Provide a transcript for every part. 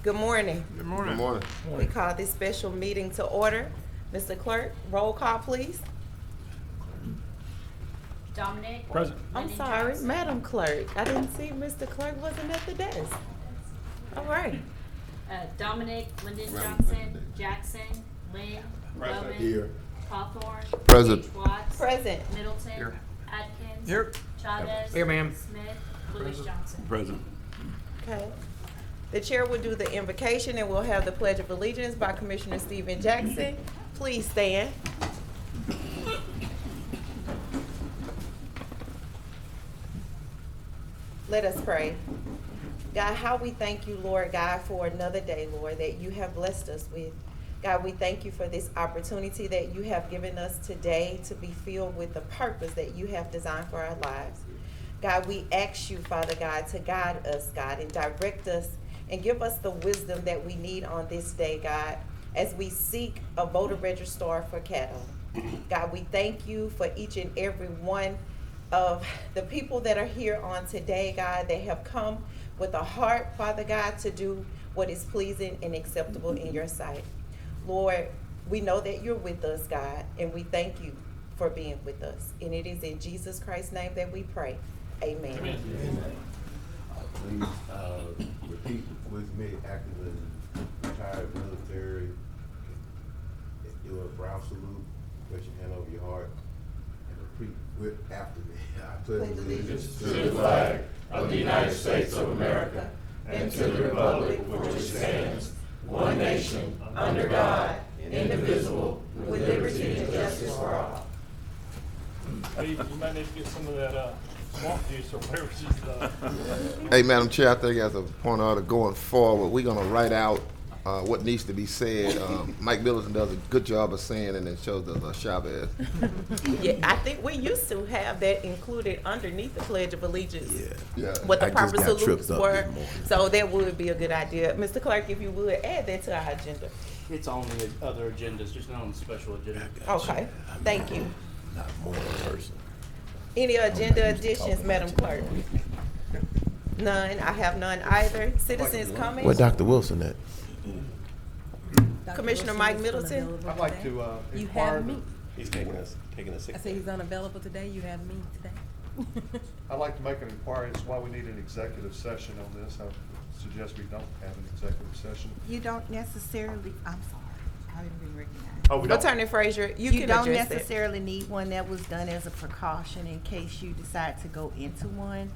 Good morning. Good morning. Good morning. We call this special meeting to order. Mr. Clerk, roll call, please. Dominic. Present. I'm Lyndon sorry, Johnson. Madam Clerk. I didn't see Mr. Clerk wasn't at the desk. All right. Dominic, Lyndon Present. Johnson, Jackson, Lynn, Present. Bowman, Here. Hawthorne, Present. H. Watts, Present. Middleton, Here. Atkins, Here. Chavez, Here, ma'am. Smith, Lewis Johnson. Present. Okay. The chair will do the invocation and we'll have the Pledge of Allegiance by Commissioner Stephen Jackson. Please stand. Let us pray. God, how we thank you, Lord God, for another day, Lord, that you have blessed us with. God, we thank you for this opportunity that you have given us today to be filled with the purpose that you have designed for our lives. God, we ask you, Father God, to guide us, God, and direct us and give us the wisdom that we need on this day, God, as we seek a voter registrar for Caddo. God, we thank you for each and every one of the people that are here on today, God. They have come with a heart, Father God, to do what is pleasing and acceptable in your sight. Lord, we know that you're with us, God, and we thank you for being with us. And it is in Jesus Christ's name that we pray. Amen. Amen. Please repeat with me, active and retired military. Do a brow salute, place your hand over your heart, and repeat after me. I pledge allegiance to the flag of the United States of America and to the republic for which it stands, one nation, under God, indivisible, with liberty and justice for all. Steve, you might need to get some of that swamp juice or whatever she's Hey, Madam Chair, I think as a point of order going forward, we're going to write out what needs to be said. Mike Middleton does a good job of saying it and shows us Chavez. Yeah, I think we used to have that included underneath the Pledge of Allegiance. Yeah. What the I just proper got salutes tripped up were. this morning. So that would be a good idea. Mr. Clerk, if you would, add that to our agenda. It's on the other agendas, just not on the special agenda. Okay, thank you. Not more person. Any agenda additions, Madam Clerk? None, I have none either. Citizens Where comments? Dr. Wilson at? Commissioner Mike Middleton? I'd like to You inquire, have me. He's taking a sick I say he's unavailable today, you have me today. I'd like to make an inquiry as to why we need an executive session on this. I suggest we don't have an executive session. You don't necessarily, I'm sorry, I didn't even recognize. Oh, we don't? Attorney Frazier, you You can don't address it. necessarily need one. That was done as a precaution in case you decide to go into one.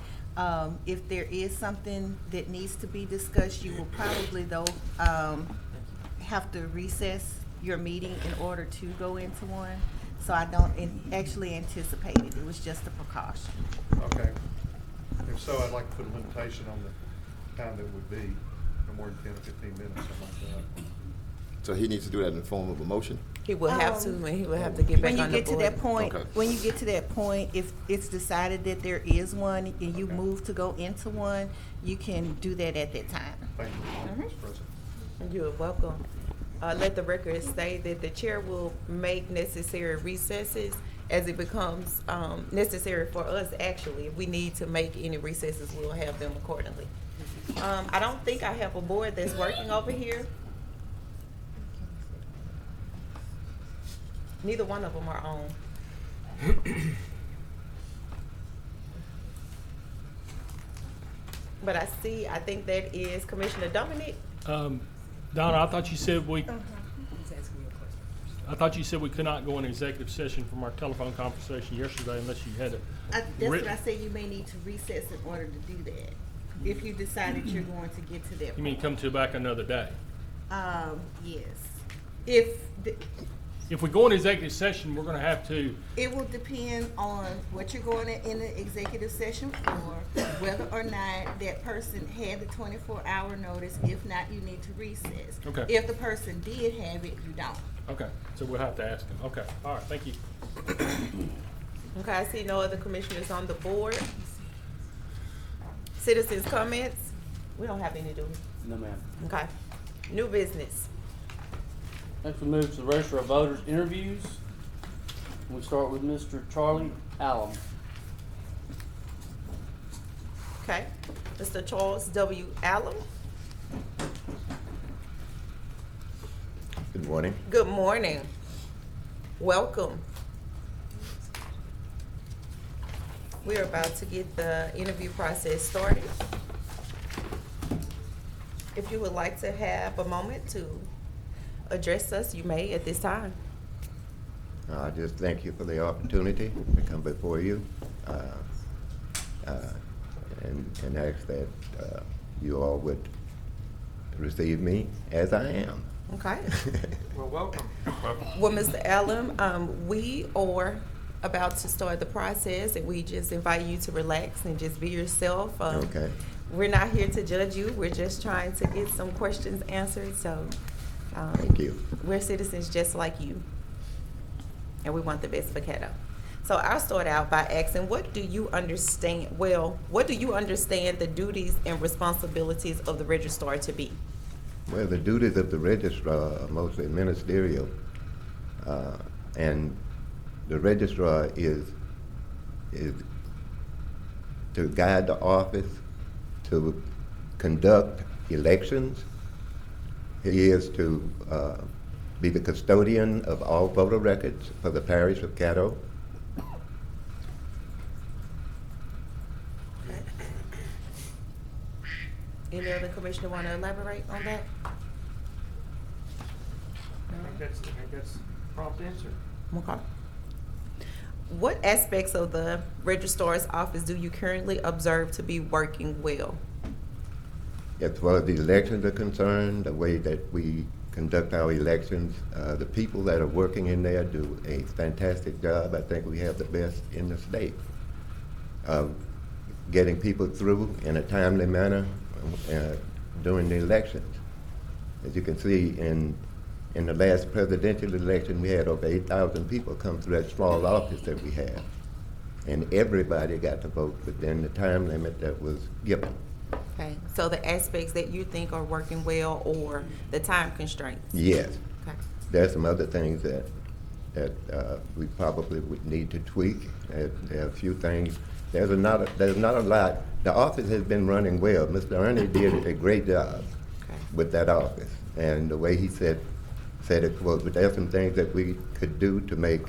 If there is something that needs to be discussed, you will probably though, have to recess your meeting in order to go into one. So I don't actually anticipate it. It was just a precaution. Okay. If so, I'd like to put a limitation on the time that would be, no more than 10 or 15 minutes, something like that. So he needs to do that in the form of a motion? He will have to, and he will have to get back When you on the get to board. that point, Okay. when you get to that point, if it's decided that there is one and you move to go into one, you can do that at that time. Thank you, Mr. President. You're welcome. Let the record state that the chair will make necessary recesses as it becomes necessary for us, actually. If we need to make any recesses, we'll have them accordingly. I don't think I have a board that's working over here. Neither one of them are on. But I think that is Commissioner Dominic. Donna, I thought you said we. He's asking me a question. I thought you said we could not go into executive session from our telephone conversation yesterday unless you had a. That's what written- I say, you may need to recess in order to do that, if you decided you're going to get to that. You mean come to back another day? Yes. If we go into executive session, we're gonna have to, It will depend on what you're going in the executive session for, whether or not that person had the 24-hour notice. If not, you need to recess. Okay. If the person did have it, you don't. okay, so we'll have to ask him. Okay, all right, thank you. Okay, I see no other commissioners on the board. Citizens' comments? We don't have any, do we? No, ma'am. Okay. New business. Next we move to the register of voters interviews. We start with Mr. Charlie Allen. Okay. Mr. Charles W. Allen. Good morning. Good morning. Welcome. We're about to get the interview process started. If you would like to have a moment to address us, you may at this time. I just thank you for the opportunity to come before you and ask that you all would receive me as I am. Okay. Well, welcome. Well, Mr. Allen, we are about to start the process, and we just invite you to relax and just be yourself. Okay. We're not here to judge you. We're just trying to get some questions answered. So, Thank you. we're citizens just like you, and we want the best for Caddo. So I'll start out by asking, what do you understand the duties and responsibilities of the registrar to be? Well, the duties of the registrar are mostly ministerial, and the registrar is to guide the office, to conduct elections. He is to be the custodian of all voter records for the parish of Caddo. Any other commissioner want to elaborate on that? I think that's prompt answer. Okay. What aspects of the registrar's office do you currently observe to be working well? As far as the elections are concerned, the way that we conduct our elections, the people that are working in there do a fantastic job. I think we have the best in the state of getting people through in a timely manner during the elections. As you can see, in the last presidential election, we had over 8,000 people come through that small office that we have. And everybody got to vote within the time limit that was given. Okay, so the aspects that you think are working well, or the time constraints? Yes. Okay. There's some other things that we probably would need to tweak. There are a few things. There's not a lot. The office has been running well. Mr. Ernie did a great job with that office, and the way he said it was. But there's some things that we could do to make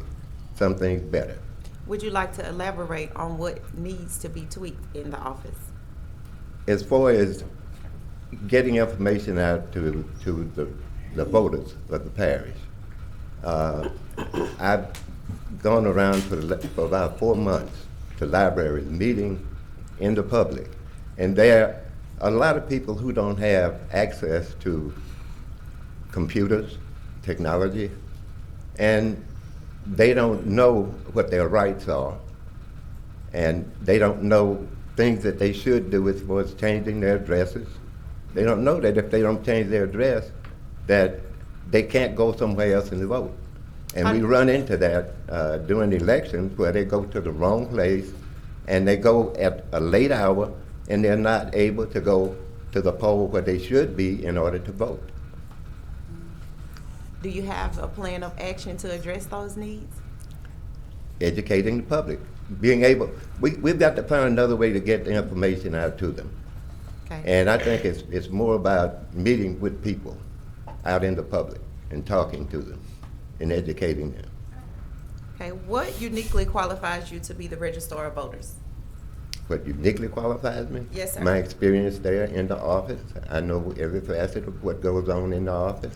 some things better. Would you like to elaborate on what needs to be tweaked in the office? As far as getting information out to the voters of the parish, I've gone around for about 4 months to libraries, meeting in the public, and there are a lot of people who don't have access to computers, technology, and they don't know what their rights are, and they don't know things that they should do as far as changing their addresses. They don't know that if they don't change their address, that they can't go somewhere else and vote. And we run into that during elections, where they go to the wrong place, and they go at a late hour, and they're not able to go to the poll where they should be in order to vote. Do you have a plan of action to address those needs? Educating the public, being able, we've got to find another way to get the information out to them. Okay. And I think it's more about meeting with people out in the public and talking to them and educating them. Okay, what uniquely qualifies you to be the registrar of voters? What uniquely qualifies me? Yes, sir. My experience there in the office. I know every facet of what goes on in the office.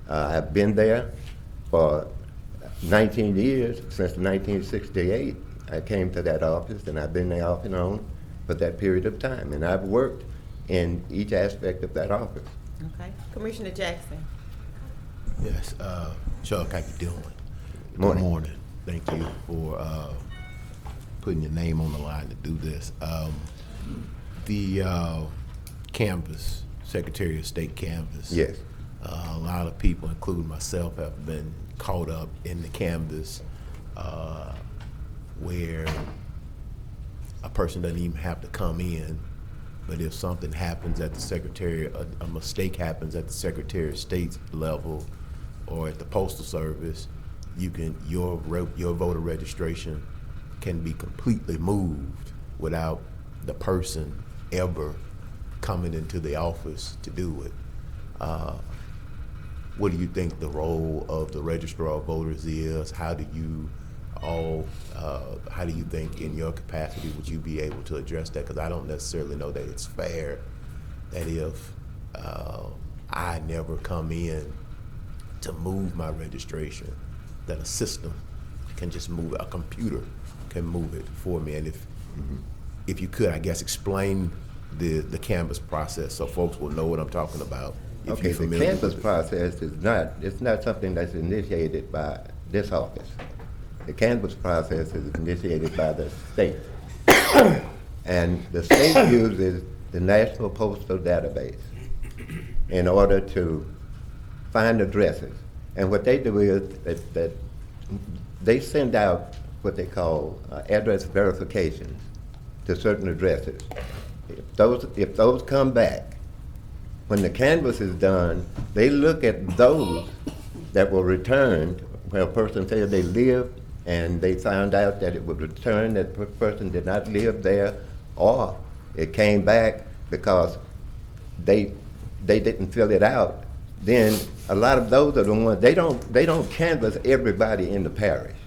I've been there for 19 years, since 1968. I came to that office, and I've been there off and on for that period of time. And I've worked in each aspect of that office. Okay, Commissioner Jackson. Yes, Chuck, how you doing? Morning. Good morning. Thank you for putting your name on the line to do this. The canvass, Secretary of State canvass. Yes. A lot of people, including myself, have been caught up in the canvass where a person doesn't even have to come in, but if something happens at the Secretary, a mistake happens at the Secretary of State's level or at the Postal Service, your voter registration can be completely moved without the person ever coming into the office to do it. what do you think the role of the registrar of voters is? How do you think in your capacity would you be able to address that? Because I don't necessarily know that it's fair that if I never come in to move my registration, that a system can just move it, a computer can move it for me. And if you could, I guess, explain the canvas process so folks will know what I'm talking about. If Okay, you're the familiar canvas with it. process it's not something that's initiated by this office. The canvas process is initiated by the state. And the state uses the National Postal Database in order to find addresses. And what they do is that they send out what they call address verifications to certain addresses. If those come back, when the canvas is done, they look at those that were returned, where a person said they lived and they found out that it was returned, that person did not live there, or it came back because they didn't fill it out. Then a lot of those are the ones, they don't canvass everybody in the parish.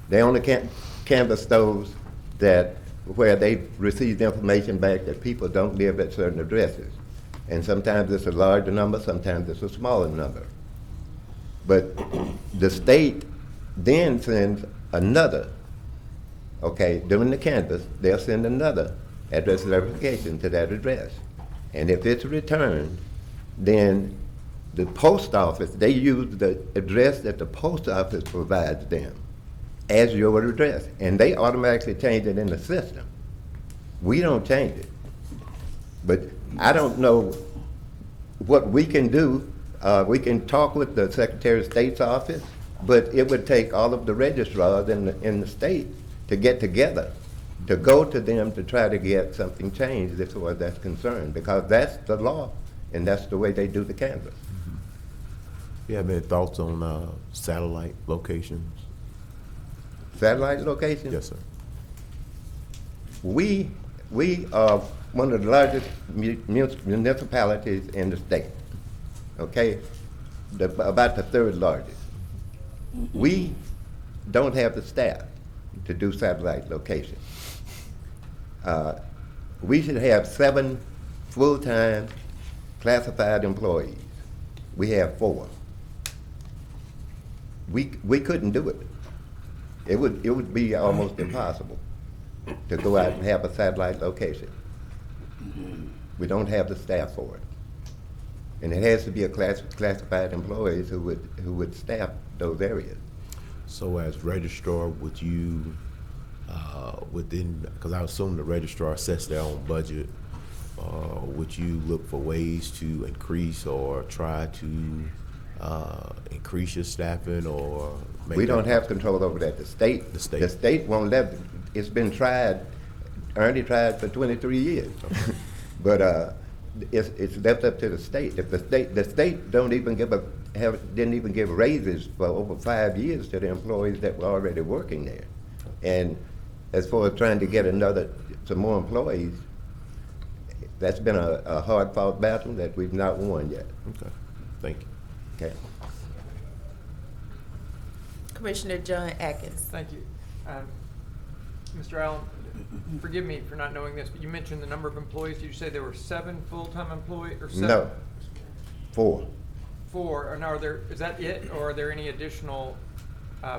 They only canvass those where they received information back that people don't live at certain addresses. And sometimes it's a larger number, sometimes it's a smaller number. But the state then sends another, okay, during the canvass, they'll send another address verification to that address. And if it's returned, then the post office, they use the address that the post office provides them as your address, and they automatically change it in the system. We don't change it. But I don't know what we can do. We can talk with the Secretary of State's office, but it would take all of the registrars in the state to get together, to go to them to try to get something changed as far as that's concerned, because that's the law, and that's the way they do the canvass. You have any thoughts on satellite locations? Satellite location? Yes, sir. We are one of the largest municipalities in the state, okay? About the third largest. We don't have the staff to do satellite locations. We should have 7 full-time classified employees. We have 4. We couldn't do it. It would be almost impossible to go out and have a satellite location. We don't have the staff for it. And it has to be a classified employees who would staff those areas. So as registrar, would you, because I assume the registrar sets their own budget, would you look for ways to increase or try to increase your staffing or make We don't that- have control over that. The state won't let, it's been tried, Ernie tried for 23 years. But it's left up to the state. If the state don't even didn't even give raises for over 5 years to the employees that were already working there. And as far as trying to get some more employees, that's been a hard-fought battle that we've not won yet. Okay, thank you. Okay. Commissioner John Atkins. Thank you. Mr. Allen, forgive me for not knowing this, but you mentioned the number of employees. Did you say there were 7 full-time employees or 7? No, 4. 4, and is that it, or are there any additional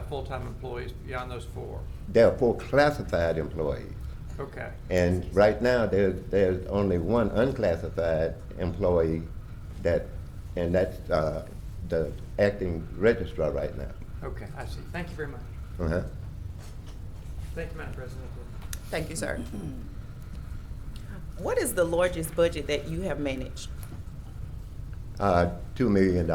full-time employees beyond those 4? There are 4 classified employees. Okay. And right now, there's only 1 unclassified employee and that's the acting registrar right now. Okay, I see. Thank you very much. Uh-huh. Thank you, Madam President. Thank you, sir. What is the largest budget that you have managed? $2 million.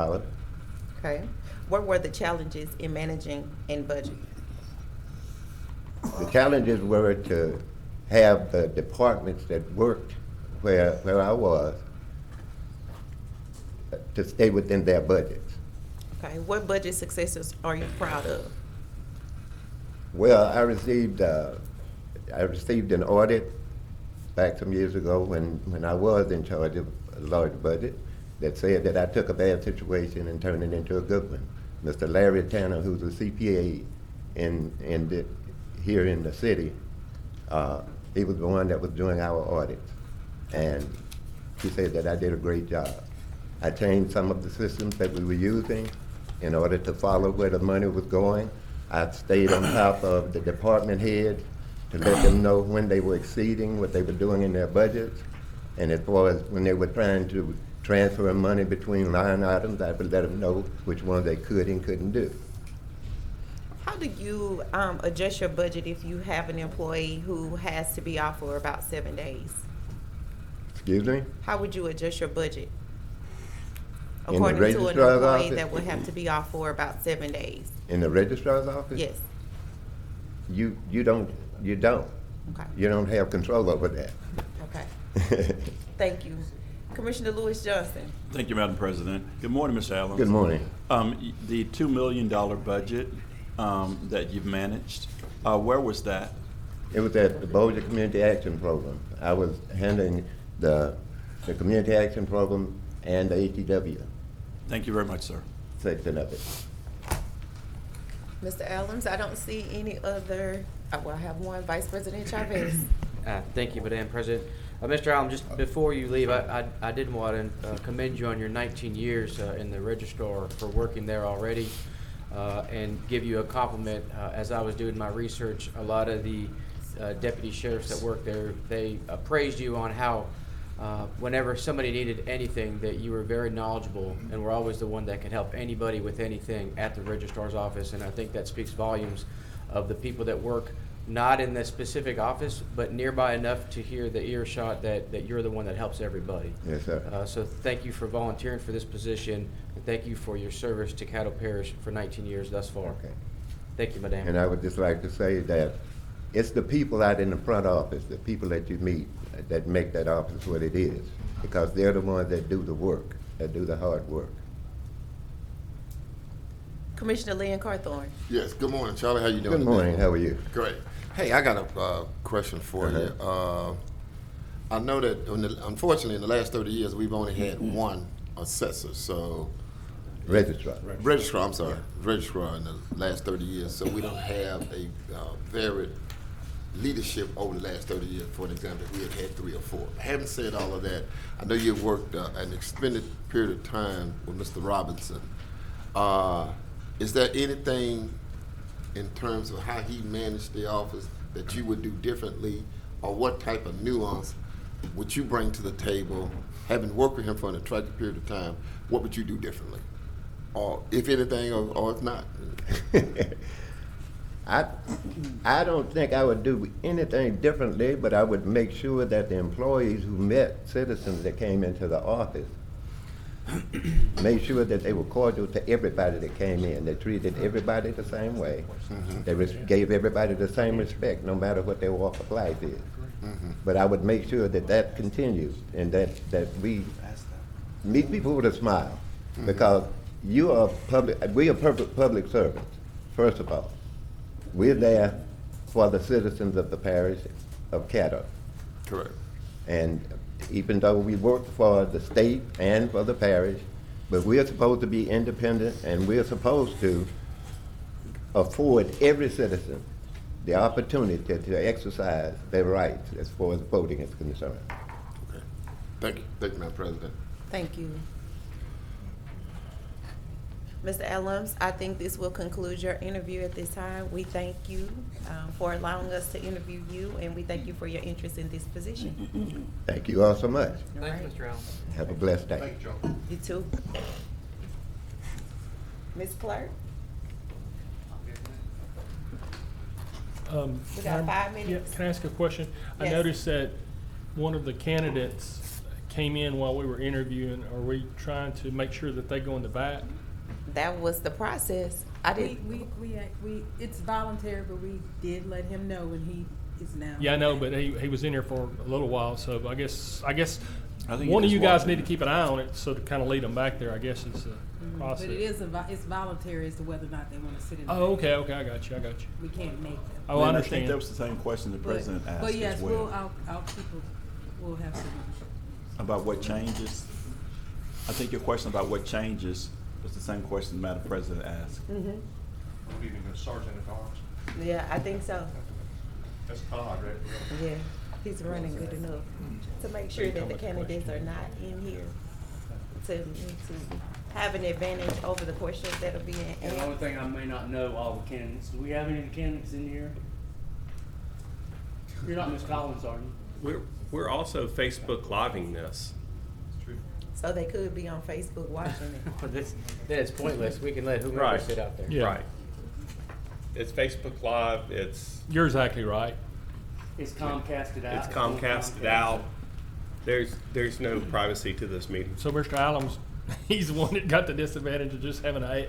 Okay. What were the challenges in managing and budget? The challenges were to have the departments that worked where I was to stay within their budgets. Okay. What budget successes are you proud of? Well, I received an audit back some years ago when I was in charge of a large budget, that said that I took a bad situation and turned it into a good one. Mr. Larry Tanner, who's a CPA here in the city, he was the one that was doing our audits. And he said that I did a great job. I changed some of the systems that we were using in order to follow where the money was going. I stayed on top of the department heads to let them know when they were exceeding what they were doing in their budgets. And as far as when they were trying to transfer money between line items, I would let them know which ones they could and couldn't do. How do you adjust your budget if you have an employee who has to be off for about 7 days? Excuse me? How would you adjust your budget? In the According to an registrar's employee office? that would have to be off for about 7 days? In the registrar's office? Yes, You don't. okay, You don't have control over that. okay. Thank you. Commissioner Lewis Johnson. Thank you, Madam President. Good morning, Ms. Allen. Good morning. The $2 million budget that you've managed, where was that? It was at the Bossier Community Action Program. I was handling the Community Action Program and the ATW Thank you very much, sir. section of it. Mr. Adams, I don't see any other, I have one, Vice President Chavez. Thank you, Madam President. Mr. Allen, just before you leave, I did want to commend you on your 19 years in the registrar for working there already, and give you a compliment. As I was doing my research, a lot of the deputy sheriffs that work there, they praised you on how whenever somebody needed anything, that you were very knowledgeable and were always the one that could help anybody with anything at the registrar's office. And I think that speaks volumes of the people that work not in the specific office, but nearby enough to hear the earshot that you're the one that helps everybody. Yes, sir. So thank you for volunteering for this position, and thank you for your service to Caddo Parish for 19 years thus far. Okay. Thank you, Madam. And I would just like to say that it's the people out in the front office, the people that you meet, that make that office what it is, because they're the ones that do the work, that do the hard work. Commissioner Lynn Carthorne. Yes, good morning, Charlie. How you doing? Good morning, how are you? Great. Hey, I got a question for you. I know that unfortunately in the last 30 years we've only had one assessor, so Registrar. registrar in the last 30 years, so we don't have a varied leadership over the last 30 years. For an example, if we had 3 or 4. Having said all of that, I know you've worked an extended period of time with Mr. Robinson. Is there anything in terms of how he managed the office that you would do differently, or what type of nuance would you bring to the table? Having worked with him for an attractive period of time, what would you do differently? Or if anything, or if not? I don't think I would do anything differently, but I would make sure that the employees who met citizens that came into the office made sure that they were cordial to everybody that came in. They treated everybody the same way. They gave everybody the same respect, no matter what their walk of life is. But I would make sure that that continues, and that we meet people with a smile, because we are public servants, first of all. We're there for the citizens of the parish of Caddo. Correct. And even though we work for the state and for the parish, but we're supposed to be independent, and we're supposed to afford every citizen the opportunity to exercise their rights as far as voting is concerned. Okay. Thank you, Madam President. Thank you. Mr. Adams, I think this will conclude your interview at this time. We thank you for allowing us to interview you, and we thank you for your interest in this position. Thank you all so much. Thank you, Mr. Allen. Have a blessed day. Thank you, Charlie. You too. Ms. Clerk, we got 5 minutes. Yeah, can I ask a question? I Yes. noticed that one of the candidates came in while we were interviewing. Are we trying to make sure that they go in the back? That was the process. I didn't. It's voluntary, but we did let him know, and he is now. Yeah, I know, but he was in here for a little while, so I guess I think one of he you just guys walked need in. to keep an eye on it, so to kind of lead them back there, I guess is the process. But it is it's voluntary as to whether or not they want to sit in. Oh, okay, I got you. We can't make them. Oh, I And understand. I think that was the same question the president asked But yes, as well. we'll have some. About what changes? I think your question about what changes was the same question Madam President asked. Mm-hmm. We're even a sergeant at arms. Yeah, I think so. That's Todd, right? Yeah, he's running good enough to make sure that the candidates are not in here to have an advantage over the questions that are being And the only asked. thing I may not know all the candidates, do we have any of the candidates in here? You're not Ms. Collins, are you? We're also Facebook living this. It's true. So they could be on Facebook watching it. Then it's pointless. We can let whomever Right. sit out there. Yeah. Right. It's Facebook Live, You're exactly right. It's Comcasted out. it's Comcasted out. There's no privacy to this meeting. So Mr. Allums, he's the one that got the disadvantage of just having a.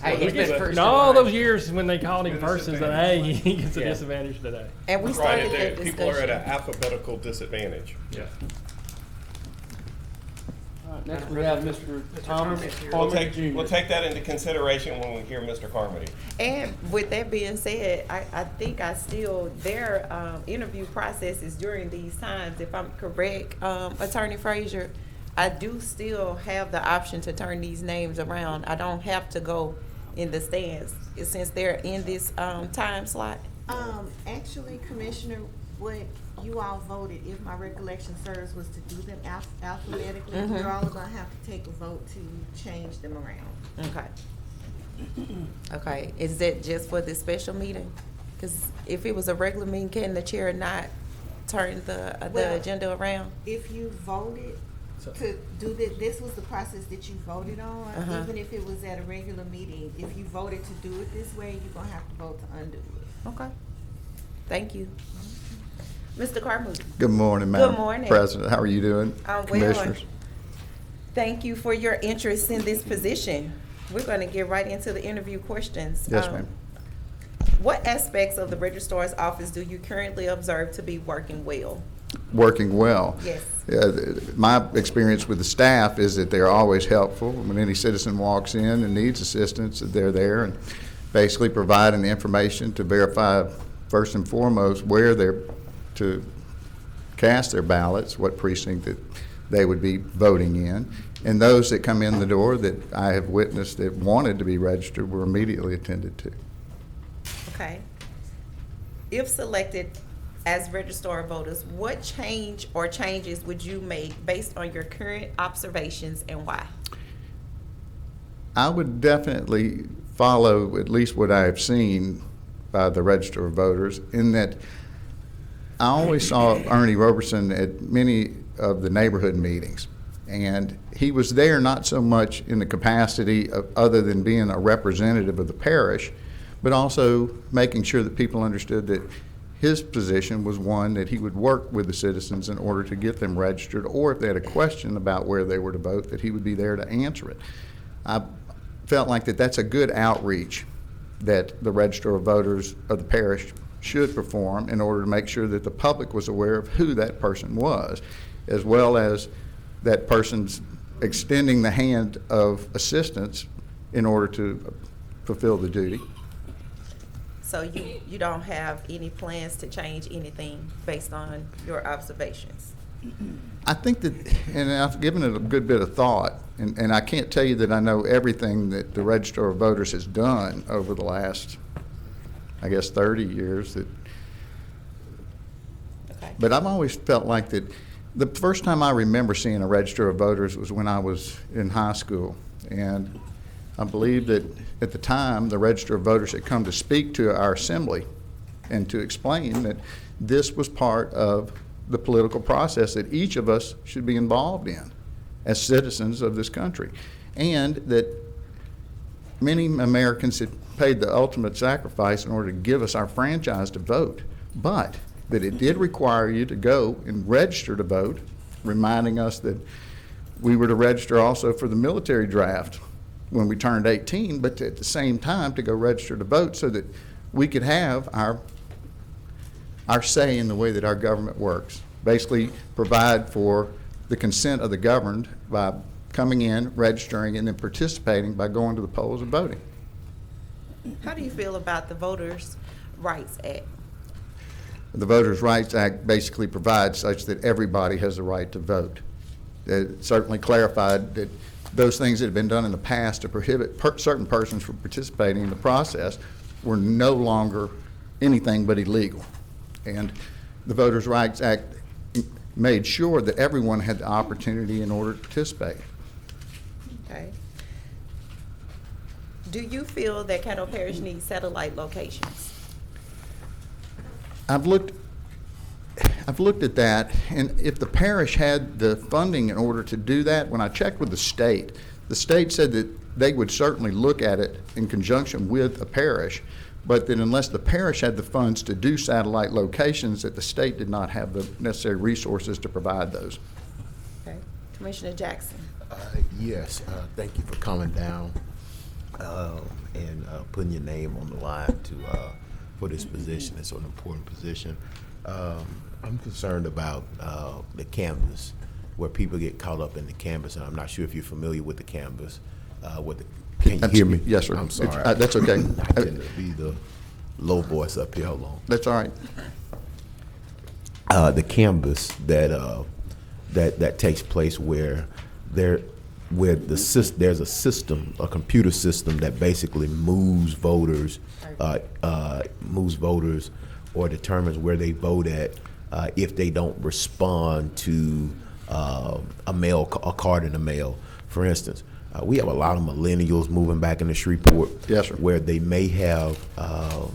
Hey, he's been first In in all line. those years when they called him first as an A, he gets a Yeah. disadvantage today. And we Right, started that people are at an discussion. alphabetical disadvantage. Yeah. All right, next we have Mr. Thomas Carmen's here. Carmody Jr. We'll take that into consideration when we hear Mr. Carmody. And with that being said, I think their interview process is during these times, if I'm correct, Attorney Frazier, I do still have the option to turn these names around. I don't have to go in the stands since they're in this time slot. Actually, Commissioner, what you all voted, if my recollection serves, was to do them alphabetically. Mhm. You're all gonna have to take a vote to change them around. Okay. Okay, is that just for this special meeting? Because if it was a regular meeting, can the chair not turn the Well, agenda around? If you voted to do this was the process that you voted on, Uh-huh. even if it was at a regular meeting, if you voted to do it this way, you're gonna have to vote to undo it. Okay. Thank you. Mr. Carmody? Good morning, Madam Good morning. President. How are you doing, I'm well. Commissioners? Thank you for your interest in this position. We're going to get right into the interview questions. Yes, ma'am. What aspects of the registrar's office do you currently observe to be working well? Working well. Yes. My experience with the staff is that they're always helpful. When any citizen walks in and needs assistance, they're there and basically providing the information to verify, first and foremost, where they're to cast their ballots, what precinct that they would be voting in. And those that come in the door that I have witnessed that wanted to be registered were immediately attended to. Okay. If selected as registrar of voters, what change or changes would you make based on your current observations and why? I would definitely follow at least what I have seen by the Register of Voters, in that I always saw Ernie Roberson at many of the neighborhood meetings. And he was there not so much in the capacity of other than being a representative of the parish, but also making sure that people understood that his position was one that he would work with the citizens in order to get them registered, or if they had a question about where they were to vote, that he would be there to answer it. I felt like that's a good outreach that the Register of Voters of the parish should perform in order to make sure that the public was aware of who that person was, as well as that person's extending the hand of assistance in order to fulfill the duty. So you don't have any plans to change anything based on your observations? I think that, and I've given it a good bit of thought, and I can't tell you that I know everything that the Register of Voters has done over the last, I guess, 30 years. Okay. But I've always felt like that the first time I remember seeing a Register of Voters was when I was in high school. And I believe that at the time, the Register of Voters had come to speak to our assembly and to explain that this was part of the political process that each of us should be involved in as citizens of this country. And that many Americans had paid the ultimate sacrifice in order to give us our franchise to vote, but that it did require you to go and register to vote, reminding us that we were to register also for the military draft when we turned 18, but at the same time to go register to vote so that we could have our say in the way that our government works. Basically provide for the consent of the governed by coming in, registering, and then participating by going to the polls and voting. How do you feel about the Voters' Rights Act? The Voters' Rights Act basically provides such that everybody has the right to vote. It certainly clarified that those things that had been done in the past to prohibit certain persons from participating in the process were no longer anything but illegal. And the Voters' Rights Act made sure that everyone had the opportunity in order to participate. Okay. Do you feel that Caddo Parish needs satellite locations? I've looked at that, and if the parish had the funding in order to do that, when I checked with the state said that they would certainly look at it in conjunction with a parish, but that unless the parish had the funds to do satellite locations, that the state did not have the necessary resources to provide those. Okay. Commissioner Jackson. Yes, thank you for coming down and putting your name on the line for this position. It's an important position. I'm concerned about the canvas, where people get caught up in the canvas, and I'm not sure if you're familiar with the canvas. Can you hear me? Yes, sir. I'm sorry. That's okay. I tend to be the low voice up here. Hold on. That's all right. The canvas that takes place where there's a system, a computer system that basically moves voters or determines where they vote at if they don't respond to a card in the mail. For instance, we have a lot of millennials moving back into Shreveport. Yes, sir. Where they may have, and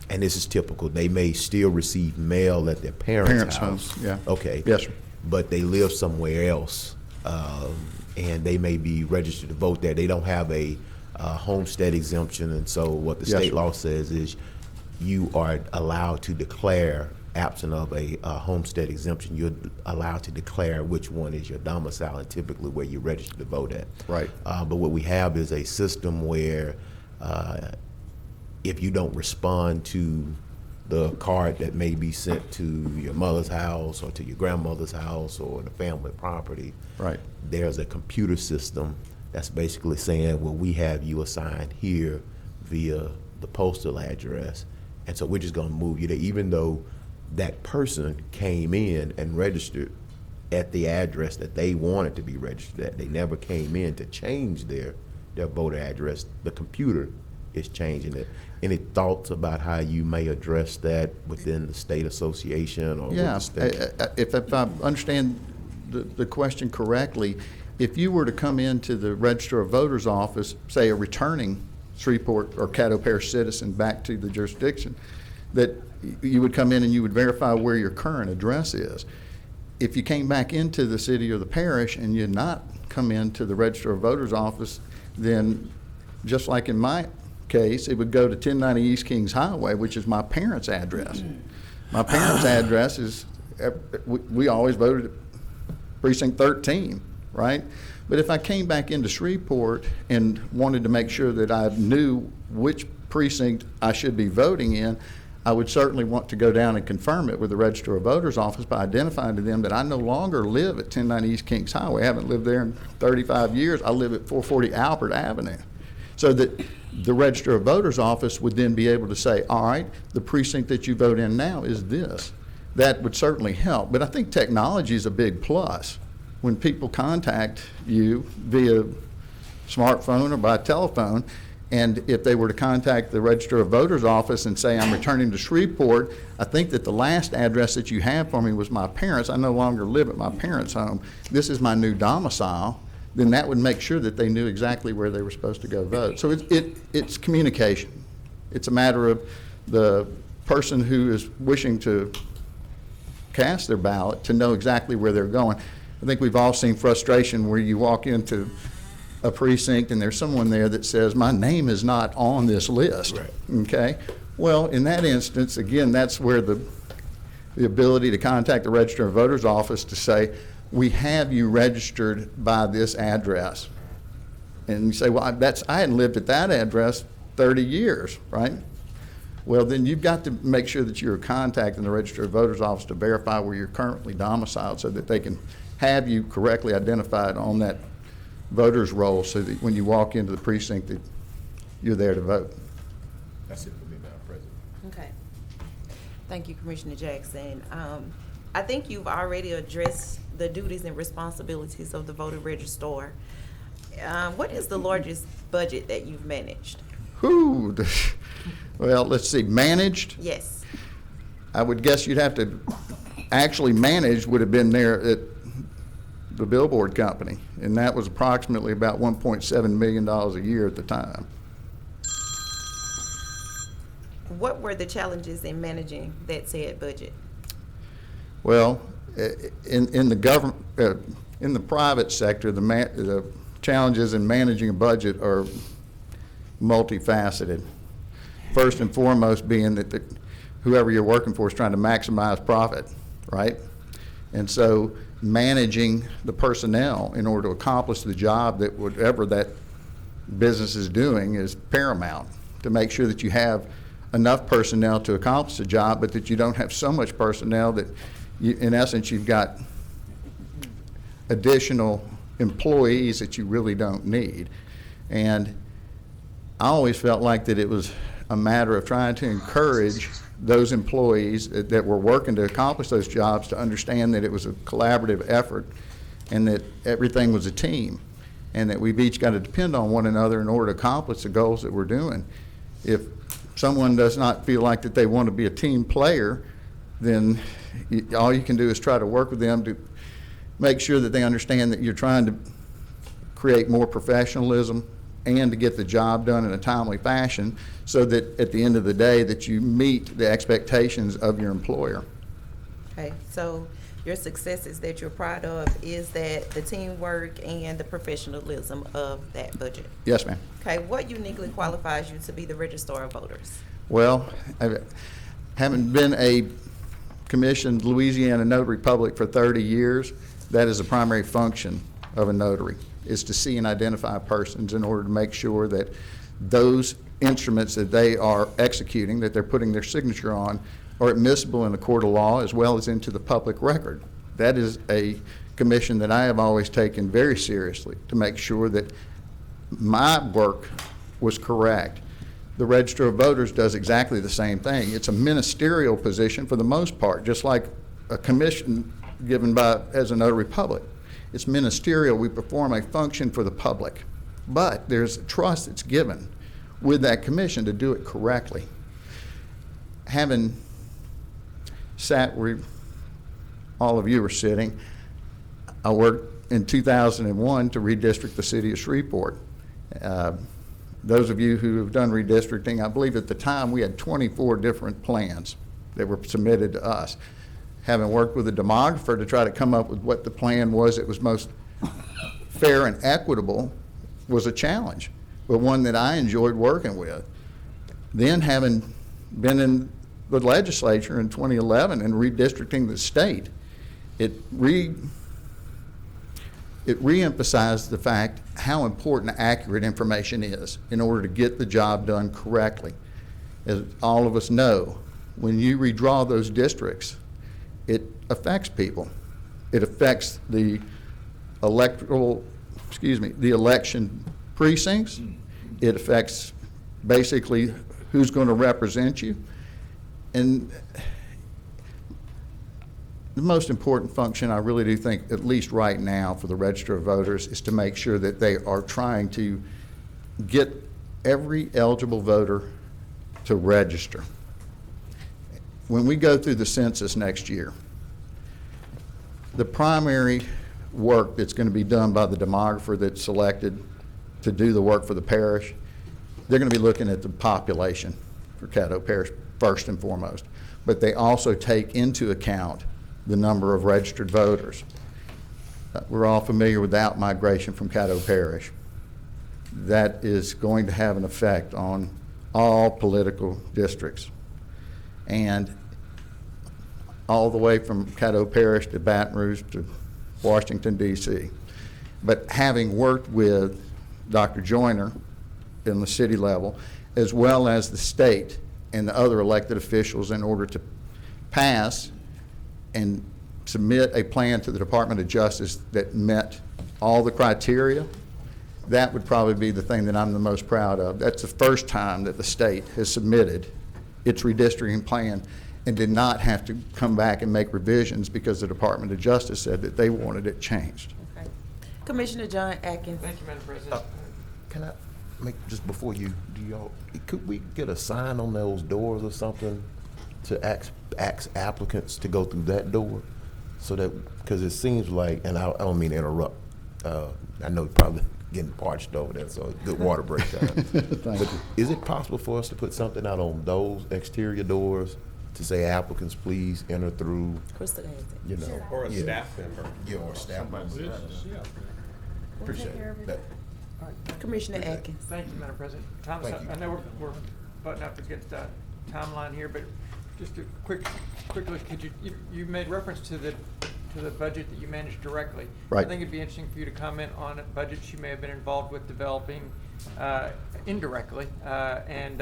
this is typical, they may still receive mail at their parents' house. Homes, yeah. Okay. Yes, sir. But they live somewhere else, and they may be registered to vote there. They don't have a homestead exemption, and so what the Yes, state sir. law says is you are allowed to declare, absent of a homestead exemption, you're allowed to declare which one is your domicile and typically where you're registered to vote at. Right. But what we have is a system where if you don't respond to the card that may be sent to your mother's house or to your grandmother's house or the family property, Right. there's a computer system that's basically saying, well, we have you assigned here via the postal address, and so we're just going to move you there, even though that person came in and registered at the address that they wanted to be registered at. They never came in to change their voter address. The computer is changing it. Any thoughts about how you may address that within the state association or with Yeah, the state? if I understand the question correctly, if you were to come into the Register of Voters office, say a returning Shreveport or Caddo Parish citizen back to the jurisdiction, that you would come in and you would verify where your current address is. If you came back into the city or the parish and you had not come into the Register of Voters office, then just like in my case, it would go to 1090 East Kings Highway, which is my parents' address. My parents' address is, we always voted at precinct 13, right? But if I came back into Shreveport and wanted to make sure that I knew which precinct I should be voting in, I would certainly want to go down and confirm it with the Register of Voters office by identifying to them that I no longer live at 1090 East Kings Highway. I haven't lived there in 35 years. I live at 440 Albert Avenue. So that the Register of Voters office would then be able to say, all right, the precinct that you vote in now is this. That would certainly help. But I think technology is a big plus. When people contact you via smartphone or by telephone, and if they were to contact the Register of Voters office and say, I'm returning to Shreveport, I think that the last address that you have for me was my parents'. I no longer live at my parents' home. This is my new domicile. Then that would make sure that they knew exactly where they were supposed to go vote. So it's communication. It's a matter of the person who is wishing to cast their ballot to know exactly where they're going. I think we've all seen frustration where you walk into a precinct and there's someone there that says, my name is not on this list. Right. Okay? Well, in that instance, again, that's where the ability to contact the Register of Voters office to say, we have you registered by this address. And you say, well, I hadn't lived at that address 30 years, right? Well, then you've got to make sure that you're contacting the Register of Voters office to verify where you're currently domiciled so that they can have you correctly identified on that voter's roll so that when you walk into the precinct that you're there to vote. That's it for me, Madam President. Okay. Thank you, Commissioner Jackson. I think you've already addressed the duties and responsibilities of the voter registrar. What is the largest budget that you've managed? Whew, well, let's see, managed? Yes. I would guess you'd have to actually manage would have been there at the billboard company, and that was approximately about $1.7 million a year at the time. What were the challenges in managing that said budget? Well, in the government, in the private sector, the challenges in managing a budget are multifaceted. First and foremost being that whoever you're working for is trying to maximize profit, right? And so managing the personnel in order to accomplish the job that whatever that business is doing is paramount, to make sure that you have enough personnel to accomplish the job, but that you don't have so much personnel that you, in essence, you've got additional employees that you really don't need. And I always felt like that it was a matter of trying to encourage those employees that were working to accomplish those jobs to understand that it was a collaborative effort and that everything was a team and that we've each got to depend on one another in order to accomplish the goals that we're doing. If someone does not feel like that they want to be a team player, then all you can do is try to work with them to make sure that they understand that you're trying to create more professionalism and to get the job done in a timely fashion so that at the end of the day that you meet the expectations of your employer. Okay, so your successes that you're proud of is that the teamwork and the professionalism of that budget. Yes, ma'am. Okay, what uniquely qualifies you to be the registrar of voters? Well, having been a commissioned Louisiana notary public for 30 years, that is the primary function of a notary, is to see and identify persons in order to make sure that those instruments that they are executing, that they're putting their signature on, are admissible in the court of law as well as into the public record. That is a commission that I have always taken very seriously, to make sure that my work was correct. The Register of Voters does exactly the same thing. It's a ministerial position for the most part, just like a commission given by as a notary public. It's ministerial. We perform a function for the public, but there's a trust that's given with that commission to do it correctly. Having sat where all of you are sitting, I worked in 2001 to redistrict the city of Shreveport. Those of you who have done redistricting, I believe at the time we had 24 different plans that were submitted to us. Having worked with a demographer to try to come up with what the plan was that was most fair and equitable was a challenge, but one that I enjoyed working with. Then having been in the legislature in 2011 and redistricting the state, it re-emphasized the fact how important accurate information is in order to get the job done correctly. As all of us know, when you redraw those districts, it affects people. It affects the the election precincts. It affects basically who's going to represent you. And the most important function, I really do think, at least right now for the Register of Voters, is to make sure that they are trying to get every eligible voter to register. When we go through the census next year, the primary work that's going to be done by the demographer that's selected to do the work for the parish, they're going to be looking at the population for Caddo Parish first and foremost. But they also take into account the number of registered voters. We're all familiar with the out-migration from Caddo Parish. That is going to have an effect on all political districts. And all the way from Caddo Parish to Baton Rouge to Washington, D.C. But having worked with Dr. Joyner in the city level, as well as the state and the other elected officials in order to pass and submit a plan to the Department of Justice that met all the criteria, that would probably be the thing that I'm the most proud of. That's the first time that the state has submitted its redistricting plan and did not have to come back and make revisions because the Department of Justice said that they wanted it changed. Okay. Commissioner John Atkins. Thank you, Madam President. Can I make, just before you, could we get a sign on those doors or something to ask applicants to go through that door? So that, because it seems like, and I don't mean to interrupt, I know you're probably getting parched over there, so good water break time. But is it possible for us to put something out on those exterior doors to say applicants, please enter through, Crystal has it. you know? Or a staff member. Yeah, or a staff member. Appreciate it. Commissioner Atkins. Thank you, Madam President. Thomas, Thank you. I know we're butting up against the timeline here, but just a quickly, could you made reference to the budget that you manage directly. Right. I think it'd be interesting for you to comment on budgets you may have been involved with developing indirectly, and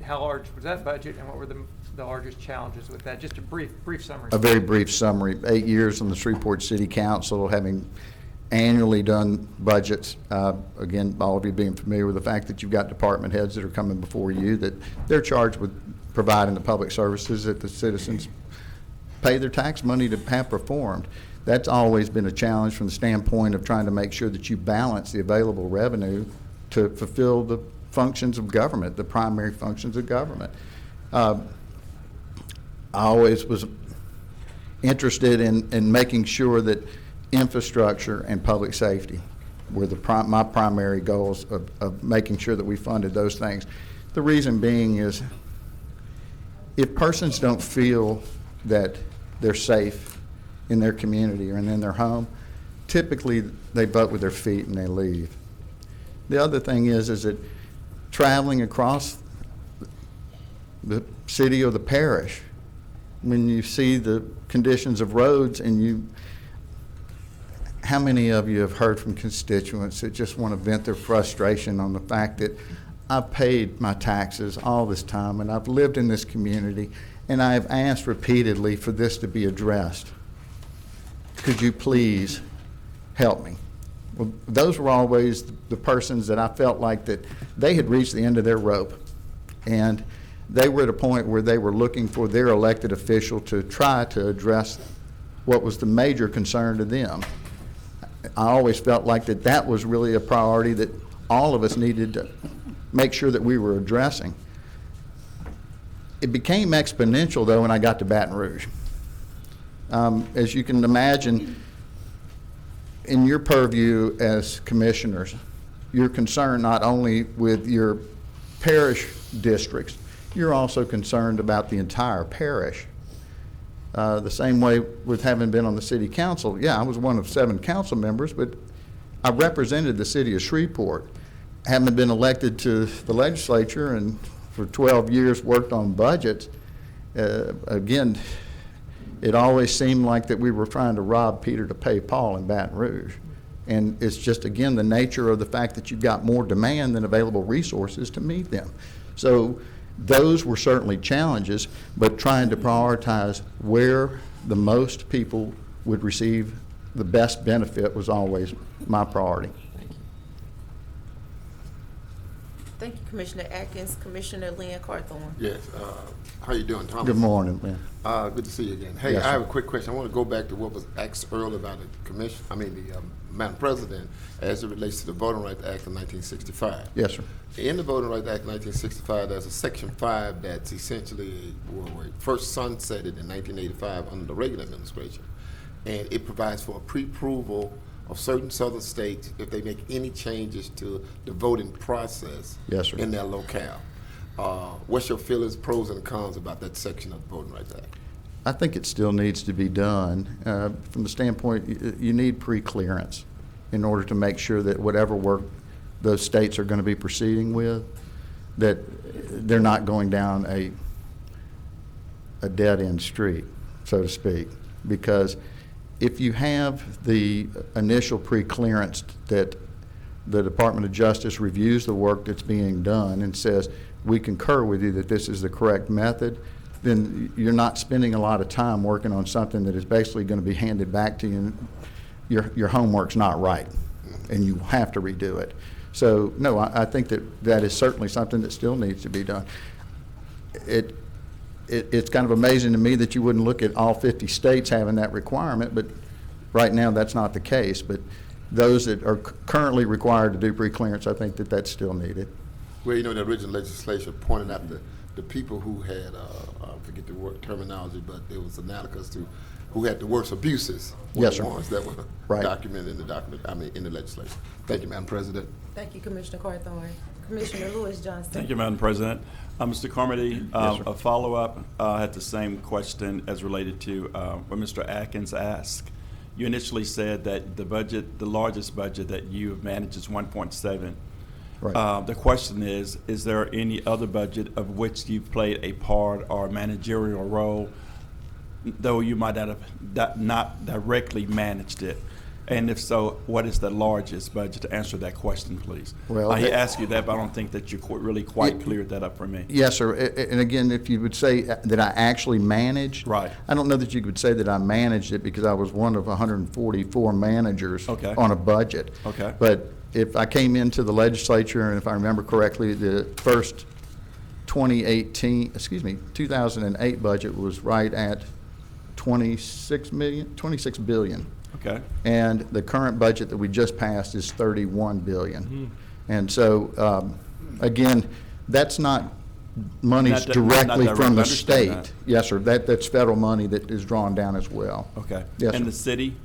how large was that budget, and what were the largest challenges with that? Just a brief summary. A very brief summary. 8 years on the Shreveport City Council, having annually done budgets. Again, all of you being familiar with the fact that you've got department heads that are coming before you, that they're charged with providing the public services that the citizens pay their tax money to have performed. That's always been a challenge from the standpoint of trying to make sure that you balance the available revenue to fulfill the functions of government, the primary functions of government. I always was interested in making sure that infrastructure and public safety were my primary goals of making sure that we funded those things. The reason being is, if persons don't feel that they're safe in their community or in their home, typically they vote with their feet and they leave. The other thing is that traveling across the city or the parish, when you see the conditions of roads, and how many of you have heard from constituents that just want to vent their frustration on the fact that I've paid my taxes all this time and I've lived in this community and I've asked repeatedly for this to be addressed. Could you please help me? Well, those were always the persons that I felt like that they had reached the end of their rope, and they were at a point where they were looking for their elected official to try to address what was the major concern to them. I always felt like that was really a priority that all of us needed to make sure that we were addressing. It became exponential, though, when I got to Baton Rouge. As you can imagine, in your purview as commissioners, you're concerned not only with your parish districts, you're also concerned about the entire parish. The same way with having been on the city council. Yeah, I was one of 7 council members, but I represented the city of Shreveport. Having been elected to the legislature and for 12 years worked on budgets, again, it always seemed like that we were trying to rob Peter to pay Paul in Baton Rouge. And it's just, again, the nature of the fact that you've got more demand than available resources to meet them. So those were certainly challenges, but trying to prioritize where the most people would receive the best benefit was always my priority. Thank you, Commissioner Atkins. Commissioner Lynn Carthorne. Yes, how you doing, Thomas? Good morning, Lynn. Good to see you again. Hey, Yes, I have sir. a quick question. I want to go back to what was asked earlier about the Madam President, as it relates to the Voting Rights Act of 1965. Yes, sir. In the Voting Rights Act of 1965, there's a Section 5 that's essentially, first sunsetted in 1985 under the Reagan administration. And it provides for a pre-approval of certain southern states if they make any changes to the voting process. Yes, sir. In their locale. What's your feelings, pros and cons about that section of the Voting Rights Act? I think it still needs to be done. From the standpoint, you need pre-clearance in order to make sure that whatever work those states are going to be proceeding with, that they're not going down a dead-end street, so to speak. Because if you have the initial pre-clearance that the Department of Justice reviews the work that's being done and says, we concur with you that this is the correct method, then you're not spending a lot of time working on something that is basically going to be handed back to you, and your homework's not right, and you have to redo it. So, no, I think that is certainly something that still needs to be done. it's kind of amazing to me that you wouldn't look at all 50 states having that requirement, but right now that's not the case. But those that are currently required to do pre-clearance, I think that that's still needed. Well, you know, the original legislation pointed out the people who had, I forget the word terminology, but it was analogous to who had the worst abuses. Were Yes, the sir. ones that were Right. documented in the document, in the legislation. Thank you, Madam President. Thank you, Commissioner Carthon. Commissioner Lewis Johnson. Thank you, Madam President. Mr. Carmody, Yes, sir. a follow-up. I had the same question as related to what Mr. Atkins asked. You initially said that the largest budget that you have managed is 1.7. Right. The question is there any other budget of which you've played a part or managerial role, though you might not directly managed it? And if so, what is the largest budget? To answer that question, please. Well, He asked you that, but I don't think that you really quite cleared that up for me. Yes, sir. And again, if you would say that I actually managed, Right. I don't know that you could say that I managed it because I was one of 144 managers Okay. on a budget. Okay. But if I came into the legislature, and if I remember correctly, the first 2008 budget was right at 26 billion. Okay. And the current budget that we just passed is 31 billion. And so, again, that's not monies Not directly direct, from the understand state. that. Yes, sir, that's federal money that is drawn down as well. Okay. Yes, And sir. the city?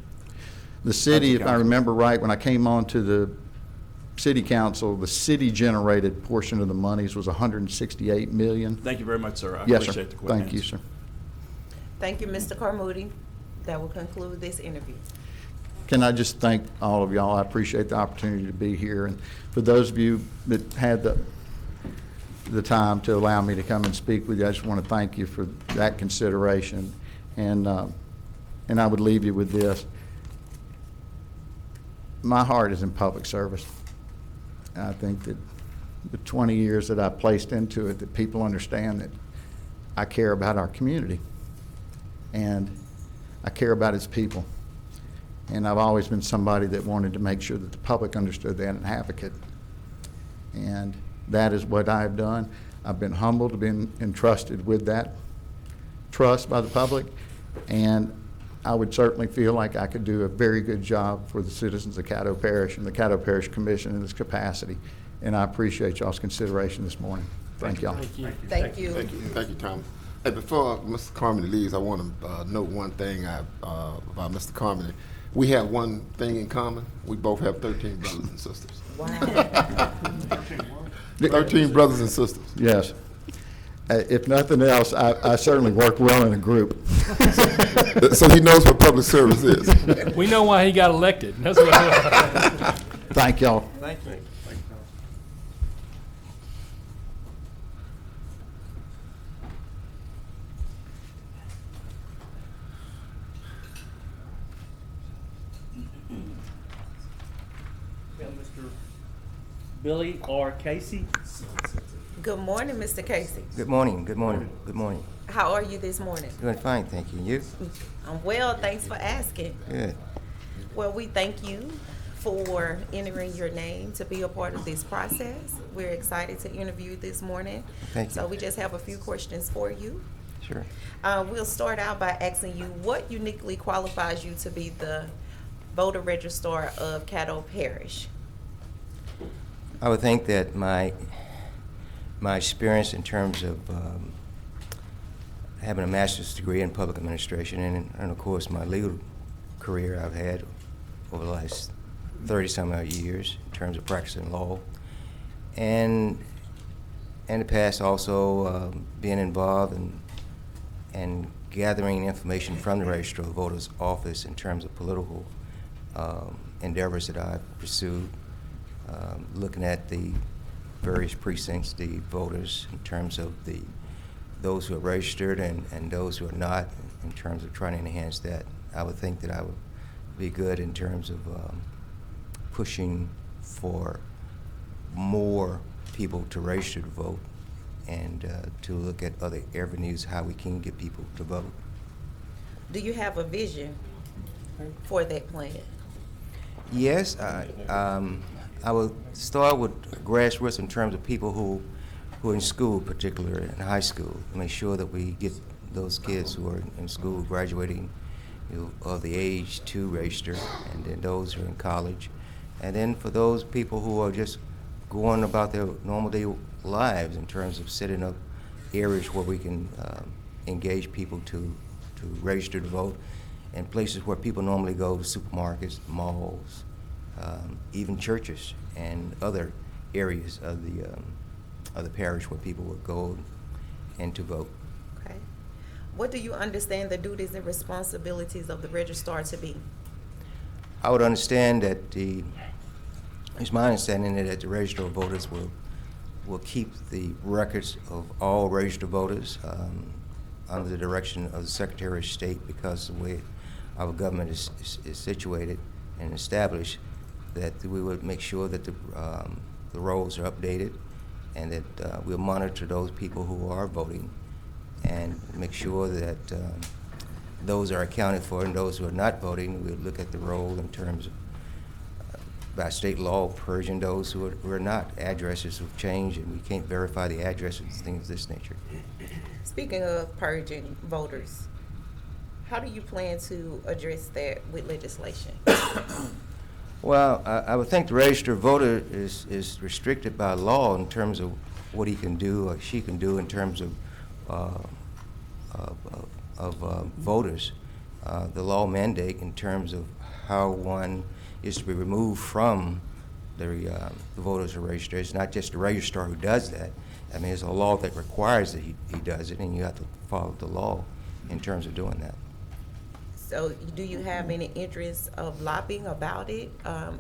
The city, if I council. remember right, when I came on to the city council, the city-generated portion of the monies was 168 million. Thank you very much, sir. I Yes, sir. appreciate the quick Thank you, answer. sir. Thank you, Mr. Carmody. That will conclude this interview. Can I just thank all of y'all? I appreciate the opportunity to be here. And for those of you that had the time to allow me to come and speak with you, I just want to thank you for that consideration. And I would leave you with this. My heart is in public service. And I think that the 20 years that I placed into it, that people understand that I care about our community. And I care about its people. And I've always been somebody that wanted to make sure that the public understood that and advocate. And that is what I have done. I've been humbled to be entrusted with that trust by the public. And I would certainly feel like I could do a very good job for the citizens of Caddo Parish and the Caddo Parish Commission in this capacity. And I appreciate y'all's consideration this morning. Thank y'all. Thank you. Thank you. Thank you. Thank you, Tom. Hey, before Mr. Carmody leaves, I want to note one thing about Mr. Carmody. We have one thing in common. We both have 13 brothers and sisters. Wow. 13 brothers and sisters. Yes. If nothing else, I certainly work well in a group. So he knows what public service is. We know why he got elected. That's what Thank y'all. Thank you. Mr. Billy R. Casey. Good morning, Mr. Casey. Good morning, good morning, good morning. How are you this morning? Doing fine, thank you. You? I'm well, thanks for asking. Good. Well, we thank you for entering your name to be a part of this process. We're excited to interview you this morning. Thank you. So we just have a few questions for you. Sure. We'll start out by asking you what uniquely qualifies you to be the voter registrar of Caddo Parish? I would think that my experience in terms of having a master's degree in public administration and of course my legal career I've had over the last 30-some odd years in terms of practicing law, and in the past also being involved in gathering information from the Registrar of Voters office in terms of political endeavors that I've pursued, looking at the various precincts, the voters in terms of those who are registered and those who are not, in terms of trying to enhance that. I would think that I would be good in terms of pushing for more people to register to vote and to look at other avenues how we can get people to vote. Do you have a vision for that plan? Yes, I will start with grassroots in terms of people who who are in school, particularly in high school, make sure that we get those kids who are in school graduating, of the age to register, and then those who are in college. And then for those people who are just going about their normal day lives in terms of setting up areas where we can engage people to register to vote, and places where people normally go, supermarkets, malls, even churches, and other areas of the parish where people would go and to vote. Okay. What do you understand the duties and responsibilities of the registrar to be? I would understand that it's my understanding that the registrar of voters will keep the records of all registered voters under the direction of the Secretary of State, because the way our government is situated and established, that we would make sure that the rolls are updated, and that we'll monitor those people who are voting and make sure that those are accounted for, and those who are not voting, we'll look at the roll in terms of, by state law, purging those who are not. Addresses have changed, and we can't verify the addresses, things of this nature. Speaking of purging voters, how do you plan to address that with legislation? Well, I would think the registered voter is restricted by law in terms of what he can do or she can do in terms of voters. The law mandate in terms of how one is to be removed from the voters register. It's not just the registrar who does that. I mean, it's a law that requires that he does it, and you have to follow the law in terms of doing that. So do you have any interest of lobbying about it?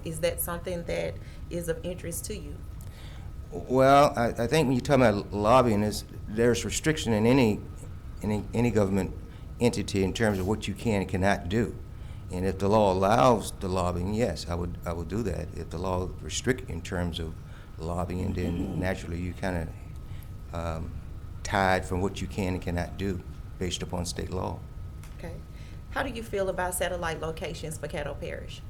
Is that something that is of interest to you? Well, I think when you're talking about lobbying, there's restriction in any government entity in terms of what you can and cannot do. And if the law allows the lobbying, yes, I would do that. If the law restricts in terms of lobbying, then naturally you kind of tied from what you can and cannot do based upon state law. Okay. How do you feel about satellite locations for Caddo Parish?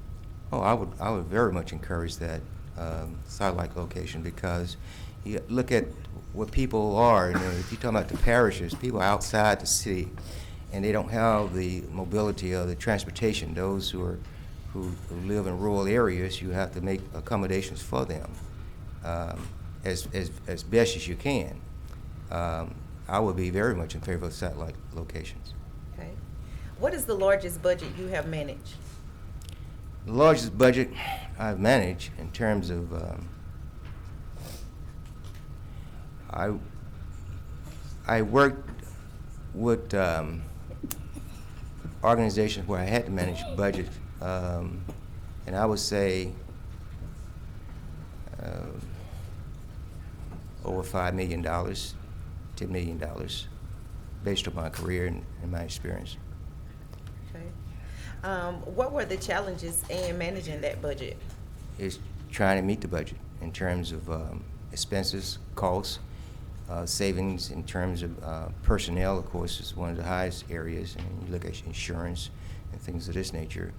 Oh, I would very much encourage that satellite location, because you look at what people are. You know, if you're talking about the parishes, people are outside the city, and they don't have the mobility or the transportation. Those who live in rural areas, you have to make accommodations for them as best as you can. I would be very much in favor of satellite locations. Okay. What is the largest budget you have managed? The largest budget I've managed in terms of I worked with organizations where I had to manage budget, and I would say over $5 million, $10 million, based on my career and my experience. Okay. What were the challenges in managing that budget? Is trying to meet the budget in terms of expenses, costs, savings in terms of personnel, of course, is one of the highest areas. And you look at insurance and things of this nature.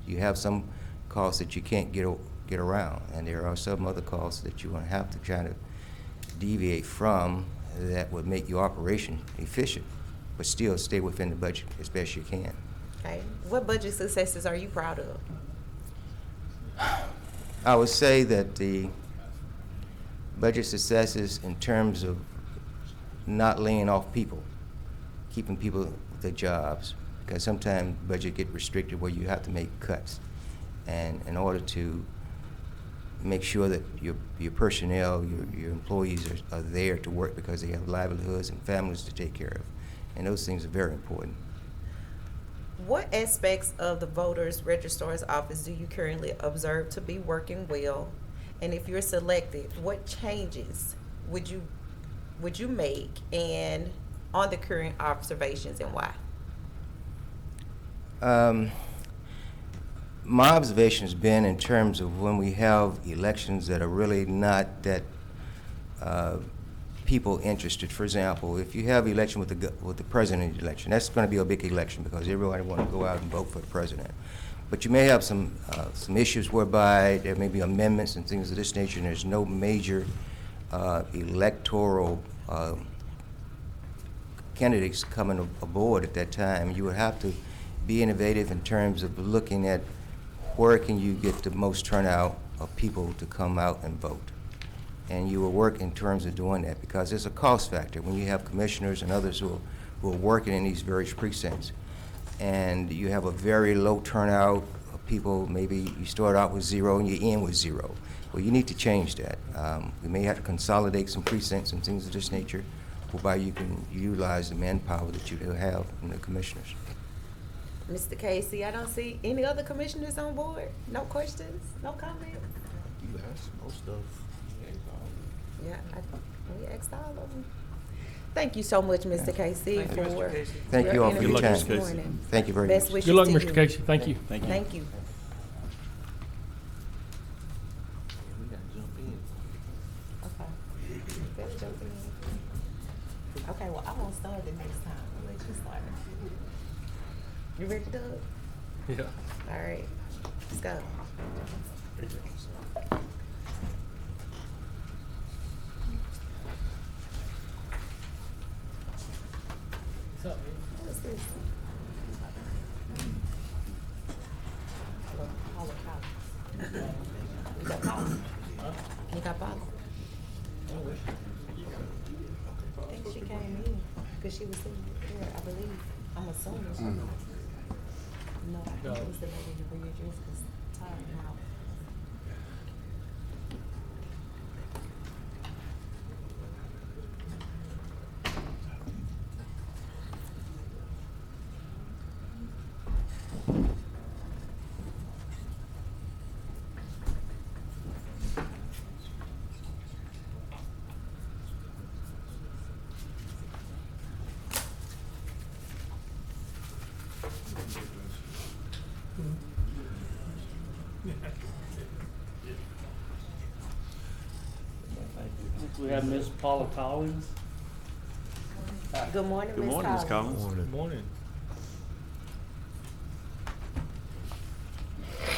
You have some costs that you can't get around, and there are some other costs that you want to have to try to deviate from that would make your operation efficient, but still stay within the budget as best you can. Okay. What budget successes are you proud of? I would say that the budget successes in terms of not laying off people, keeping people with their jobs, because sometimes budget get restricted where you have to make cuts, and in order to make sure that your personnel, your employees are there to work because they have livelihoods and families to take care of, and those things are very important. What aspects of the voters registrar's office do you currently observe to be working well? And if you're selected, what changes would you make and on the current observations, and why? My observation has been in terms of when we have elections that are really not that people interested. For example, if you have election with the president election, that's going to be a big election because everybody want to go out and vote for the president. But you may have some issues whereby there may be amendments and things of this nature, and there's no major electoral candidates coming aboard at that time. You would have to be innovative in terms of looking at where can you get the most turnout of people to come out and vote. And you will work in terms of doing that because there's a cost factor when you have commissioners and others who are working in these various precincts. And you have a very low turnout of people. Maybe you start out with 0 and you end with 0. Well, you need to change that. We may have to consolidate some precincts and things of this nature, whereby you can utilize the manpower that you have in the commissioners. Mr. Casey, I don't see any other commissioners on board. No questions, no comments? You asked most of. Yeah, we asked all of them. Thank you so much, Mr. Casey, Thank you, Mr. for Casey. Thank you all for interview your time. this morning. Thank you very Best much. wishes Good luck, to Mr. you. Casey. Thank you. Thank you. We gotta jump in. Okay. Let's jump in. Okay, well, I won't start the next time. I'll let you start. You ready, Doug? Yeah. All right, let's go. What is this? You got Paula? You got Paula? I think she came in, because she was sitting here, I believe. I'm assuming. No, I think it was the lady in the red dress, because Tyra now. We have Miss Paula Collins. Good morning, Ms. Collins. Good morning.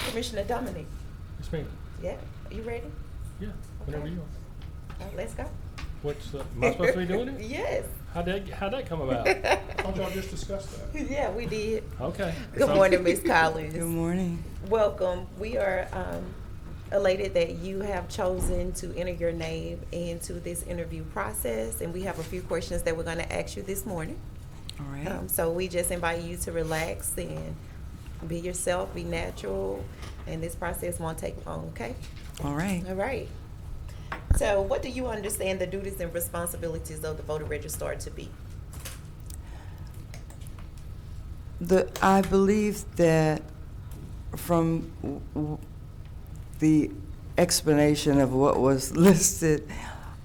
Commissioner Dominic. Yes, ma'am. Yeah, you ready? Yeah, whenever Okay. you are. All right, let's go. What's, am I supposed to be doing it? Yes. How'd that come about? Don't y'all just discuss that? Yeah, we did. Okay. Good morning, Ms. Collins. Good morning. Welcome. We are elated that you have chosen to enter your name into this interview process, and we have a few questions that we're going to ask you this morning. All right. So we just invite you to relax and be yourself, be natural, and this process won't take long, okay? All right. All right. So what do you understand the duties and responsibilities of the voter registrar to be? I believe that from the explanation of what was listed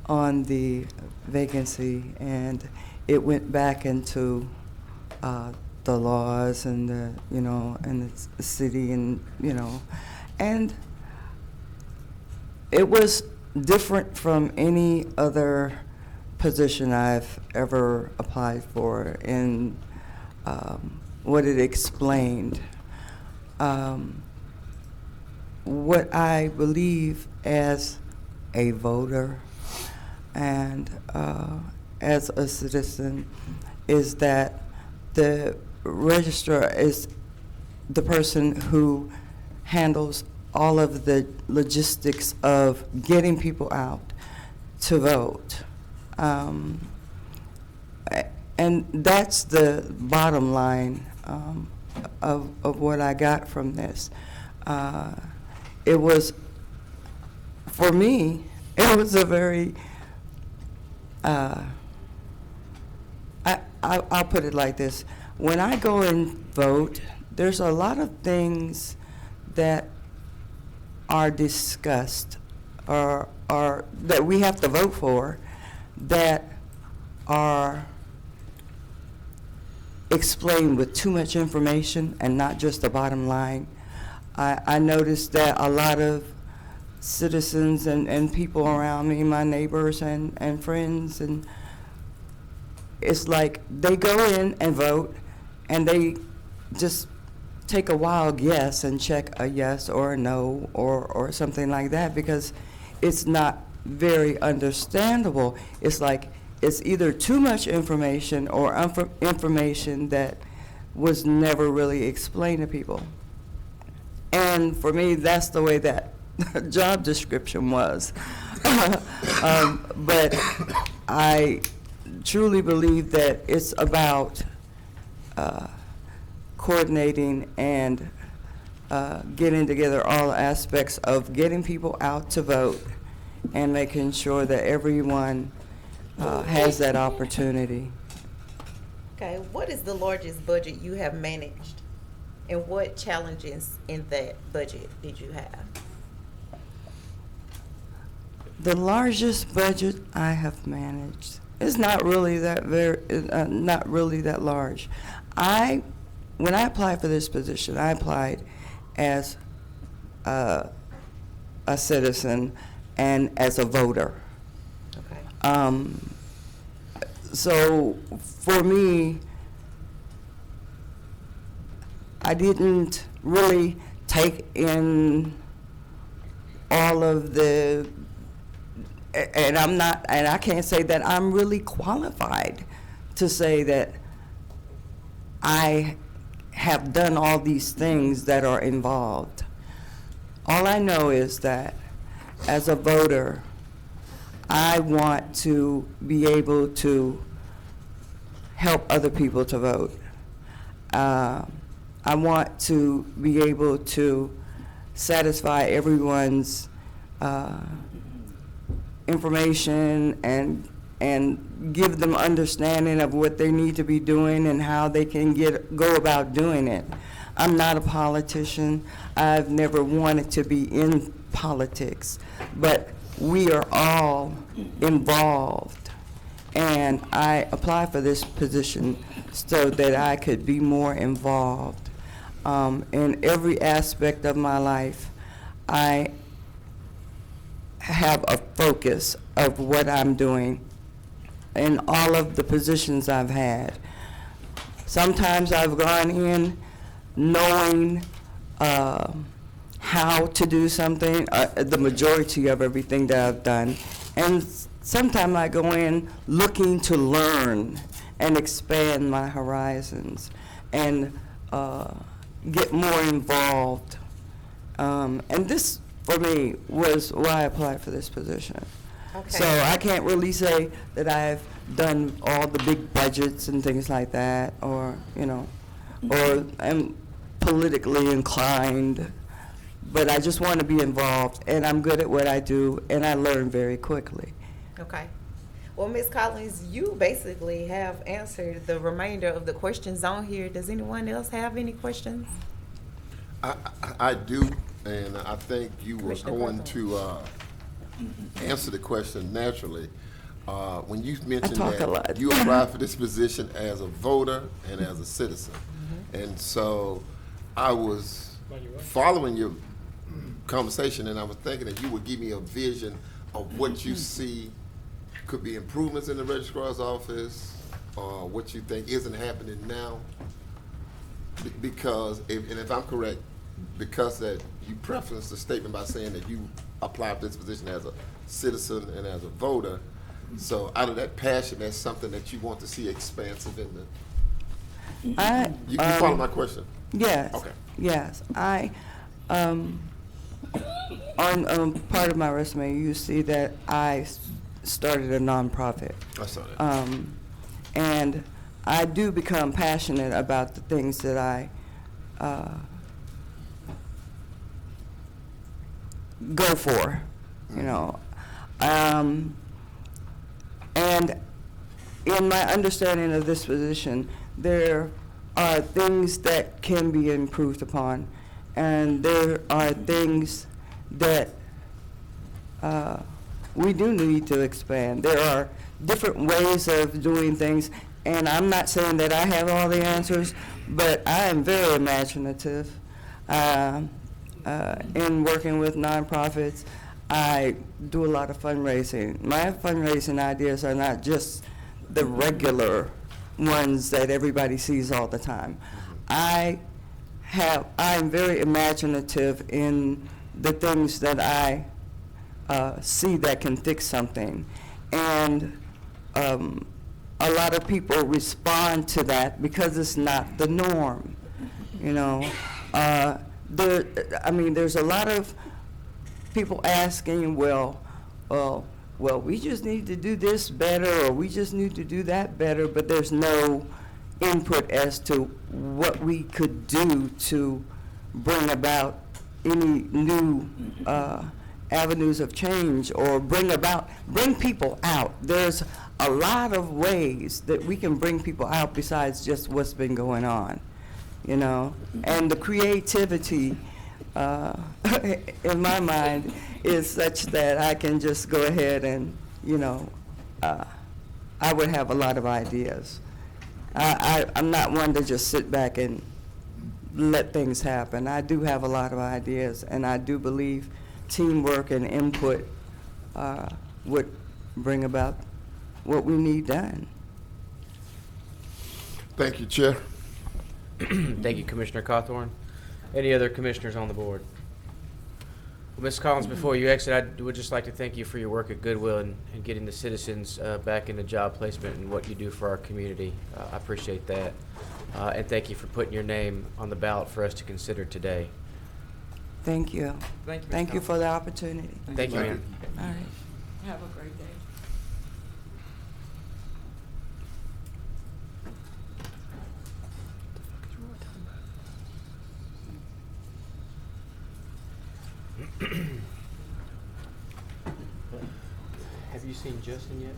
on the vacancy, and it went back into the laws and the, and the city, and and it was different from any other position I've ever applied for in what it explained. What I believe as a voter and as a citizen is that the registrar is the person who handles all of the logistics of getting people out to vote. And that's the bottom line of what I got from this. It was, for me, it was a very, I'll put it like this. When I go and vote, there's a lot of things that are discussed or that we have to vote for that are explained with too much information and not just the bottom line. I noticed that a lot of citizens and people around me, my neighbors and friends, and it's like they go in and vote and they just take a wild guess and check a yes or a no or something like that, because it's not very understandable. It's like it's either too much information or information that was never really explained to people. And for me, that's the way that job description was. But I truly believe that it's about coordinating and getting together all aspects of getting people out to vote and making sure that everyone has that opportunity. Okay, what is the largest budget you have managed? And what challenges in that budget did you have? The largest budget I have managed is not really that not really that large. When I applied for this position, I applied as a citizen and as a voter. Okay. So for me, I didn't really take in all of the, and I can't say that I'm really qualified to say that I have done all these things that are involved. All I know is that as a voter, I want to be able to help other people to vote. I want to be able to satisfy everyone's information and give them understanding of what they need to be doing and how they can go about doing it. I'm not a politician. I've never wanted to be in politics, but we are all involved. And I applied for this position so that I could be more involved. In every aspect of my life, I have a focus of what I'm doing in all of the positions I've had. Sometimes I've gone in knowing how to do something, the majority of everything that I've done. And sometimes I go in looking to learn and expand my horizons and get more involved. And this, for me, was why I applied for this position. Okay. So I can't really say that I've done all the big budgets and things like that, or, or am politically inclined, but I just want to be involved, and I'm good at what I do, and I learn very quickly. Okay. Well, Ms. Collins, you basically have answered the remainder of the questions on here. Does anyone else have any questions? I do, and I think you were Commissioner going Crawford. to answer the question naturally. When you mentioned talk a lot. that you applied for this position as a voter and as a citizen. And so I was following your conversation, and I was thinking that you would give me a vision of what you see could be improvements in the registrar's office, or what you think isn't happening now. Because, if I'm correct, because that you prefaced the statement by saying that you applied for this position as a citizen and as a voter, so out of that passion, that's something that you want to see expansive in the. You follow my question? Yes. Okay. Yes, on part of my resume, you see that I started a nonprofit. I saw that. And I do become passionate about the things that I go for, and in my understanding of this position, there are things that can be improved upon, and there are things that we do need to expand. There are different ways of doing things, and I'm not saying that I have all the answers, but I am very imaginative. In working with nonprofits, I do a lot of fundraising. My fundraising ideas are not just the regular ones that everybody sees all the time. I'm very imaginative in the things that I see that can fix something. And a lot of people respond to that because it's not the norm, you know. There's a lot of people asking, well, we just need to do this better, or we just need to do that better, but there's no input as to what we could do to bring about any new avenues of change, or bring people out. There's a lot of ways that we can bring people out besides just what's been going on, you know. And the creativity, in my mind, is such that I can just go ahead and, you know, I would have a lot of ideas. I'm not one to just sit back and let things happen. I do have a lot of ideas, and I do believe teamwork and input would bring about what we need done. Thank you, Chair. Thank you, Commissioner Cawthorn. Any other commissioners on the board? Well, Ms. Collins, before you exit, I would just like to thank you for your work at Goodwill and getting the citizens back into job placement and what you do for our community. I appreciate that. And thank you for putting your name on the ballot for us to consider today. Thank you. Thank you, Ms. Thank you Collins. for the opportunity. Thank you, ma'am. All right. Have a great day. Have you seen Justin yet?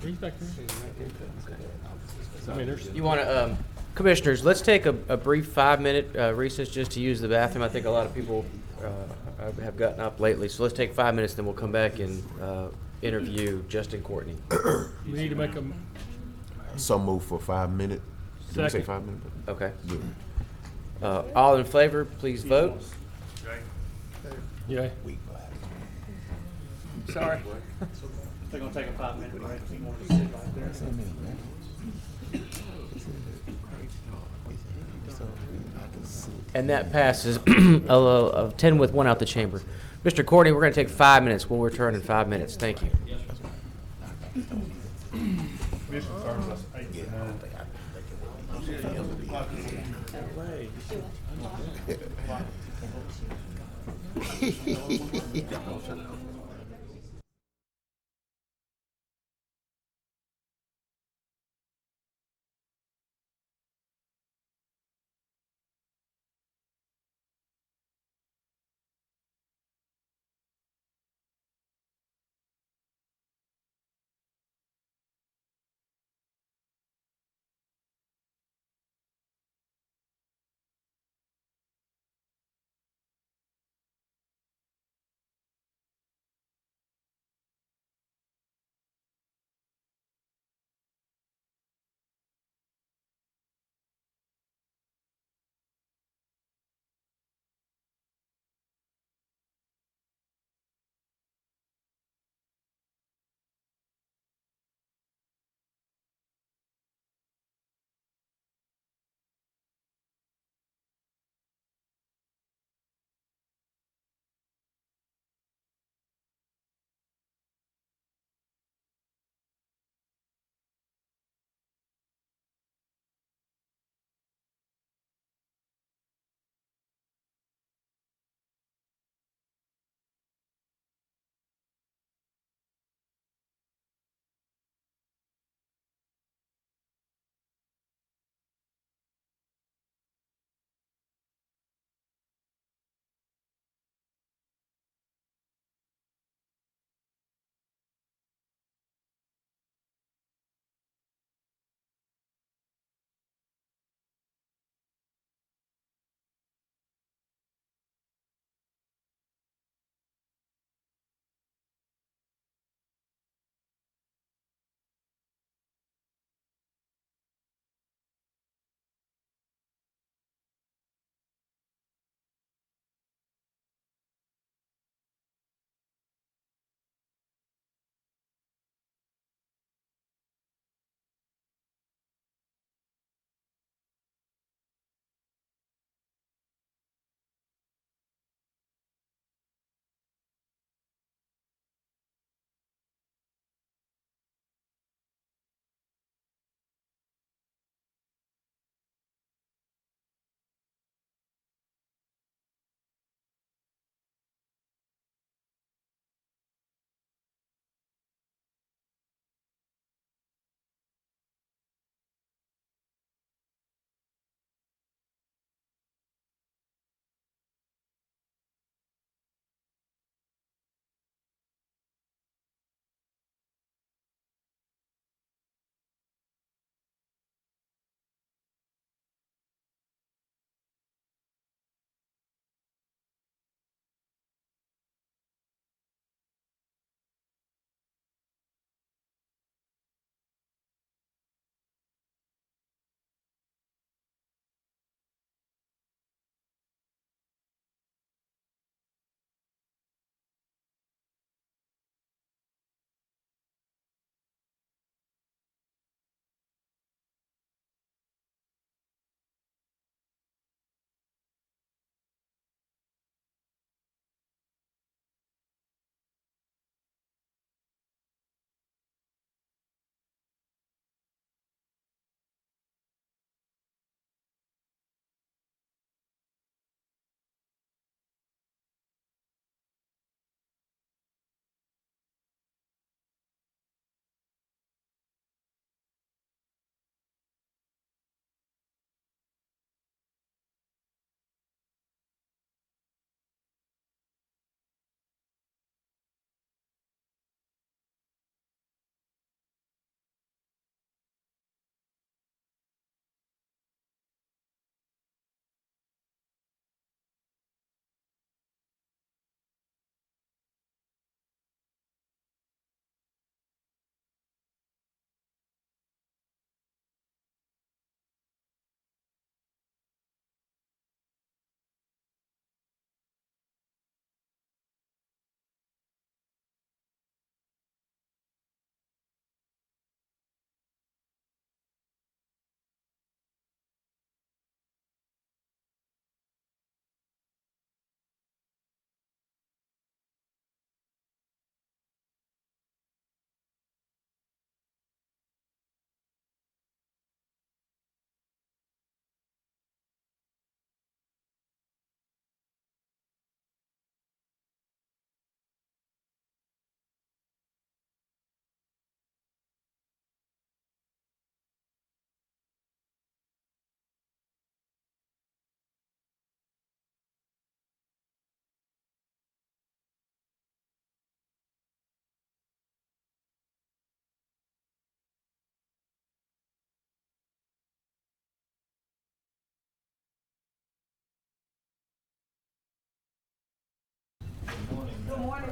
He's back there. I mean, there's. You want to, commissioners, let's take a brief 5-minute recess just to use the bathroom. I think a lot of people have gotten up lately, so let's take 5 minutes, then we'll come back and interview Justin Courtney. We need to make a So move for 5 minutes. Did we say second. 5 minutes? Okay. All in favor, please vote. Yeah. Sorry. They're gonna take a 5-minute break. You want to sit right there? And that passes 10 with 1 out the chamber. Mr. Courtney, we're going to take 5 minutes. We'll return in 5 minutes. Thank you. Commission starts us 8 to 9.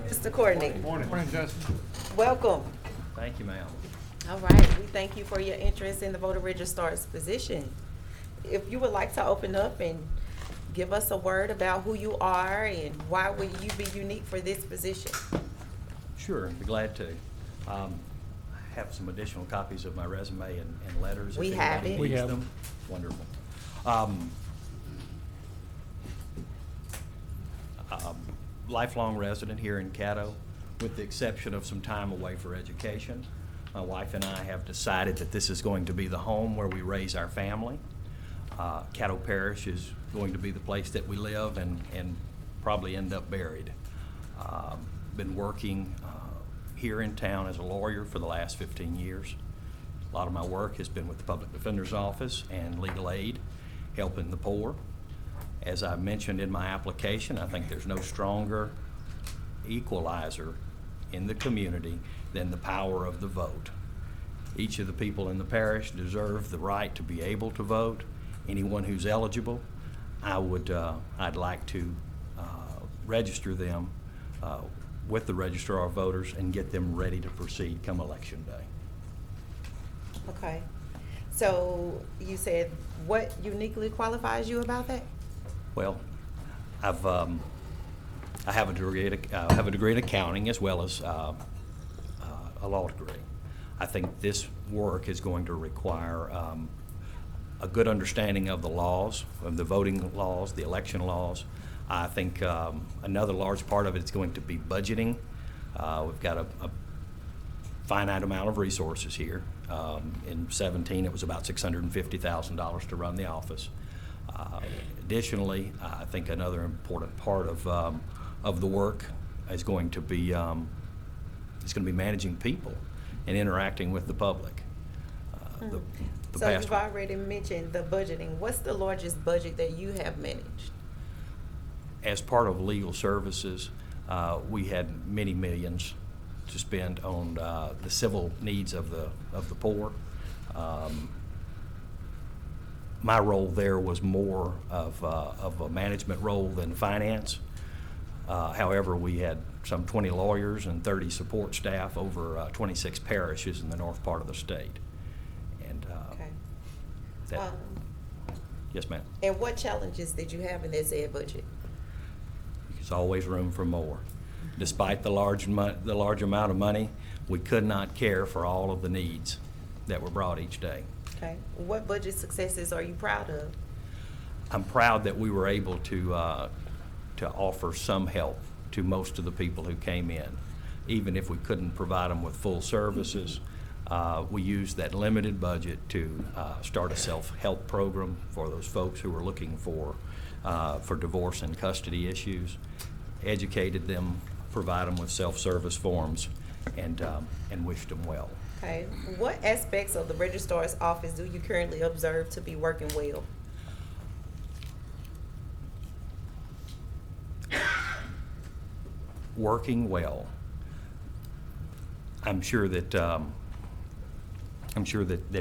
Mr. Courtney. Morning, Justin. Welcome. Thank you, ma'am. All right, we thank you for your interest in the voter registrar's position. If you would like to open up and give us a word about who you are and why would you be unique for this position? Sure, be glad to. I have some additional copies of my resume and letters. if We have anybody it. We needs have them. Wonderful. Lifelong resident here in Caddo, with the exception of some time away for education. My wife and I have decided that this is going to be the home where we raise our family. Caddo Parish is going to be the place that we live and probably end up buried. Been working here in town as a lawyer for the last 15 years. A lot of my work has been with the Public Defender's Office and legal aid, helping the poor. As I mentioned in my application, I think there's no stronger equalizer in the community than the power of the vote. Each of the people in the parish deserve the right to be able to vote. Anyone who's eligible, I'd like to register them with the registrar of voters and get them ready to proceed come election day. Okay. So you said what uniquely qualifies you about that? Well, I have a degree in accounting as well as a law degree. I think this work is going to require a good understanding of the laws, of the voting laws, the election laws. I think another large part of it is going to be budgeting. We've got a finite amount of resources here. In 17, it was about $650,000 to run the office. Additionally, I think another important part of the work is going to be managing people and interacting with the public. So you've already mentioned the budgeting. What's the largest budget that you have managed? As part of legal services, we had many millions to spend on the civil needs of the poor. My role there was more of a management role than finance. However, we had some 20 lawyers and 30 support staff over 26 parishes in the north part of the state. And okay. Yes, ma'am. And what challenges did you have in this ed budget? There's always room for more. Despite the large amount of money, we could not care for all of the needs that were brought each day. Okay. What budget successes are you proud of? I'm proud that we were able to offer some help to most of the people who came in. Even if we couldn't provide them with full services, we used that limited budget to start a self-help program for those folks who were looking for divorce and custody issues, educated them, provide them with self-service forms, and wished them well. Okay. What aspects of the registrar's office do you currently observe to be working well? Working well. I'm sure that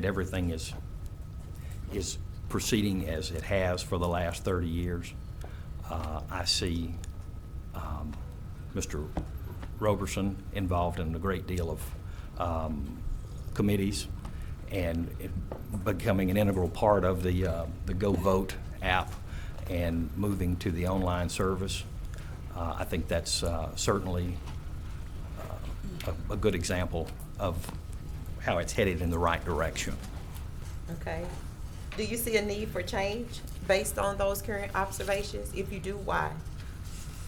everything is proceeding as it has for the last 30 years. I see Mr. Roberson involved in a great deal of committees and becoming an integral part of the Go Vote app and moving to the online service. I think that's certainly a good example of how it's headed in the right direction. Okay. Do you see a need for change based on those current observations? If you do, why?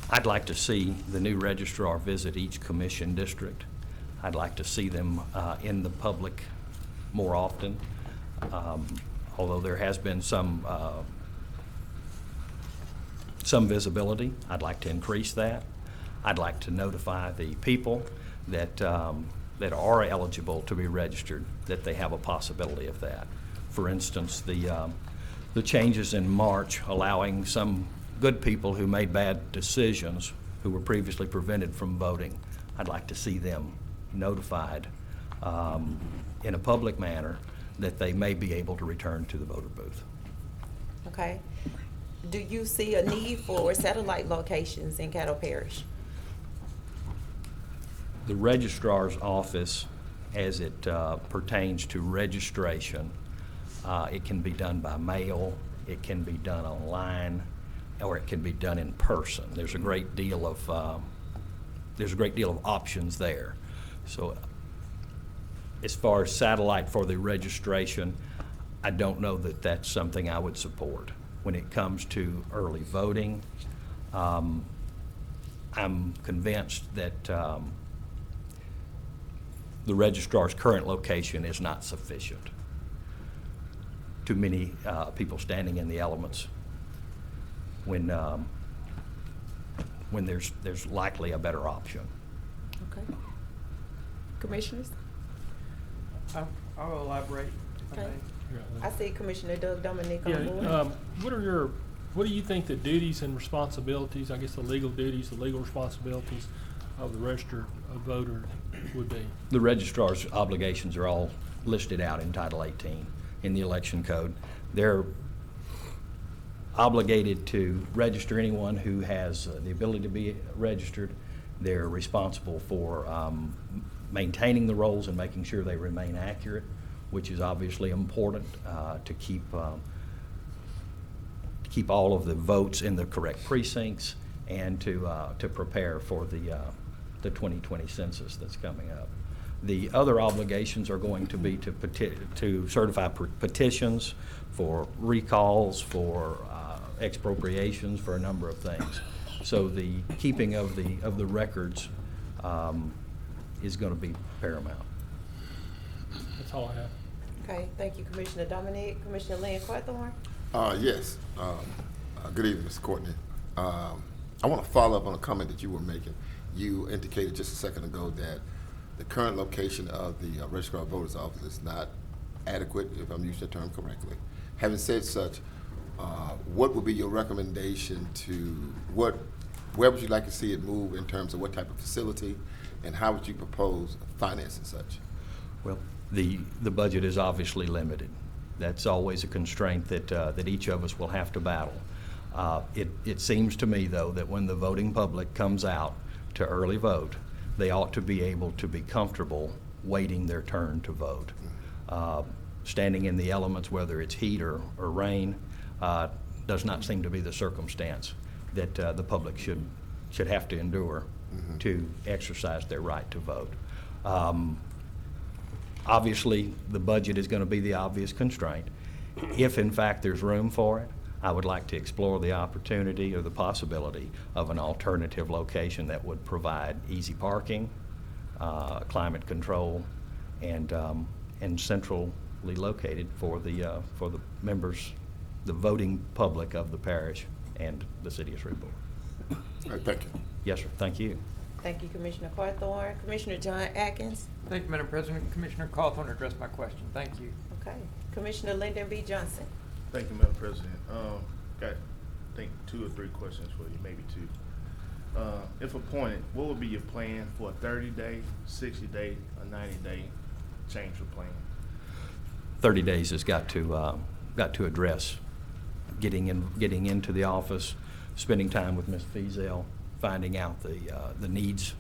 I'd like to see the new registrar visit each commission district. I'd like to see them in the public more often. Although there has been some visibility, I'd like to increase that. I'd like to notify the people that are eligible to be registered that they have a possibility of that. For instance, the changes in March allowing some good people who made bad decisions, who were previously prevented from voting, I'd like to see them notified in a public manner that they may be able to return to the voter booth. Okay. Do you see a need for satellite locations in Caddo Parish? the registrar's office, as it pertains to registration, it can be done by mail, it can be done online, or it can be done in person. There's a great deal of options there. So as far as satellite for the registration, I don't know that that's something I would support. When it comes to early voting, I'm convinced that the registrar's current location is not sufficient. Too many people standing in the elements when there's likely a better option. Okay. Commissioners? I'll elaborate. if I Okay. may. I see Commissioner Doug Dominic on board. Yeah, what do you think the duties and responsibilities, I guess the legal duties, the legal responsibilities of the registered voter would be? The registrar's obligations are all listed out in Title 18 in the election code. They're obligated to register anyone who has the ability to be registered. They're responsible for maintaining the rolls and making sure they remain accurate, which is obviously important to keep all of the votes in the correct precincts and to prepare for the 2020 census that's coming up. The other obligations are going to be to certify petitions for recalls, for expropriations, for a number of things. So the keeping of the records is going to be paramount. That's all I have. Okay, thank you, Commissioner Dominic. Commissioner Lynn Carthorne? Yes. Good evening, Mr. Courtney. I want to follow up on a comment that you were making. You indicated just a second ago that the current location of the Registrar of Voters Office is not adequate, if I'm using the term correctly. Having said such, what would be your recommendation where would you like to see it move in terms of what type of facility, and how would you propose financing such? Well, the budget is obviously limited. That's always a constraint that each of us will have to battle. It seems to me, though, that when the voting public comes out to early vote, they ought to be able to be comfortable waiting their turn to vote. Standing in the elements, whether it's heat or rain, does not seem to be the circumstance that the public should have to endure to exercise their right to vote. Obviously, the budget is going to be the obvious constraint. If, in fact, there's room for it, I would like to explore the opportunity or the possibility of an alternative location that would provide easy parking, climate control, and centrally located for the members, the voting public of the parish and the city of Shreveport. All right, thank you. Yes, sir. Thank you. Thank you, Commissioner Carthorne. Commissioner John Atkins? Thank you, Madam President. Commissioner Cawthorn addressed my question. Thank you. Okay. Commissioner Lyndon B. Johnson? Thank you, Madam President. Got, I think, 2 or 3 questions for you, maybe 2. If appointed, what would be your plan for a 30-day, 60-day, or 90-day change of plan? 30 days has got to address getting into the office, spending time with Ms. Feazell, finding out the needs,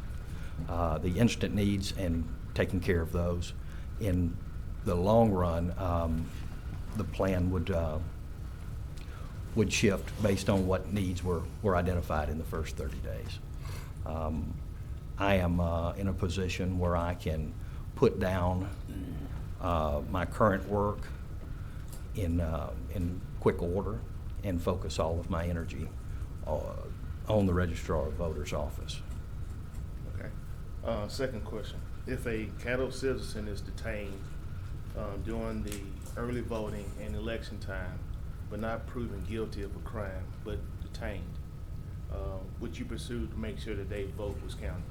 the instant needs, and taking care of those. In the long run, the plan would shift based on what needs were identified in the first 30 days. I am in a position where I can put down my current work in quick order and focus all of my energy on the Registrar of Voters office. Okay. Second question. If a Caddo citizen is detained during the early voting and election time, but not proven guilty of a crime, but detained, would you pursue to make sure that their vote was counted?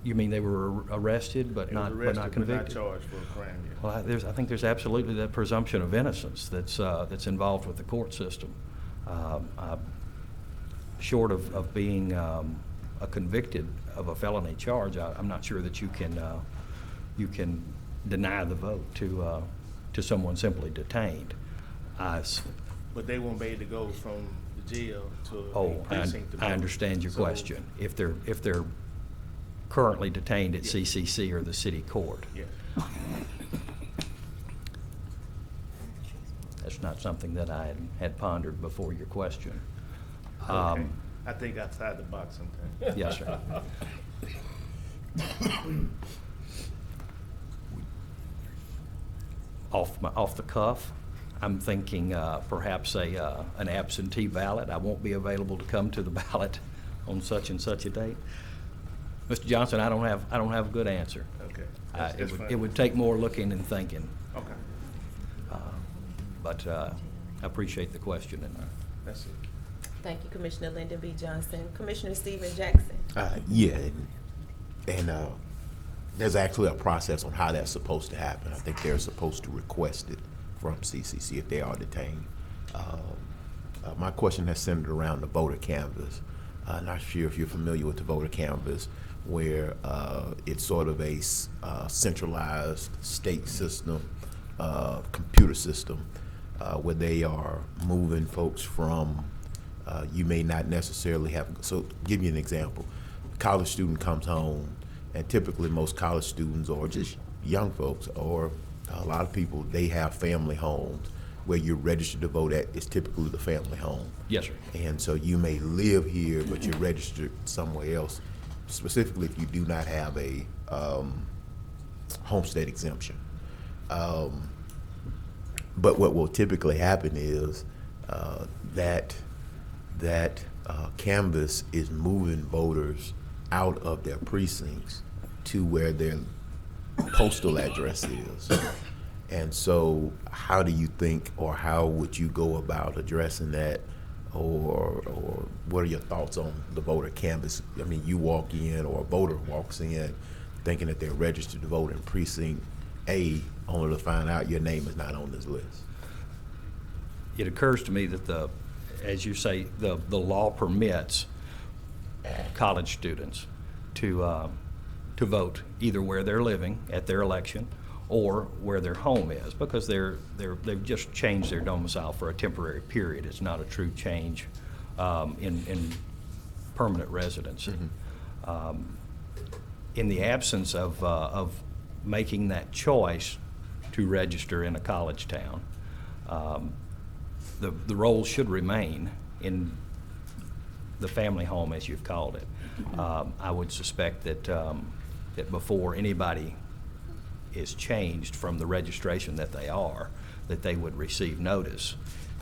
You mean they were arrested but not convicted? But not charged for a crime yet. Well, I think there's absolutely that presumption of innocence that's involved with the court system. Short of being a convicted of a felony charge, I'm not sure that you can deny the vote to someone simply detained. But they won't be able to go from jail to a Oh, precinct to I vote. understand your So- question. If they're currently detained at CCC or the city court. Yeah. That's not something that I had pondered before your question. Okay. I think outside the box sometimes. Yes, sir. Off the cuff, I'm thinking perhaps an absentee ballot. I won't be available to come to the ballot on such and such a date. Mr. Johnson, I don't have a good answer. Okay. That's fine. It would take more looking and thinking. Okay. But I appreciate the question. And That's it. Thank you, Commissioner Lyndon B. Johnson. Commissioner Stephen Jackson. Yeah, and there's actually a process on how that's supposed to happen. I think they're supposed to request it from CCC if they are detained. My question has centered around the voter canvass. Not sure if you're familiar with the voter canvass, where it's sort of a centralized state system, computer system, where they are moving folks from, you may not necessarily have, so give you an example. A college student comes home, and typically most college students or just young folks or a lot of people, they have family homes where you're registered to vote at is typically the family home. yes, sir. And so you may live here, but you're registered somewhere else, specifically if you do not have a homestead exemption. But what will typically happen is that canvas is moving voters out of their precincts to where their postal address is. And so how do you think, or how would you go about addressing that, or what are your thoughts on the voter canvas? I mean, you walk in, or a voter walks in thinking that they're registered to vote in precinct A, only to find out your name is not on this list. It occurs to me that as you say, the law permits college students to vote either where they're living at their election or where their home is, because they've just changed their domicile for a temporary period. It's not a true change in permanent residency. Mm-hmm. In the absence of making that choice to register in a college town, the role should remain in the family home, as you've called it. I would suspect that that before anybody is changed from the registration that they would receive notice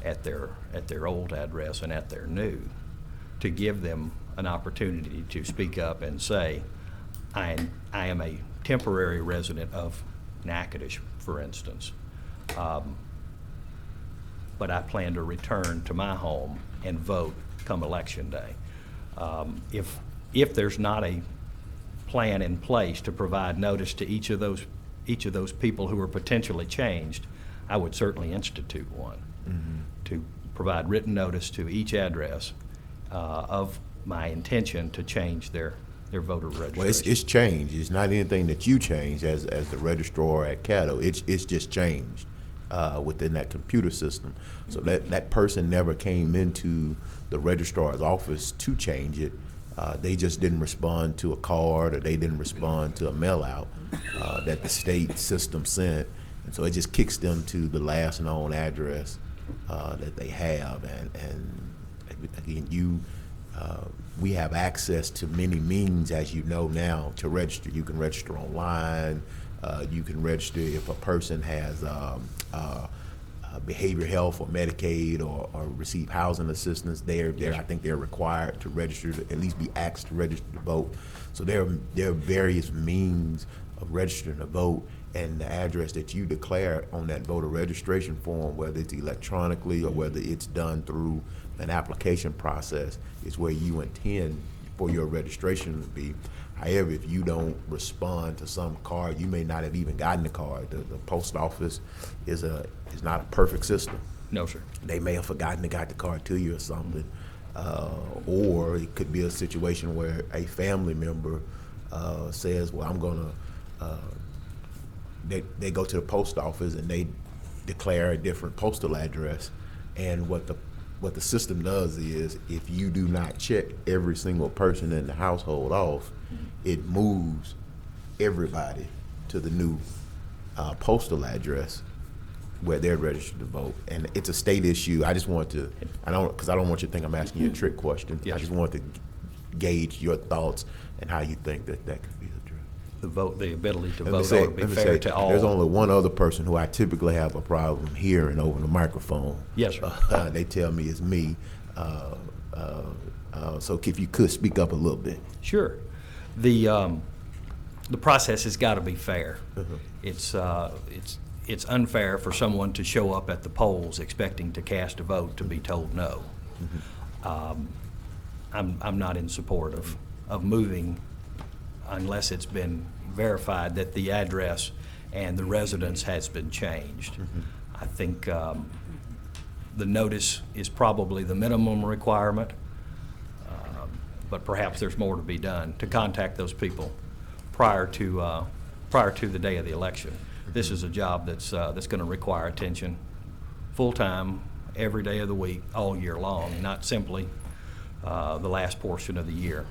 at their old address and at their new, to give them an opportunity to speak up and say, I am a temporary resident of Natchitoches, for instance, but I plan to return to my home and vote come election day. If there's not a plan in place to provide notice to each of those people who are potentially changed, I would certainly institute one to provide written notice to each address of my intention to change their voter registration. Well, it's changed. It's not anything that you changed as the registrar at Caddo. It's just changed within that computer system. So that person never came into the registrar's office to change it. They just didn't respond to a card, or they didn't respond to a mail out that the state system sent. And so it just kicks them to the last known address that they have. And again, we have access to many means, as you know now, to register. You can register online. You can register if a person has behavioral health or Medicaid or receive housing assistance. I think they're required to register, to at least be asked to register to vote. So there are various means of registering to vote, and the address that you declare on that voter registration form, whether it's electronically or whether it's done through an application process, is where you intend for your registration to be. However, if you don't respond to some card, you may not have even gotten the card. The post office is not a perfect system. No, sir. They may have forgotten to got the card to you or something. Or it could be a situation where a family member says, well, I'm gonna, they go to the post office and they declare a different postal address, and what the what the system does is, if you do not check every single person in the household off, it moves everybody to the new postal address where they're registered to vote. And it's a state issue. I just want to, because I don't want you to think I'm asking you a trick question. I just want to gauge your thoughts and how you think that could be addressed. The ability to Let me vote say- ought to be let me fair say, to all. There's only one other person who I typically have a problem hearing over the microphone. Yes, sir. They tell me it's me. So if you could speak up a little bit. Sure. The process has got to be fair. It's unfair for someone to show up at the polls expecting to cast a vote to be told no. I'm not in support of moving unless it's been verified that the address and the residence has been changed. I think the notice is probably the minimum requirement, but perhaps there's more to be done to contact those people prior to the day of the election. This is a job that's going to require attention full-time, every day of the week, all year long, not simply the last portion of the year.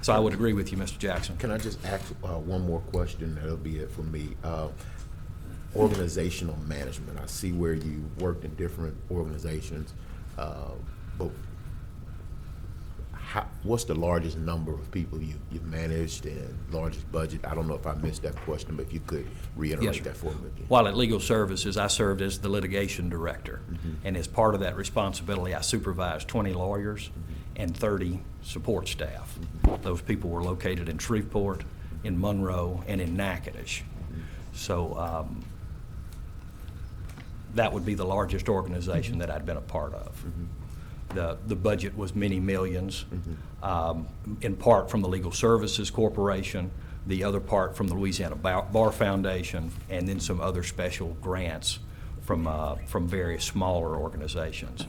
So I would agree with you, Mr. Jackson. Can I just ask one more question? That'll be it for me. Organizational management. I see where you worked in different organizations, but what's the largest number of people you've managed and largest budget? I don't know if I missed that question, but if you could reiterate Yes, that for me again. While at Legal Services, I served as the litigation director. And as part of that responsibility, I supervised 20 lawyers and 30 support staff. Those people were located in Shreveport, in Monroe, and in Natchitoches. So that would be the largest organization that I'd been a part of. The budget was many millions, in part from the Legal Services Corporation, the other part from the Louisiana Bar Foundation, and then some other special grants from various smaller organizations.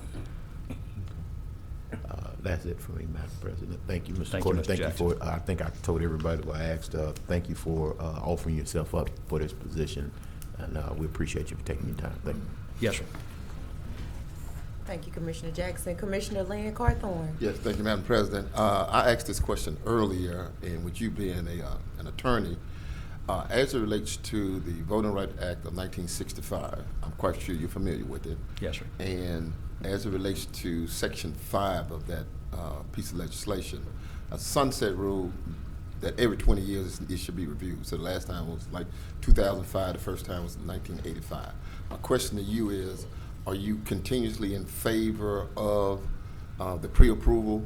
That's it for me, Madam President. Thank you, Mr. Thank you, Courtney. Mr. Thank you Jackson. for, I think I told everybody what I asked. Thank you for offering yourself up for this position, and we appreciate you for taking your time. Thank you. Yes, sir. Thank you, Commissioner Jackson. Commissioner Lynn Carthorne. Yes, thank you, Madam President. I asked this question earlier, and with you being an attorney, as it relates to the Voting Rights Act of 1965, I'm quite sure you're familiar with it. Yes, sir. And as it relates to Section 5 of that piece of legislation, a sunset rule that every 20 years it should be reviewed. So the last time was like 2005, the first time was 1985. My question to you is, are you continuously in favor of the pre-approval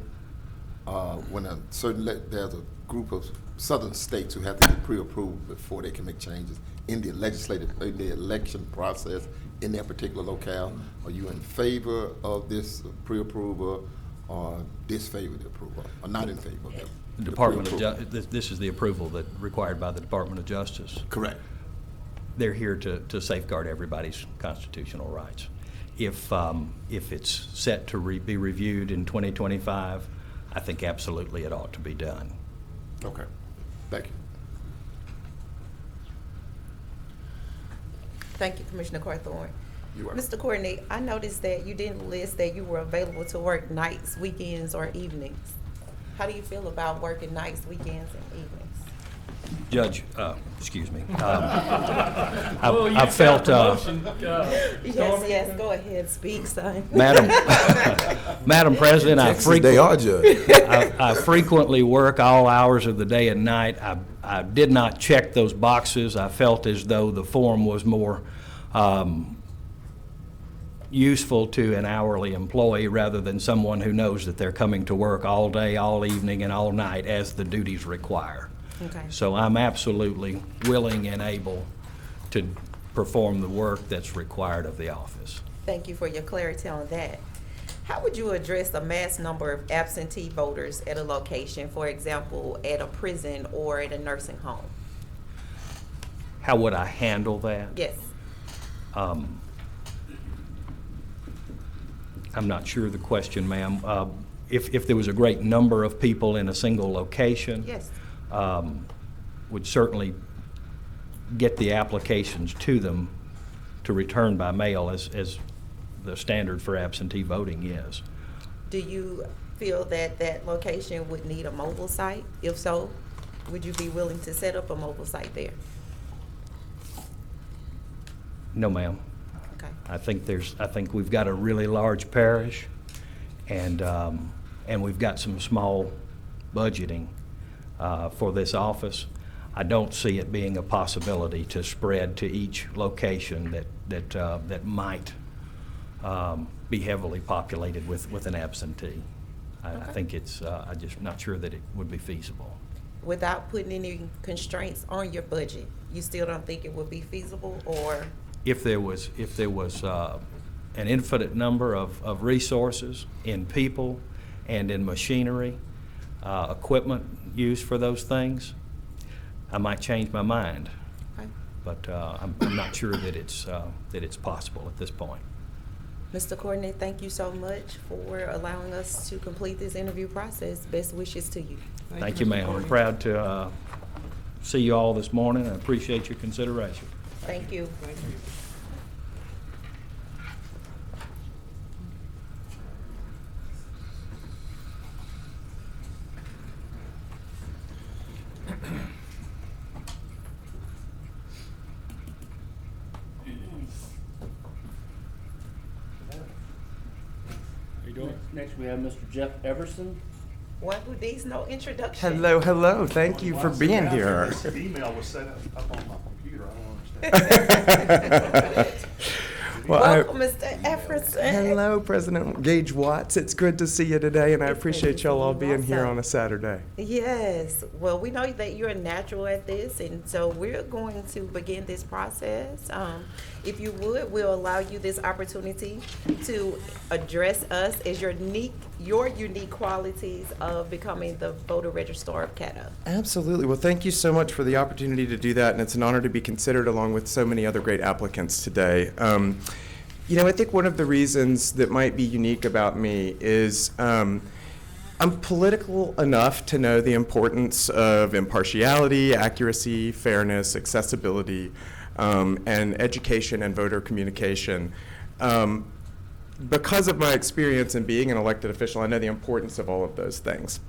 when there's a group of southern states who have to get pre-approval before they can make changes in the election process in their particular locale? Are you in favor of this pre-approval or disfavor the approval, or not in favor of that? The Department of this is the approval that required by the Department of Justice. Correct. They're here to safeguard everybody's constitutional rights. If it's set to be reviewed in 2025, I think absolutely it ought to be done. Okay. Thank you. Thank you, Commissioner Carthorne. You are. Mr. Courtney, I noticed that you didn't list that you were available to work nights, weekends, or evenings. How do you feel about working nights, weekends, and evenings? Judge, excuse me. Oh, you I felt, promotion. Yes, go ahead, speak, son. Madam President, I frequently work all hours of the day and night. I did not check those boxes. I felt as though the form was more useful to an hourly employee rather than someone who knows that they're coming to work all day, all evening, and all night as the duties require. Okay. So I'm absolutely willing and able to perform the work that's required of the office. Thank you for your clarity on that. How would you address a mass number of absentee voters at a location, for example, at a prison or at a nursing home? How would I handle that? Yes. I'm not sure of the question, ma'am. If there was a great number of people in a single location, yes, would certainly get the applications to them to return by mail as the standard for absentee voting is. Do you feel that that location would need a mobile site? If so, would you be willing to set up a mobile site there? No, ma'am. Okay. I think we've got a really large parish, and we've got some small budgeting for this office. I don't see it being a possibility to spread to each location that might be heavily populated with an absentee. I think I'm just not sure that it would be feasible. Without putting any constraints on your budget, you still don't think it would be feasible, or? If there was an infinite number of resources in people and in machinery, equipment used for those things, I might change my mind. Okay. But I'm not sure that it's possible at this point. Mr. Courtney, thank you so much for allowing us to complete this interview process. Best wishes to you. Thank you, ma'am. I'm proud to see you all this morning. I appreciate your consideration. Thank you. Thank you. Next, we have Mr. Jeff Everson. One who needs no introduction. Hello. Thank you for being here. This email was set up on my computer. I don't understand. Welcome, Mr. Everson. Hello, President Gage Watts. It's good to see you today, and I appreciate y'all all being here on a Saturday. Yes. Well, we know that you're a natural at this, and so we're going to begin this process. If you would, we'll allow you this opportunity to address us as your unique qualities of becoming the voter registrar of Caddo. Absolutely. Well, thank you so much for the opportunity to do that, and it's an honor to be considered along with so many other great applicants today. I think one of the reasons that might be unique about me is I'm political enough to know the importance of impartiality, accuracy, fairness, accessibility, and education and voter communication. Because of my experience in being an elected official, I know the importance of all of those things.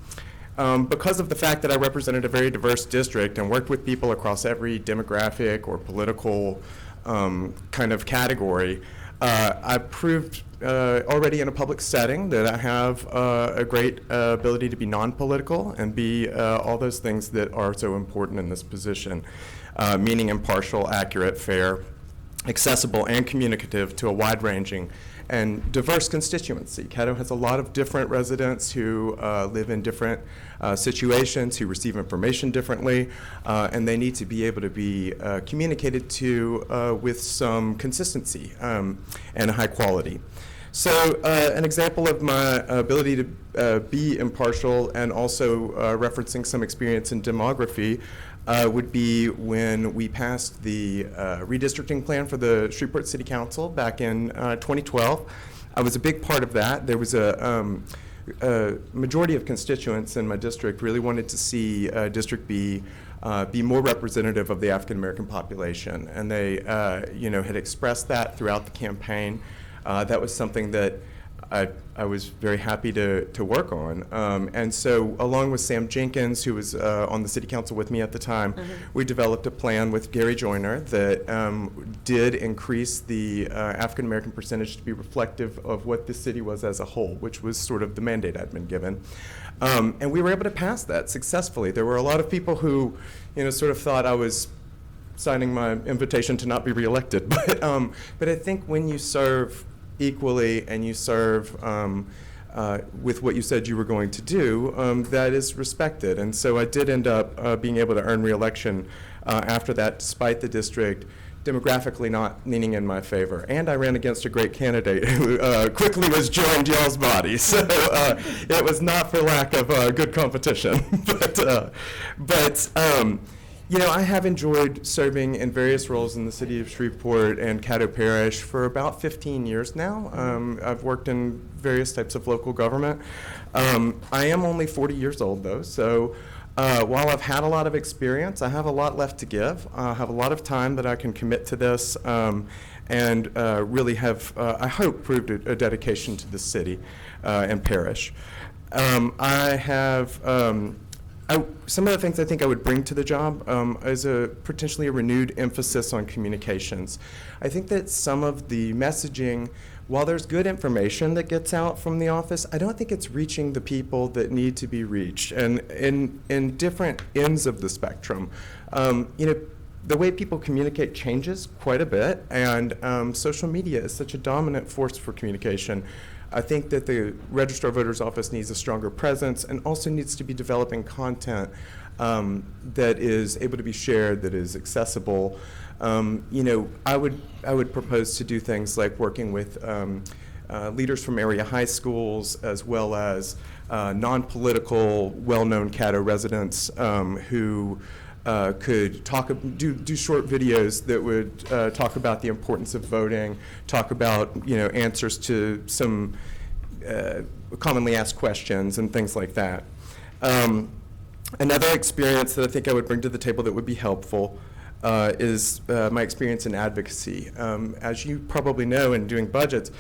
Because of the fact that I represented a very diverse district and worked with people across every demographic or political kind of category, I proved already in a public setting that I have a great ability to be non-political and be all those things that are so important in this position, meaning impartial, accurate, fair, accessible, and communicative to a wide-ranging and diverse constituency. Caddo has a lot of different residents who live in different situations, who receive information differently, and they need to be able to be communicated to with some consistency and high quality. So an example of my ability to be impartial and also referencing some experience in demography would be when we passed the redistricting plan for the Shreveport City Council back in 2012. I was a big part of that. There was a majority of constituents in my district really wanted to see District B be more representative of the African American population, and they had expressed that throughout the campaign. That was something that I was very happy to work on. And so along with Sam Jenkins, who was on the city council with me at the time, we developed a plan with Gary Joyner that did increase the African American percentage to be reflective of what the city was as a whole, which was sort of the mandate I'd been given. And we were able to pass that successfully. There were a lot of people who, sort of thought I was signing my invitation to not be reelected. But I think when you serve equally and you serve with what you said you were going to do, that is respected. And so I did end up being able to earn re-election after that, despite the district demographically not leaning in my favor. And I ran against a great candidate who quickly was joined y'all's body. So it was not for lack of good competition. But I have enjoyed serving in various roles in the city of Shreveport and Caddo Parish for about 15 years now. I've worked in various types of local government. I am only 40 years old, though, so while I've had a lot of experience, I have a lot left to give. I have a lot of time that I can commit to this, and really have, I hope, proved a dedication to the city and parish. I have some of the things I think I would bring to the job is potentially a renewed emphasis on communications. I think that some of the messaging, while there's good information that gets out from the office, I don't think it's reaching the people that need to be reached, and in different ends of the spectrum. The way people communicate changes quite a bit, and social media is such a dominant force for communication. I think that the Registrar of Voters Office needs a stronger presence and also needs to be developing content that is able to be shared, that is accessible. I would propose to do things like working with leaders from area high schools, as well as non-political, well-known Caddo residents who could do short videos that would talk about the importance of voting, talk about answers to some commonly asked questions and things like that. Another experience that I think I would bring to the table that would be helpful is my experience in advocacy. As you probably know, in doing budgets,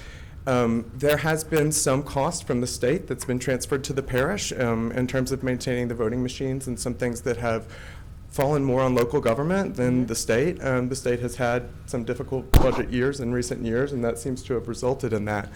there has been some cost from the state that's been transferred to the parish in terms of maintaining the voting machines, and some things that have fallen more on local government than the state. The state has had some difficult budget years in recent years, and that seems to have resulted in that.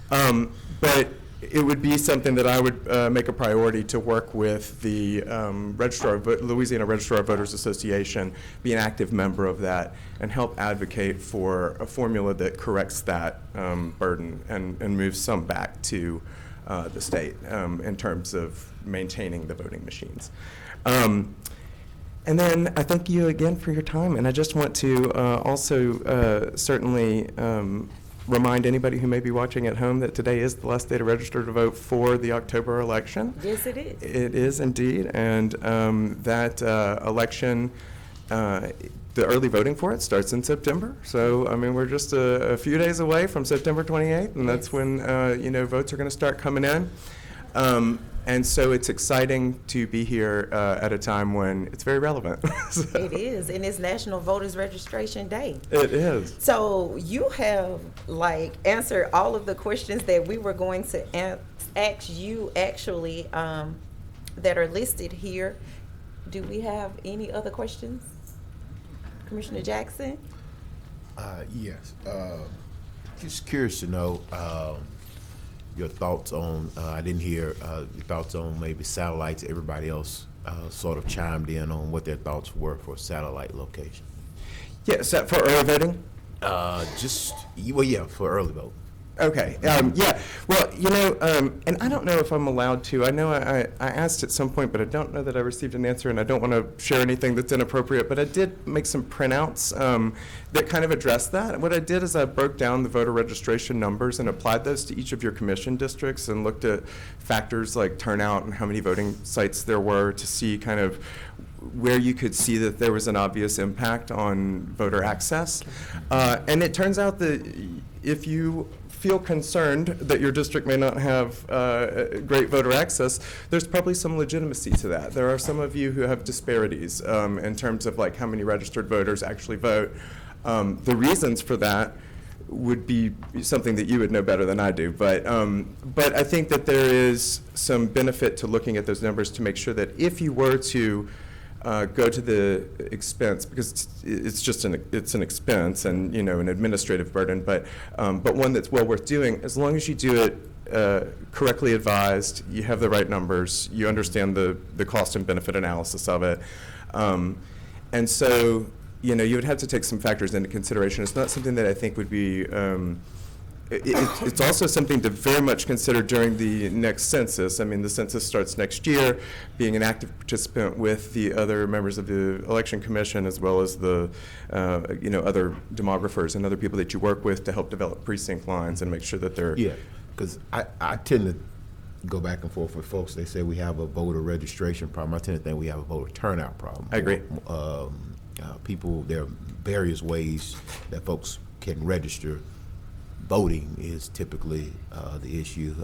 But it would be something that I would make a priority to work with the Louisiana Registrar of Voters Association, be an active member of that, and help advocate for a formula that corrects that burden and moves some back to the state in terms of maintaining the voting machines. And then I thank you again for your time, and I just want to also certainly remind anybody who may be watching at home that today is the last day to register to vote for the October election. Yes, it is. It is indeed, and that election, the early voting for it starts in September. So, I mean, we're just a few days away from September 28th, and that's when, votes are going to start coming in. And so it's exciting to be here at a time when it's very relevant. So. It is, and it's National Voters Registration Day. It is. So you have answered all of the questions that we were going to ask you actually that are listed here. Do we have any other questions? Commissioner Jackson? Yes. Just curious to know your thoughts on, I didn't hear your thoughts on maybe satellites. Everybody else sort of chimed in on what their thoughts were for satellite location. Yeah, so for early voting? For early voting. Okay, yeah, well, and I don't know if I'm allowed to. I know I asked at some point, but I don't know that I received an answer, and I don't want to share anything that's inappropriate, but I did make some printouts that kind of address that. What I did is I broke down the voter registration numbers and applied those to each of your commission districts and looked at factors like turnout and how many voting sites there were to see kind of where you could see that there was an obvious impact on voter access. And it turns out that if you feel concerned that your district may not have great voter access, there's probably some legitimacy to that. There are some of you who have disparities in terms of how many registered voters actually vote. The reasons for that would be something that you would know better than I do, but I think that there is some benefit to looking at those numbers to make sure that if you were to go to the expense, because it's just an expense and an administrative burden, but one that's well worth doing, as long as you do it correctly advised, you have the right numbers, you understand the cost and benefit analysis of it, and so you would have to take some factors into consideration. It's not something that I think would be. It's also something to very much consider during the next census. I mean, the census starts next year. Being an active participant with the other members of the Election Commission, as well as the other demographers and other people that you work with to help develop precinct lines and make sure that they're. Yeah, because I tend to go back and forth with folks. They say we have a voter registration problem. I tend to think we have a voter turnout problem. I agree. People, there are various ways that folks can register. Voting is typically the issue.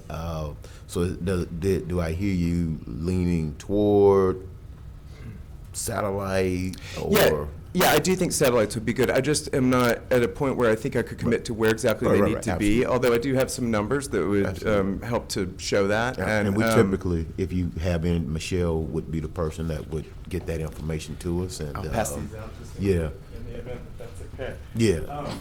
So do I hear you leaning toward satellite Yeah, or? yeah, I do think satellites would be good. I just am not at a point where I think I could commit to where exactly they need to be, although I do have some numbers that would help to show that. And we typically, if you have in, Michelle would be the person that would get that information to us, and I'll pass these out to yeah. in the event that that's okay. Yeah.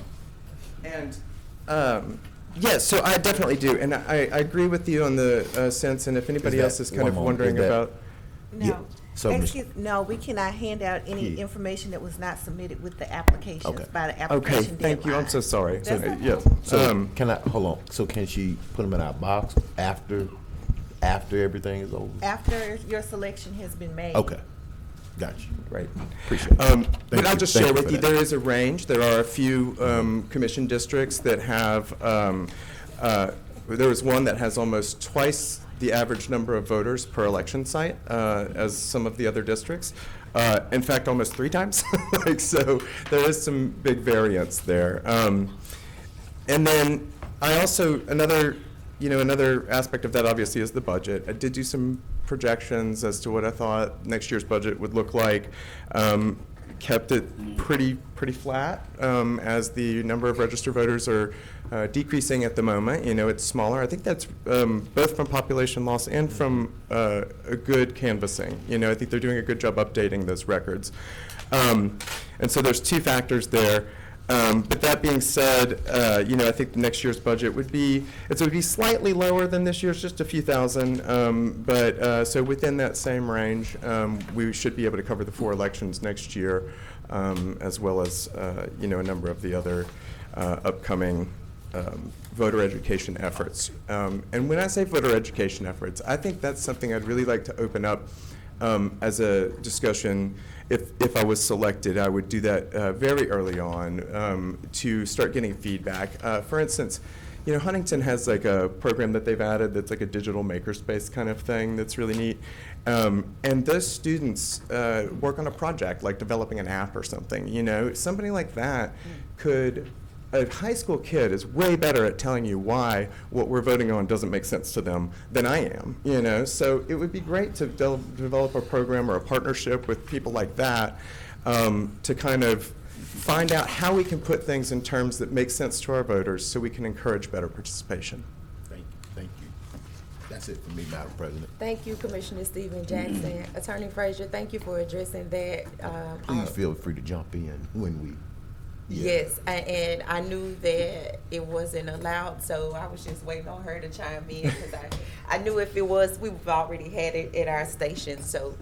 Yeah, so I definitely do, and I agree with you on the sense, and if anybody else is kind of wondering about. No. So, No, we cannot hand out any information that was not submitted with the applications by the application deadline. Thank you, I'm so sorry. That's okay. Yes. So can I, hold on, so can she put them in our box after everything is over? After your selection has been made. Okay, got you. Right. Appreciate it. But I'll just share with you, there is a range. There are a few commission districts that have, there is one that has almost twice the average number of voters per election site as some of the other districts. In fact, almost 3 times. So there is some big variance there. And then I also, another aspect of that obviously is the budget. I did do some projections as to what I thought next year's budget would look like. Kept it pretty flat as the number of registered voters are decreasing at the moment. It's smaller. I think that's both from population loss and from a good canvassing. I think they're doing a good job updating those records. And so there's 2 factors there. But that being said, I think next year's budget would be slightly lower than this year's, just a few thousand. But so within that same range, we should be able to cover the 4 elections next year, as well as a number of the other upcoming voter education efforts. And when I say voter education efforts, I think that's something I'd really like to open up as a discussion. If I was selected, I would do that very early on to start getting feedback. For instance, Huntington has like a program that they've added that's like a digital makerspace kind of thing that's really neat. And those students work on a project like developing an app or something. Somebody like that could. A high school kid is way better at telling you why what we're voting on doesn't make sense to them than I am, So it would be great to develop a program or a partnership with people like that to kind of find out how we can put things in terms that make sense to our voters so we can encourage better participation. Thank you. That's it for me, Madam President. Thank you, Commissioner Stephen Jackson. Attorney Frazier, thank you for addressing that. Please feel free to jump in when we. Yes, and I knew that it wasn't allowed, so I was just waiting on her to chime in because I knew if it was, we've already had it at our station. So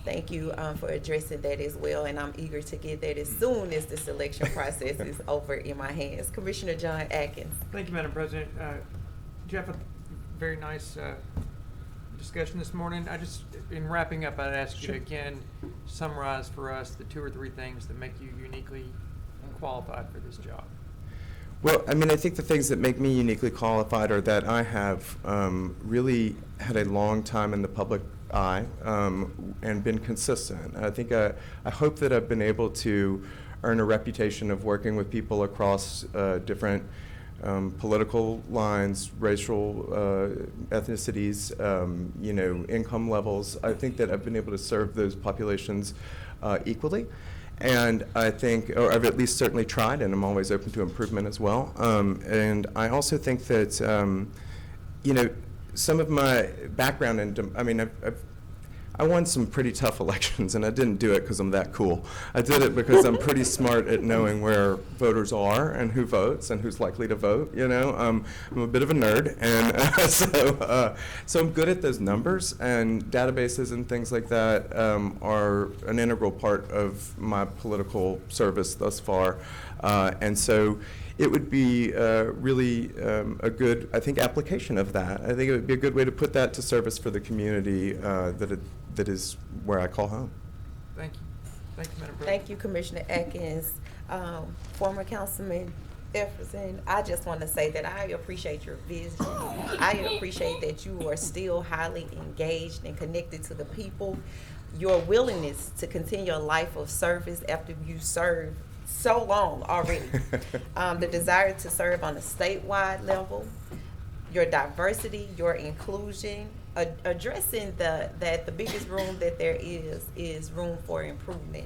thank you for addressing that as well, and I'm eager to get that as soon as the selection process is over in my hands. Commissioner John Atkins. Thank you, Madam President. Jeff, a very nice discussion this morning. In wrapping up, I'd ask you to again summarize for us the 2 or 3 things that make you uniquely qualified for this job. Well, I think the things that make me uniquely qualified are that I have really had a long time in the public eye and been consistent. I hope that I've been able to earn a reputation of working with people across different political lines, racial ethnicities, income levels. I think that I've been able to serve those populations equally. And I think, or I've at least certainly tried, and I'm always open to improvement as well. And I also think that, some of my background in, I won some pretty tough elections, and I didn't do it because I'm that cool. I did it because I'm pretty smart at knowing where voters are and who votes and who's likely to vote. I'm a bit of a nerd, and so I'm good at those numbers, and databases and things like that are an integral part of my political service thus far, and so. It would be really a good, I think, application of that. I think it would be a good way to put that to service for the community that is where I call home. Thank you. Thank you, Madam President. Thank you, Commissioner Atkins. Former Councilman Jefferson, I just want to say that I appreciate your vision. I appreciate that you are still highly engaged and connected to the people. Your willingness to continue a life of service after you serve so long already. The desire to serve on a statewide level, your diversity, your inclusion, addressing that the biggest room that there is room for improvement.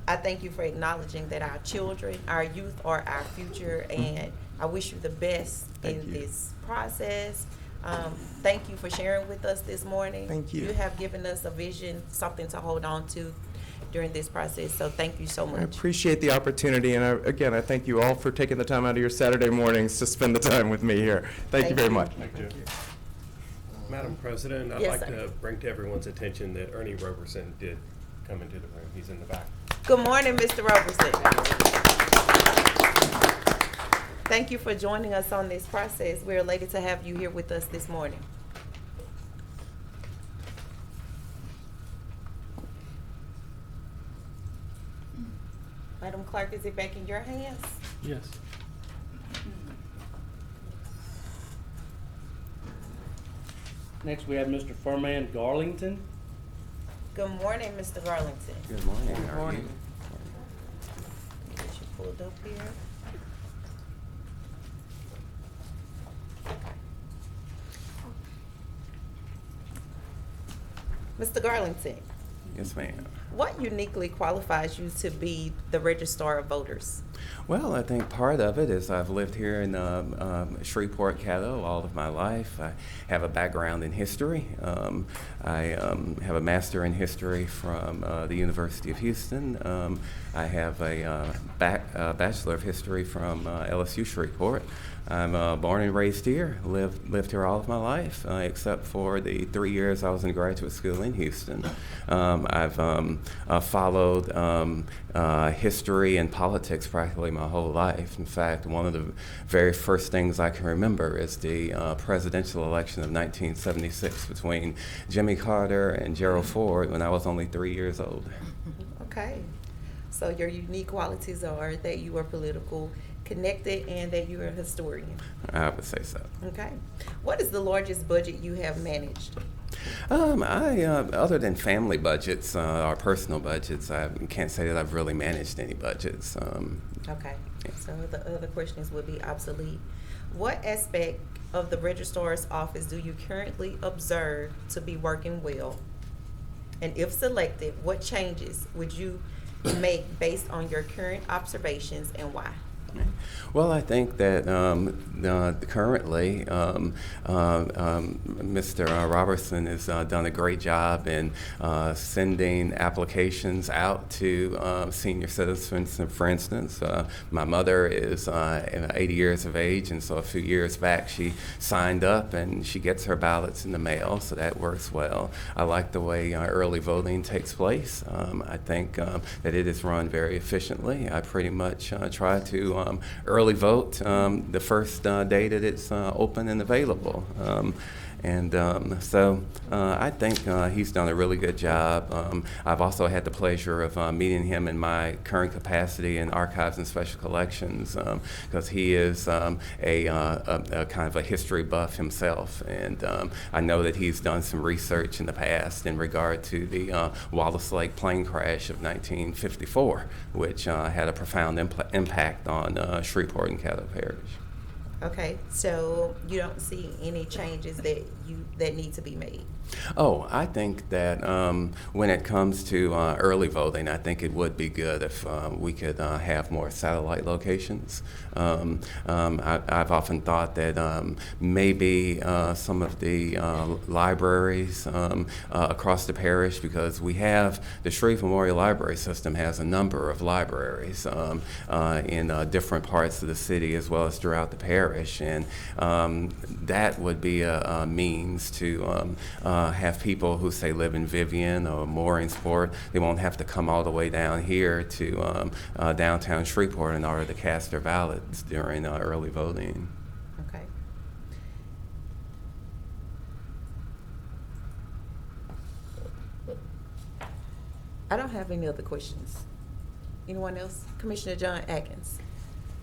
I thank you for acknowledging that our children, our youth are our future, and I wish you the best in this process. Thank you for sharing with us this morning. Thank you. You have given us a vision, something to hold on to during this process, so thank you so much. I appreciate the opportunity, and I thank you all for taking the time out of your Saturday mornings to spend the time with me here. Thank you very much. Thank you. Madam President, I'd Yes, like sir. to bring to everyone's attention that Ernie Roberson did come into the room. He's in the back. Good morning, Mr. Roberson. Thank you for joining us on this process. We're elated to have you here with us this morning. Madam Clerk, is it back in your hands? Yes. Next, we have Mr. Furman Garlington. Good morning, Mr. Garlington. Good morning. Good How are morning. you? Get you pulled up here. Mr. Garlington, Yes, ma'am. what uniquely qualifies you to be the Registrar of Voters? Well, I think part of it is I've lived here in Shreveport, Caddo all of my life. I have a background in history. I have a master in history from the University of Houston. I have a bachelor of history from LSU Shreveport. I'm born and raised here, lived here all of my life, except for the 3 years I was in graduate school in Houston. I've followed history and politics practically my whole life. In fact, one of the very first things I can remember is the presidential election of 1976 between Jimmy Carter and Gerald Ford when I was only 3 years old. Okay. So your unique qualities are that you are political, connected, and that you are a historian. I would say so. Okay. What is the largest budget you have managed? Other than family budgets or personal budgets, I can't say that I've really managed any budgets. Okay. So the other questions would be obsolete. What aspect of the registrar's office do you currently observe to be working well? And if selected, what changes would you make based on your current observations and why? Well, I think that currently Mr. Robertson has done a great job in sending applications out to senior citizens. For instance, my mother is 80 years of age, and so a few years back she signed up and she gets her ballots in the mail, so that works well. I like the way early voting takes place. I think that it is run very efficiently. I pretty much try to early vote the first day that it's open and available. So I think he's done a really good job. I've also had the pleasure of meeting him in my current capacity in archives and special collections because he is a kind of a history buff himself. And I know that he's done some research in the past in regard to the Wallace Lake plane crash of 1954, which had a profound impact on Shreveport and Caddo Parish. Okay, so you don't see any changes that need to be made? Oh, I think that when it comes to early voting, I think it would be good if we could have more satellite locations. I've often thought that maybe some of the libraries across the parish, because we have the Shreve Memorial Library System has a number of libraries in different parts of the city as well as throughout the parish, and that would be a means to have people who say live in Vivian or Mooringsport, they won't have to come all the way down here to downtown Shreveport in order to cast their ballots during early voting. Okay. I don't have any other questions. Anyone else? Commissioner John Atkins.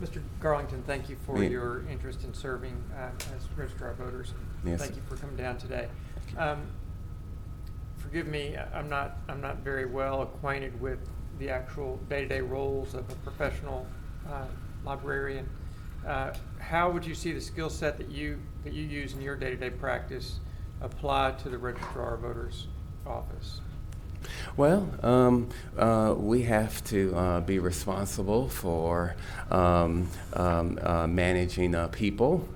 Mr. Garlington, thank you for Yeah. your interest in serving as Registrar of Voters. Yes. Thank you for coming down today. Forgive me, I'm not very well acquainted with the actual day-to-day roles of a professional librarian. How would you see the skill set that you use in your day-to-day practice apply to the Registrar of Voters office? Well, we have to be responsible for managing people.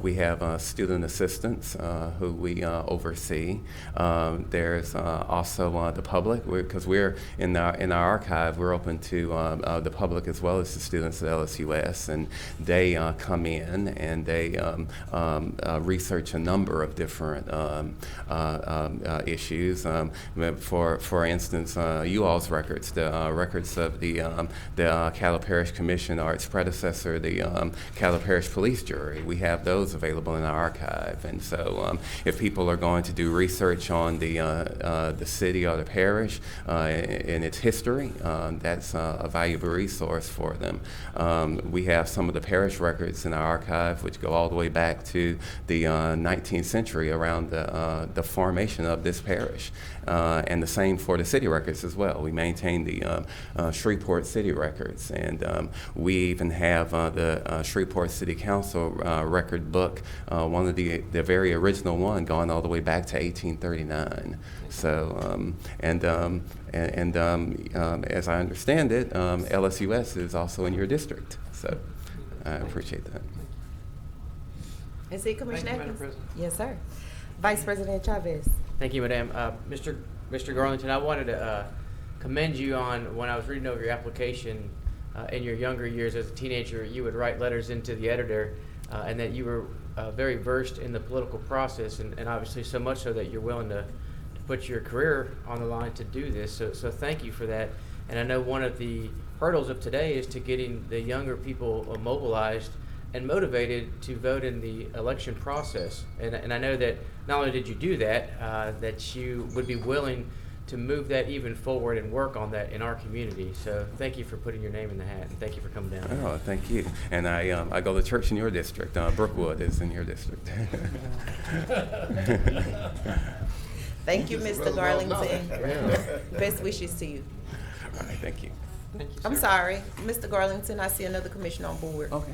We have student assistants who we oversee. There's also the public, because we're in our archive. We're open to the public as well as the students at LSUS, and they come in and they research a number of different issues. For instance, you all's records, the records of the Caddo Parish Commission or its predecessor, the Caddo Parish Police Jury. We have those available in our archive, and so if people are going to do research on the city or the parish in its history, that's a valuable resource for them. We have some of the parish records in our archive, which go all the way back to the 19th century, around the formation of this parish. And the same for the city records as well. We maintain the Shreveport city records, and we even have the Shreveport City Council record book, one of the very original one, going all the way back to 1839. So, as I understand it, LSUS is also in your district. So, I appreciate that. Is it Commissioner Thank you, Madam Atkins? President. Yes, sir. Vice President Chavez. Thank you, Madam. Mr. Garlington, I wanted to commend you on, when I was reading over your application, in your younger years as a teenager, you would write letters into the editor, and that you were very versed in the political process, and obviously so much so that you're willing to put your career on the line to do this. So thank you for that. And I know one of the hurdles of today is to getting the younger people mobilized and motivated to vote in the election process. And I know that not only did you do that, that you would be willing to move that even forward and work on that in our community. So thank you for putting your name in the hat, and thank you for coming down. Oh, thank you. And I go to church in your district. Brookwood is in your district. Thank you, Mr. Garlington. Best wishes to you. All right, thank you. Thank you, I'm sir. sorry, Mr. Garlington, I see another commissioner on board. Okay.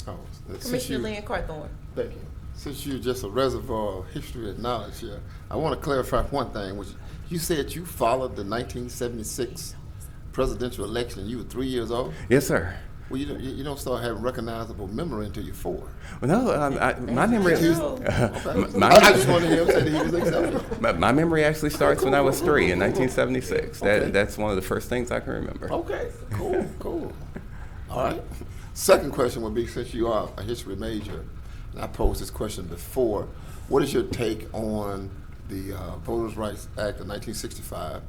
Oh, Commissioner Lynn Carthorne. Thank you. Since you're just a reservoir of history and knowledge here, I want to clarify one thing, which you said you followed the 1976 presidential election and you were 3 years old? Yes, sir. Well, you don't start having recognizable memory until you're 4. Well, no, my memory. I just wanted him to say that he was acceptable. My memory actually starts when I was 3 in 1976. That's one of the first things I can remember. Okay, cool. All right. Second question would be, since you are a history major, and I posed this question before, what is your take on the Voters' Rights Act of 1965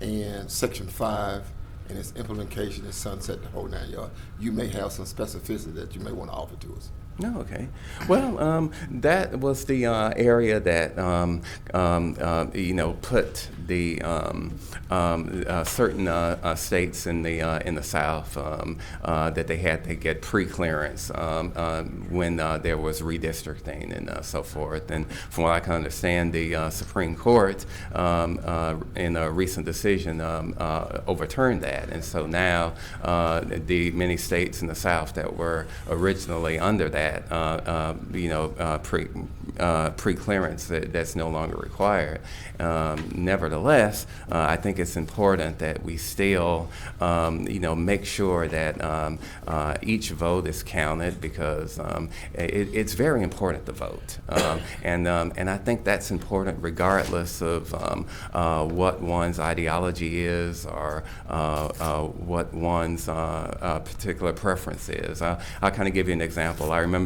and Section 5 and its implementation and sunset, the whole 9 yards? You may have some specificity that you may want to offer to us. No, okay. Well, that was the area that put the certain states in the South that they had to get pre-clearance when there was redistricting and so forth. And from what I can understand, the Supreme Court in a recent decision overturned that, and so now the many states in the South that were originally under that. Pre-clearance that's no longer required. Nevertheless, I think it's important that we still, make sure that each vote is counted, because it's very important to vote, and I think that's important regardless of what one's ideology is or what one's particular preference is. I'll kind of give you an example. I remember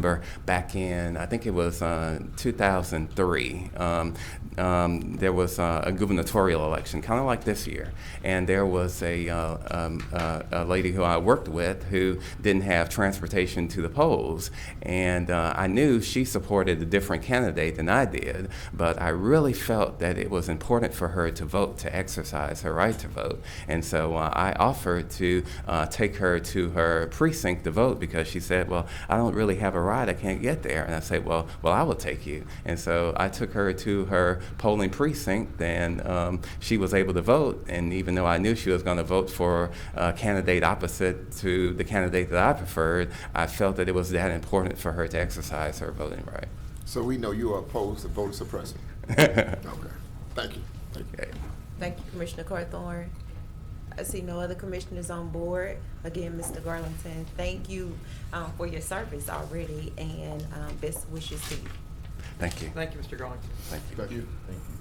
back in, I think it was 2003, there was a gubernatorial election, kind of like this year, and there was a lady who I worked with who didn't have transportation to the polls, and I knew she supported a different candidate than I did, but I really felt that it was important for her to vote, to exercise her right to vote, and so I offered to take her to her precinct to vote, because she said, well, I don't really have a ride, I can't get there. And I said, well, I will take you. And so I took her to her polling precinct, and she was able to vote. And even though I knew she was going to vote for a candidate opposite to the candidate that I preferred, I felt that it was that important for her to exercise her voting right. So we know you are opposed to voter suppression. Okay, thank you. Thank you. Thank you, Commissioner Carthorne. I see no other commissioners on board. Again, Mr. Garlington, thank you for your service already, and best wishes to you. Thank you. Thank you, Mr. Garlington. Thank you. Thank you. Thank you.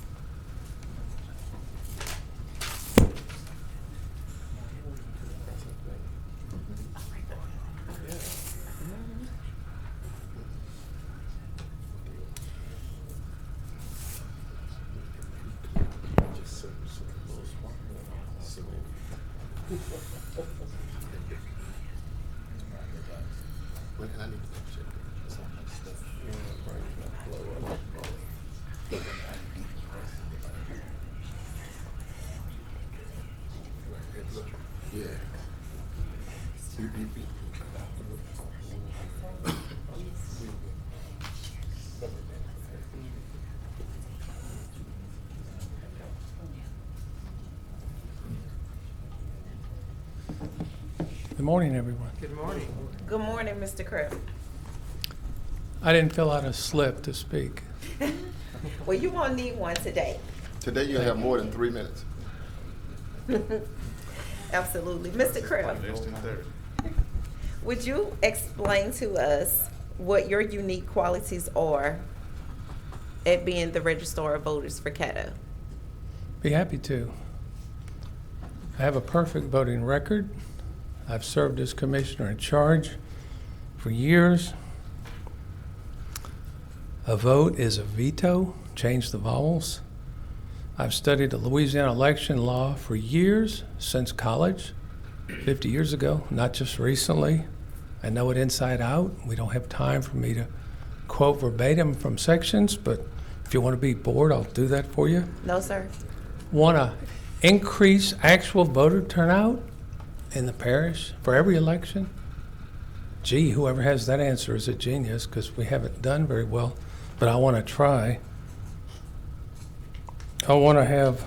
Wait, I need to check. Yeah. Good morning, everyone. Good morning. Good morning, Mr. Kraft. I didn't fill out a slip to speak. Well, you won't need one today. Today you have more than 3 minutes. Absolutely. Mr. Kraft, Less than 30. would you explain to us what your unique qualities are at being the Registrar of Voters for Caddo? Be happy to. I have a perfect voting record. I've served as commissioner in charge for years. A vote is a veto. Change the vowels. I've studied the Louisiana election law for years, since college, 50 years ago, not just recently. I know it inside out. We don't have time for me to quote verbatim from sections, but if you want to be bored, I'll do that for you. No, sir. Want to increase actual voter turnout in the parish for every election? Gee, whoever has that answer is a genius, because we haven't done very well, but I want to try. I want to have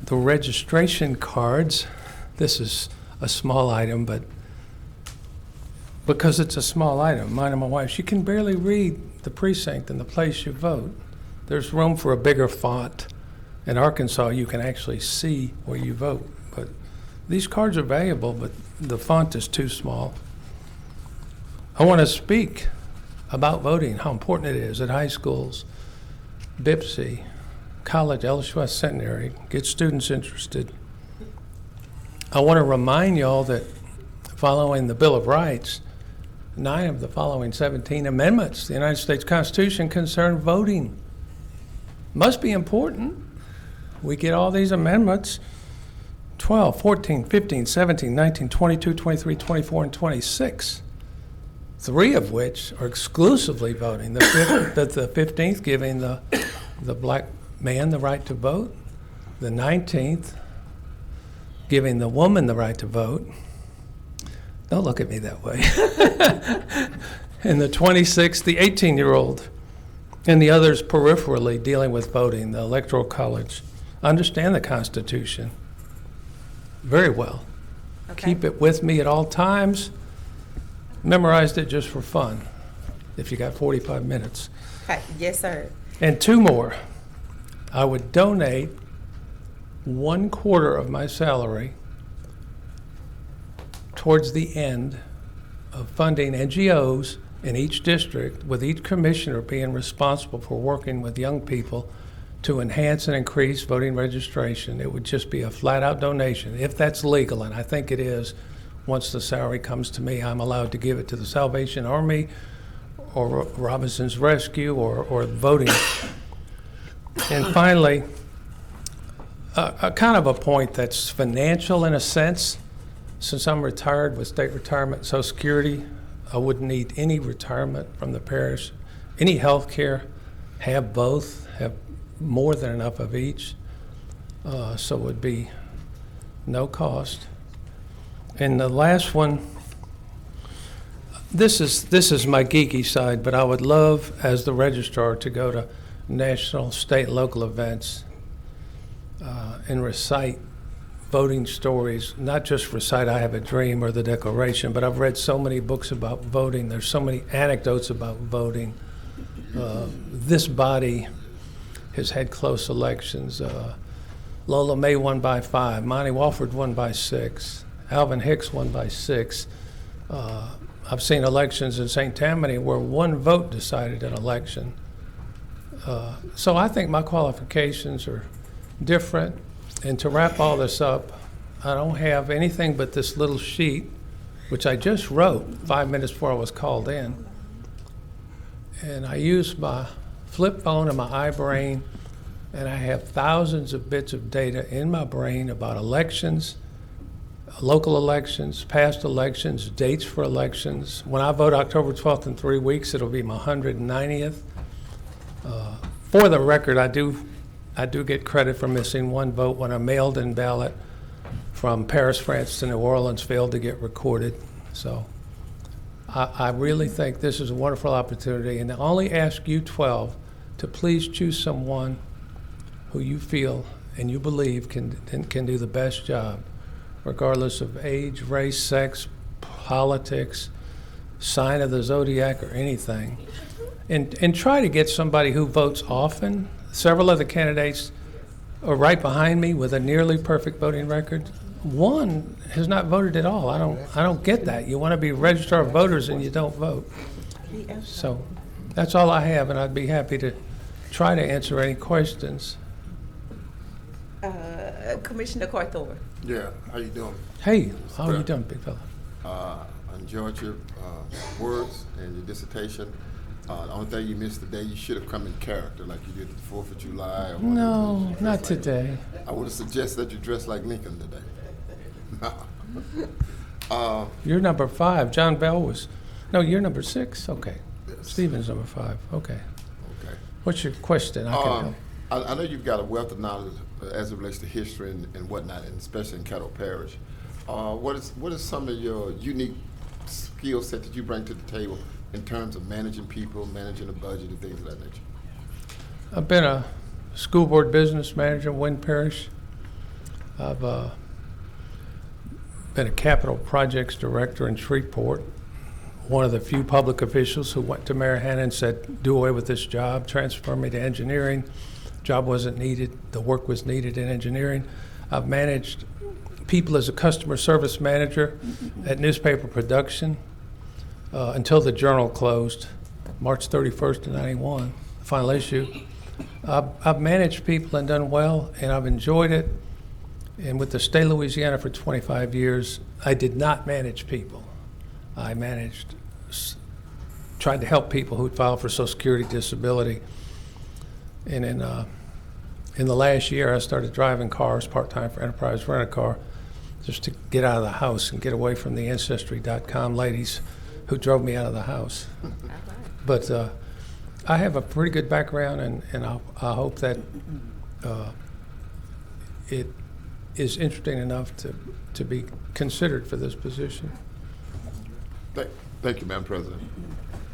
the registration cards. This is a small item, but because it's a small item, mine and my wife, she can barely read the precinct and the place you vote. There's room for a bigger font. In Arkansas, you can actually see where you vote. But these cards are valuable, but the font is too small. I want to speak about voting, how important it is at high schools, BIPSI, college, LSUS Centenary, get students interested. I want to remind y'all that following the Bill of Rights, 9 of the following 17 amendments to the United States Constitution concern voting. Must be important. We get all these amendments, 12, 14, 15, 17, 19, 22, 23, 24, and 26. 3 of which are exclusively voting. The 15th giving the black man the right to vote. The 19th giving the woman the right to vote. Don't look at me that way. And the 26th, the 18-year-old. And the others peripherally dealing with voting, the Electoral College. Understand the Constitution very well. Okay. Keep it with me at all times. Memorized it just for fun, if you got 45 minutes. Okay. Yes, sir. And 2 more. I would donate 1/4 of my salary towards the end of funding NGOs in each district, with each commissioner being responsible for working with young people to enhance and increase voting registration. It would just be a flat-out donation, if that's legal, and I think it is. Once the salary comes to me, I'm allowed to give it to the Salvation Army or Robinson's Rescue or voting. And finally, a kind of a point that's financial in a sense. Since I'm retired with state retirement and Social Security, I wouldn't need any retirement from the parish, any health care, have both, have more than enough of each, so it would be no cost. And the last one, this is my geeky side, but I would love, as the registrar, to go to national, state, local events and recite voting stories, not just recite I Have a Dream or the Declaration, but I've read so many books about voting. There's so many anecdotes about voting. This body has had close elections. Lola May won by 5. Monty Walford won by 6. Alvin Hicks won by 6. I've seen elections in St. Tammany where 1 vote decided an election. So I think my qualifications are different. And to wrap all this up, I don't have anything but this little sheet, which I just wrote 5 minutes before I was called in. And I use my flip phone and my iBrain, and I have thousands of bits of data in my brain about elections, local elections, past elections, dates for elections. When I vote October 12th in 3 weeks, it'll be my 190th. For the record, I do get credit for missing 1 vote when a mailed-in ballot from Paris, France to New Orleans failed to get recorded. So I really think this is a wonderful opportunity, and I only ask you 12 to please choose someone who you feel and you believe can do the best job, regardless of age, race, sex, politics, sign of the zodiac, or anything. And try to get somebody who votes often. Several of the candidates are right behind me with a nearly perfect voting record. 1 has not voted at all. I don't get that. You want to be registrar of voters and you don't vote. So that's all I have, and I'd be happy to try to answer any questions. Commissioner Carthor. Yeah, how you doing? Hey, how are you doing, big fella? I enjoyed your words and your dissertation. The only thing you missed today, you should have come in character like you did at the 4th of July. Or No, not today. I would have suggested that you dress like Lincoln today. You're number 5. John Bell was, no, you're number 6? Okay. Yes. Stephen's number 5. Okay. Okay. What's your question? I can help. I know you've got a wealth of knowledge as it relates to history and whatnot, and especially in Caddo Parish. What is some of your unique skill set that you bring to the table in terms of managing people, managing a budget, and things of that nature? I've been a school board business manager in Wynn Parish. I've been a capital projects director in Shreveport. One of the few public officials who went to Mayor Hanna and said, do away with this job, transfer me to engineering. Job wasn't needed, the work was needed in engineering. I've managed people as a customer service manager at newspaper production until the Journal closed, March 31st of '91, the final issue. I've managed people and done well, and I've enjoyed it. And with the state of Louisiana for 25 years, I did not manage people. I tried to help people who'd filed for Social Security disability. And in the last year, I started driving cars part-time for Enterprise Rent-A-Car just to get out of the house and get away from the Ancestry.com ladies who drove me out of the house. But I have a pretty good background, and I hope that it is interesting enough to be considered for this position. Thank you, Madam President.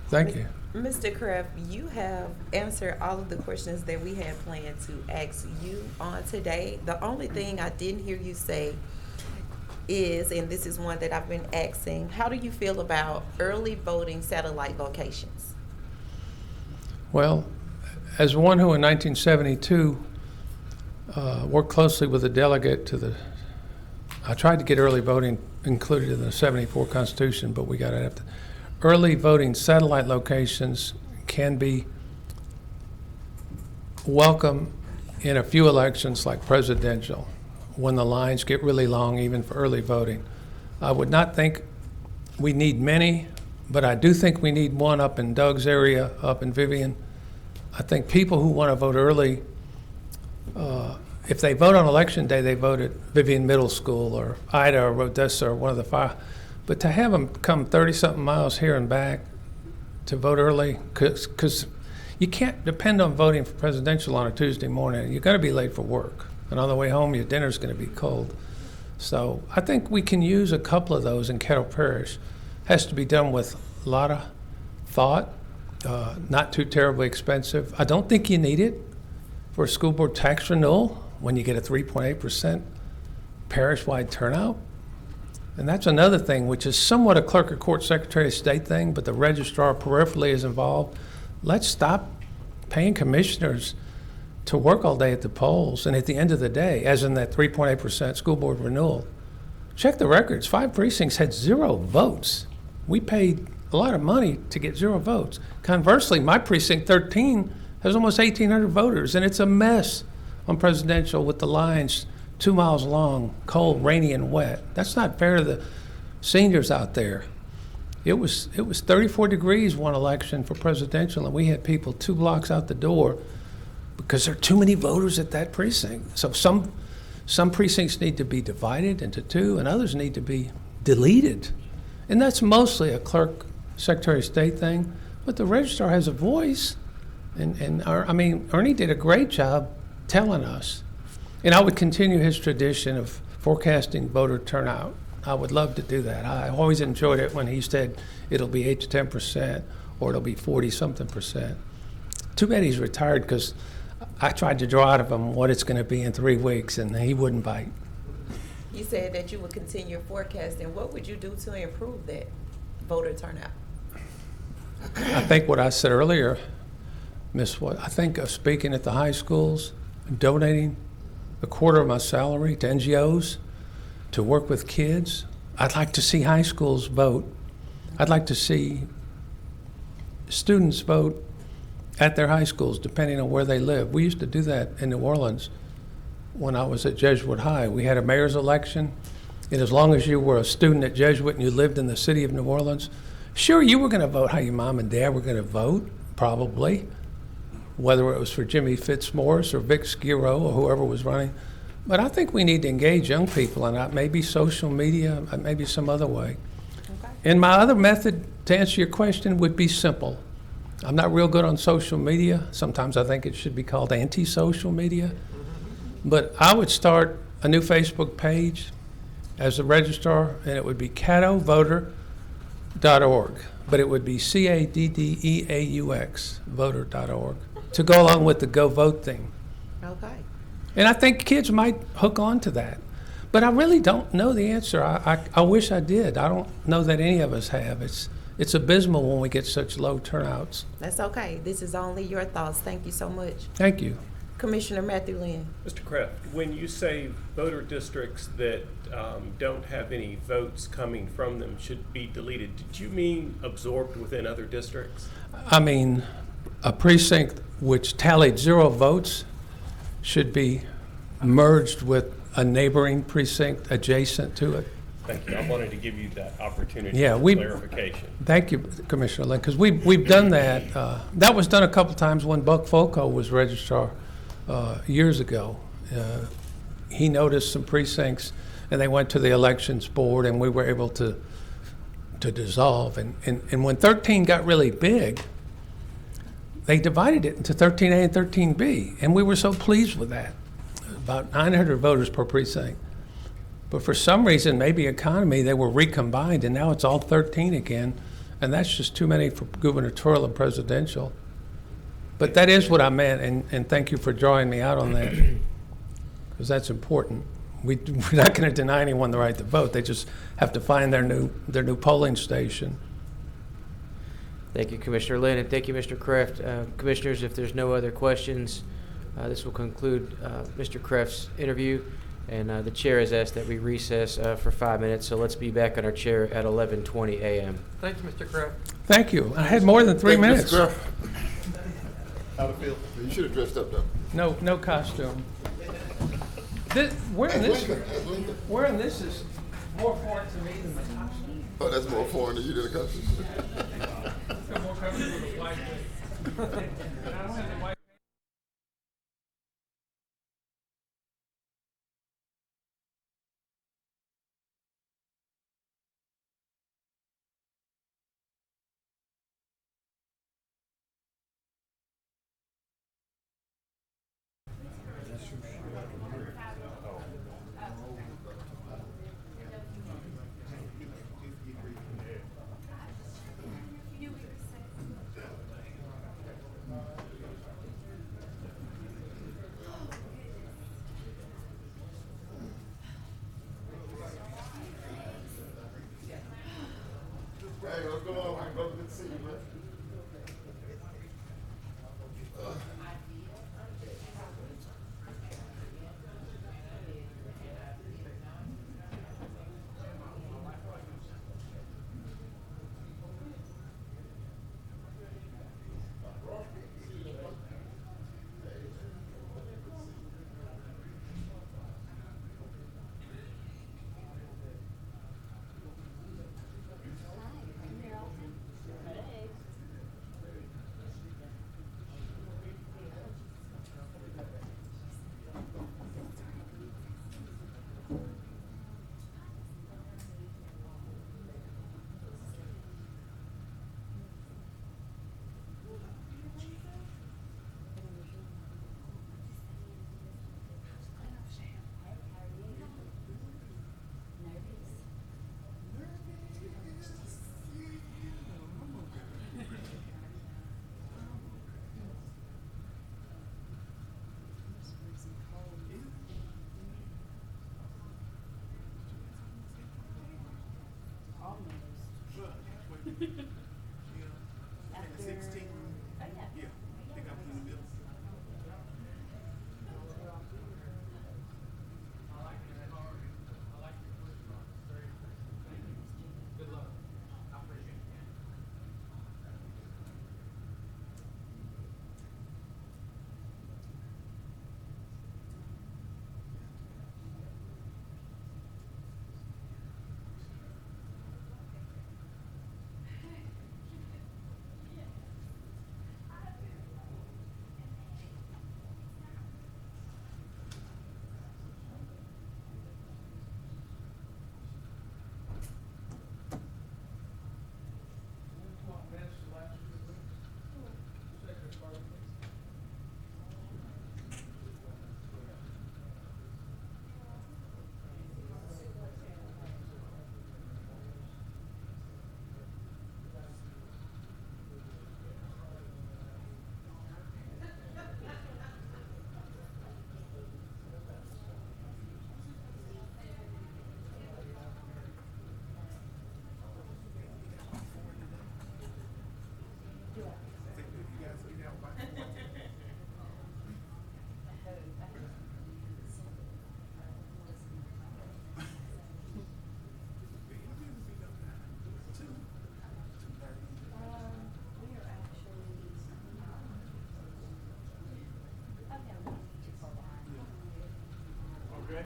Thank you. Mr. Kraft, you have answered all of the questions that we had planned to ask you on today. The only thing I didn't hear you say is, and this is one that I've been asking, how do you feel about early voting satellite locations? Well, as one who in 1972 worked closely with a delegate to I tried to get early voting included in the '74 Constitution, but we got to have to. Early voting satellite locations can be welcome in a few elections like presidential, when the lines get really long even for early voting. I would not think we need many, but I do think we need one up in Doug's area, up in Vivian. I think people who want to vote early, if they vote on election day, they vote at Vivian Middle School or Ida or Rodessa or one of the 5. But to have them come 30-something miles here and back to vote early, because you can't depend on voting for presidential on a Tuesday morning. You're going to be late for work. And on the way home, your dinner's going to be cold. So I think we can use a couple of those in Caddo Parish. Has to be done with a lot of thought, not too terribly expensive. I don't think you need it for a school board tax renewal when you get a 3.8% parish-wide turnout. And that's another thing, which is somewhat a clerk of court secretary of state thing, but the registrar peripherally is involved. let's stop paying commissioners to work all day at the polls, and at the end of the day, as in that 3.8% school board renewal, check the records. 5 precincts had 0 votes. We paid a lot of money to get 0 votes. Conversely, my precinct 13 has almost 1,800 voters, and it's a mess on presidential with the lines 2 miles long, cold, rainy, and wet. That's not fair to the seniors out there. It was 34 degrees one election for presidential, and we had people 2 blocks out the door because there are too many voters at that precinct. So some precincts need to be divided into 2, and others need to be deleted. And that's mostly a clerk, secretary of state thing, but the registrar has a voice. Ernie did a great job telling us. And I would continue his tradition of forecasting voter turnout. I would love to do that. I always enjoyed it when he said it'll be 8 to 10% or it'll be 40-something%. Too bad he's retired, because I tried to draw out of him what it's going to be in 3 weeks, and he wouldn't bite. You said that you would continue forecasting. What would you do to improve that voter turnout? I think what I said earlier, I think of speaking at the high schools, donating a quarter of my salary to NGOs to work with kids. I'd like to see high schools vote. I'd like to see students vote at their high schools, depending on where they live. We used to do that in New Orleans when I was at Jesuit High. We had a mayor's election, and as long as you were a student at Jesuit and you lived in the city of New Orleans, sure, you were going to vote how your mom and dad were going to vote, probably, whether it was for Jimmy Fitzmaurice or Vic Skiro or whoever was running. But I think we need to engage young people, and maybe social media, maybe some other way. Okay. And my other method, to answer your question, would be simple. I'm not real good on social media. Sometimes I think it should be called anti-social media. But I would start a new Facebook page as a registrar, and it would be caddovoter.org. But it would be CADDEAUX, voter.org, to go along with the Go Vote thing. Okay. And I think kids might hook on to that. But I really don't know the answer. I wish I did. I don't know that any of us have. It's abysmal when we get such low turnouts. That's okay. This is only your thoughts. Thank you so much. Thank you. Commissioner Matthew Lynn. Mr. Kraft, when you say voter districts that don't have any votes coming from them should be deleted, did you mean absorbed within other districts? I mean, a precinct which tallied 0 votes should be merged with a neighboring precinct adjacent to it. Thank you. I wanted to give you that opportunity Yeah, for clarification. Thank you, Commissioner Lynn, because we've done that. That was done a couple times when Buck Folco was registrar years ago. He noticed some precincts, and they went to the elections board, and we were able to dissolve. And when 13 got really big, they divided it into 13A and 13B, and we were so pleased with that. About 900 voters per precinct. But for some reason, maybe economy, they were recombined, and now it's all 13 again, and that's just too many for gubernatorial and presidential. But that is what I meant, and thank you for drawing me out on that, because that's important. We're not going to deny anyone the right to vote. They just have to find their new polling station. Thank you, Commissioner Lynn, and thank you, Mr. Kraft. Commissioners, if there's no other questions, this will conclude Mr. Kraft's interview, and the chair has asked that we recess for 5 minutes, so let's be back on our chair at 11:20 a.m. Thank you, Mr. Kraft. Thank you. I had more than 3 minutes. How to feel? You should have dressed up, though. No costume. Wearing this is more foreign to me than my costume. Oh, that's more foreign than you did a costume. I'm more comfortable with a white wig. And I don't have the white. Hey, what's going on? Good to see you, man.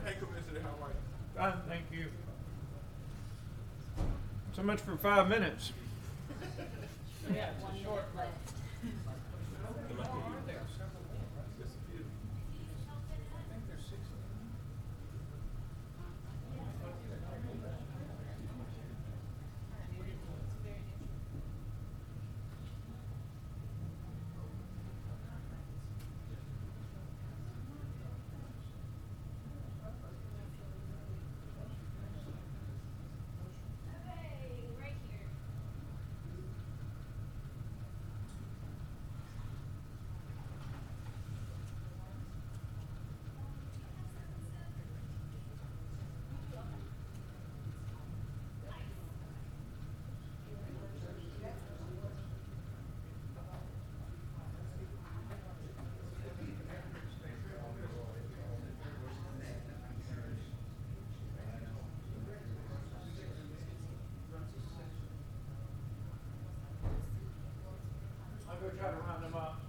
Hey, Commissioner, how are you? Fine, thank you. So much for 5 minutes. Yeah, one short left. I'll go try to round them up.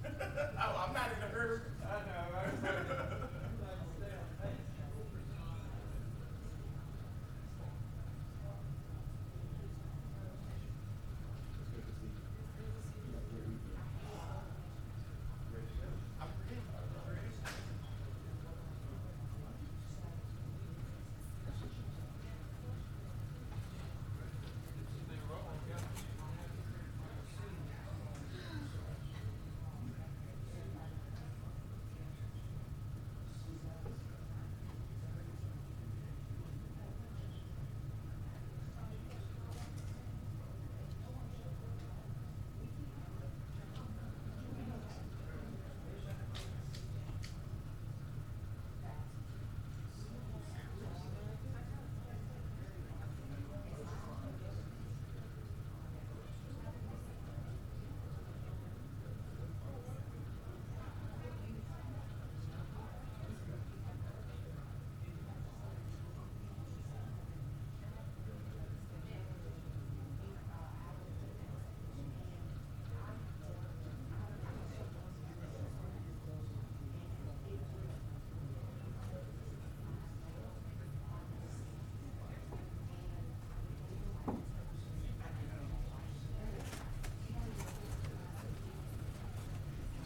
Oh, I'm not in a hurry. I know.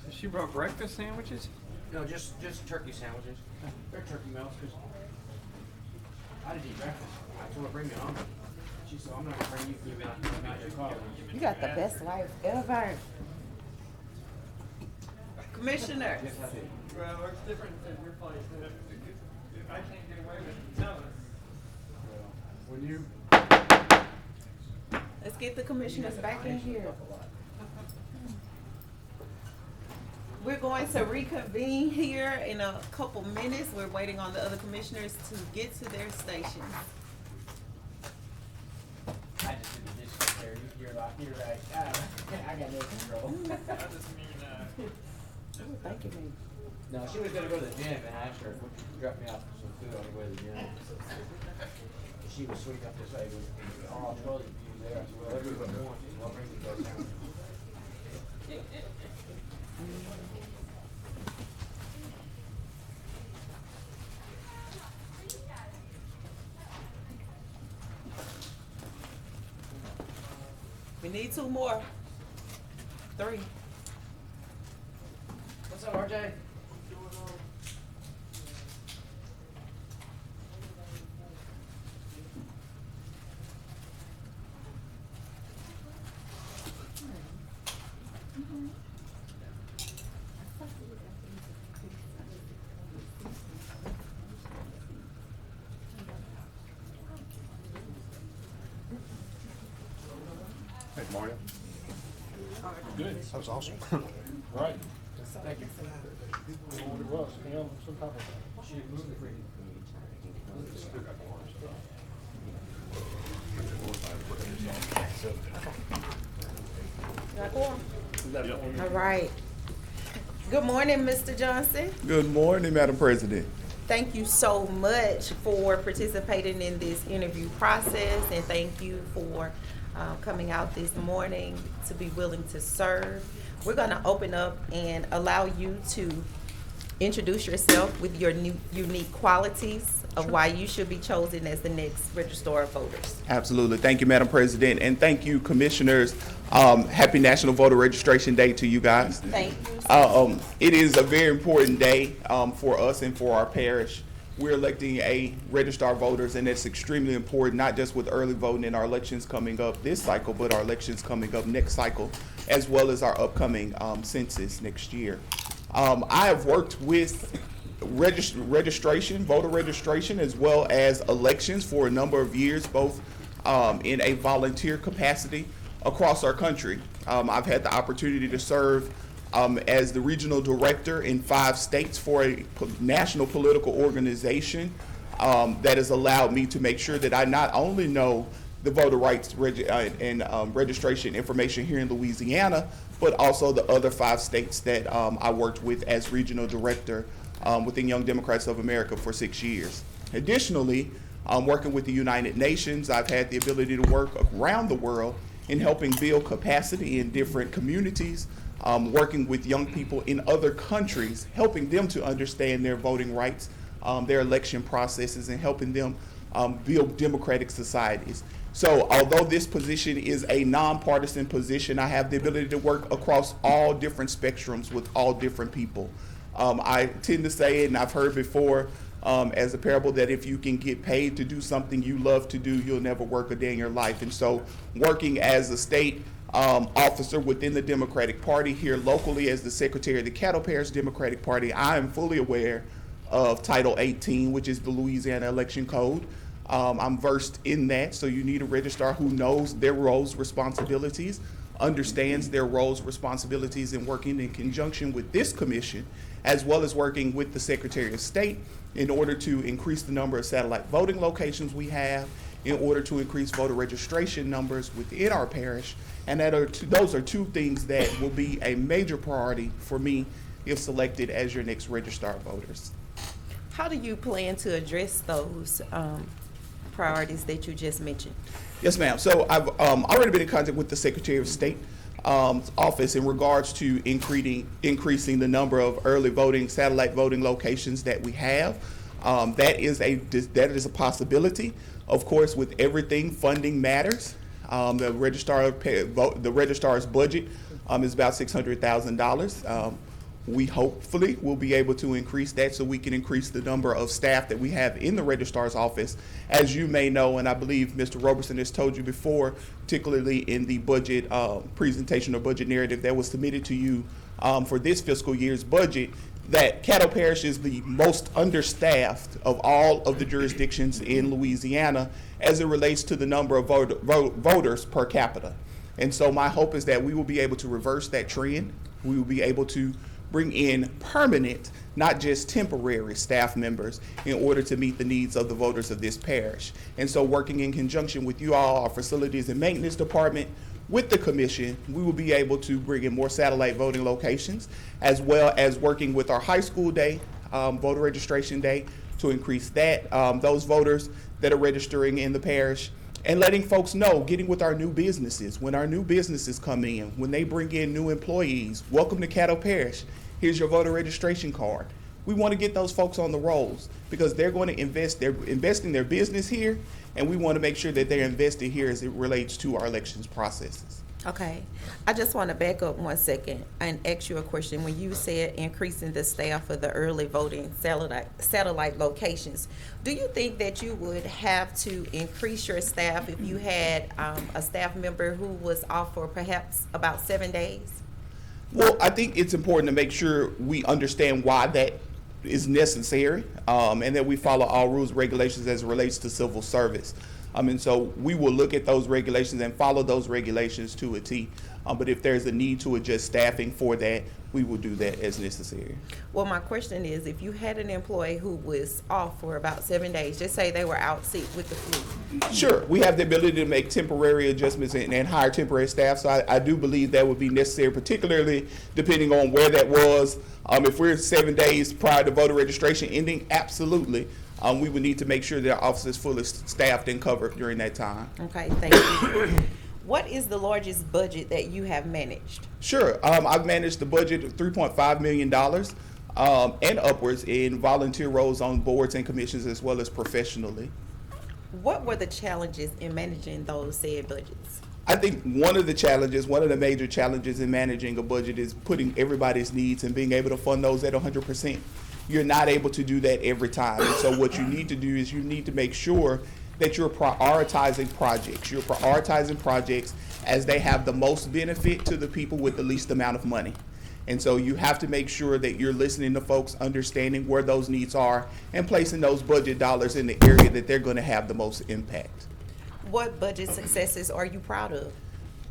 She brought breakfast sandwiches? No, just turkey sandwiches. They're turkey melts, because I didn't eat breakfast. I told her, bring me an omelet. She said, I'm not gonna bring you food out your car. You got the best wife ever. Commissioner. Well, it's different than your place. If I can't get away with it, tell us. When you, Let's get the commissioners back in here. We're going to reconvene here in a couple minutes. We're waiting on the other commissioners to get to their stations. I just did the dishes there. You're right. I got no control. I just mean, Thank you, baby. No, she was gonna go to the gym, and I asked her, would you drop me off some food on the way to the gym? She was sweet enough to say, all 12 of you there. I said, well, everyone wants, so I'll bring you guys down. We need 2 more. 3. What's up, RJ? hey, Mario. Good. That was awesome. Right. Thank you. What it was, some type of. She moved it for you. All right. Good morning, Mr. Johnson. Good morning, Madam President. Thank you so much for participating in this interview process, and thank you for coming out this morning to be willing to serve. We're going to open up and allow you to introduce yourself with your new unique qualities of why you should be chosen as the next Registrar of Voters. Absolutely. Thank you, Madam President, and thank you, Commissioners. Happy National Voter Registration Day to you guys. Thank you. It is a very important day for us and for our parish. We're electing a Registrar of Voters, and it's extremely important, not just with early voting in our elections coming up this cycle, but our elections coming up next cycle, as well as our upcoming census next year. I have worked with registration, voter registration, as well as elections for a number of years, both in a volunteer capacity across our country. I've had the opportunity to serve as the regional director in 5 states for a national political organization that has allowed me to make sure that I not only know the voter rights and registration information here in Louisiana, but also the other 5 states that I worked with as regional director within Young Democrats of America for 6 years. Additionally, working with the United Nations, I've had the ability to work around the world in helping build capacity in different communities, working with young people in other countries, helping them to understand their voting rights, their election processes, and helping them build democratic societies. So although this position is a nonpartisan position, I have the ability to work across all different spectrums with all different people. I tend to say, and I've heard before as a parable, that if you can get paid to do something you love to do, you'll never work a day in your life. And so working as a state officer within the Democratic Party here locally as the Secretary of the Caddo Parish Democratic Party, I am fully aware of Title 18, which is the Louisiana Election Code. I'm versed in that, so you need a registrar who knows their roles, responsibilities, understands their roles, responsibilities, and working in conjunction with this commission, as well as working with the Secretary of State in order to increase the number of satellite voting locations we have, in order to increase voter registration numbers within our parish. And those are 2 things that will be a major priority for me if selected as your next Registrar of Voters. How do you plan to address those priorities that you just mentioned? Yes, ma'am. So I've already been in contact with the Secretary of State office in regards to increasing the number of early voting, satellite voting locations that we have. That is a possibility. Of course, with everything, funding matters. The registrar's budget is about $600,000 We hopefully will be able to increase that so we can increase the number of staff that we have in the registrar's office. As you may know, and I believe Mr. Roberson has told you before, particularly in the budget presentation or budget narrative that was submitted to you for this fiscal year's budget, that Caddo Parish is the most understaffed of all of the jurisdictions in Louisiana as it relates to the number of voters per capita. And so my hope is that we will be able to reverse that trend. We will be able to bring in permanent, not just temporary staff members in order to meet the needs of the voters of this parish. And so working in conjunction with you all, our facilities and maintenance department, with the commission, we will be able to bring in more satellite voting locations, as well as working with our high school day, voter registration day, to increase that, those voters that are registering in the parish, and letting folks know, getting with our new businesses. When our new businesses come in, when they bring in new employees, welcome to Caddo Parish. Here's your voter registration card. We want to get those folks on the rolls because they're going to invest. They're investing their business here, and we want to make sure that they're invested here as it relates to our elections processes. Okay, I just want to back up 1 second and ask you a question. When you said increasing the staff of the early voting satellite locations, do you think that you would have to increase your staff if you had a staff member who was off for perhaps about 7 days? Well, I think it's important to make sure we understand why that is necessary, and that we follow all rules and regulations as it relates to civil service. And so we will look at those regulations and follow those regulations to a T. But if there's a need to adjust staffing for that, we will do that as necessary. Well, my question is, if you had an employee who was off for about 7 days, just say they were out sick with the flu. Sure, we have the ability to make temporary adjustments and hire temporary staff. So I do believe that would be necessary, particularly depending on where that was. If we're 7 days prior to voter registration ending, absolutely. We would need to make sure that our office is fully staffed and covered during that time. Okay, thank you. What is the largest budget that you have managed? Sure. I've managed the budget of $3.5 million and upwards in volunteer roles on boards and commissions as well as professionally. What were the challenges in managing those said budgets? I think one of the major challenges in managing a budget is putting everybody's needs and being able to fund those at 100%. You're not able to do that every time. And so what you need to do is you need to make sure that you're prioritizing projects. You're prioritizing projects as they have the most benefit to the people with the least amount of money. And so you have to make sure that you're listening to folks, understanding where those needs are, and placing those budget dollars in the area that they're going to have the most impact. What budget successes are you proud of?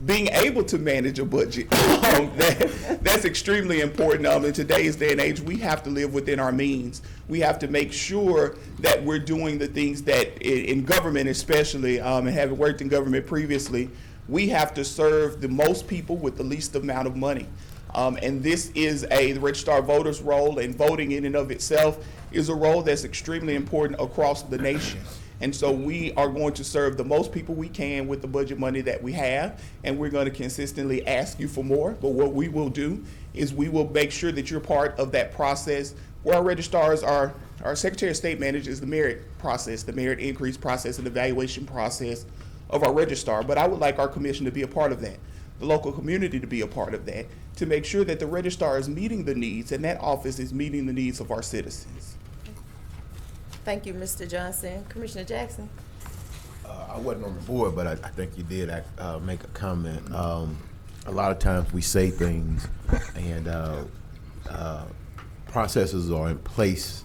Being able to manage a budget, that's extremely important. In today's day and age, we have to live within our means. We have to make sure that we're doing the things that in government especially, and having worked in government previously, we have to serve the most people with the least amount of money. And this is the registrar of voters role, and voting in and of itself is a role that's extremely important across the nation. And so we are going to serve the most people we can with the budget money that we have, and we're going to consistently ask you for more. But what we will do is we will make sure that you're part of that process where our registrars are. Our Secretary of State manages the merit process, the merit increase process, and evaluation process of our registrar. But I would like our commission to be a part of that, the local community to be a part of that, to make sure that the registrar is meeting the needs and that office is meeting the needs of our citizens. Thank you, Mr. Johnson. Commissioner Jackson? I wasn't on the board, but I think you did make a comment. A lot of times we say things and processes are in place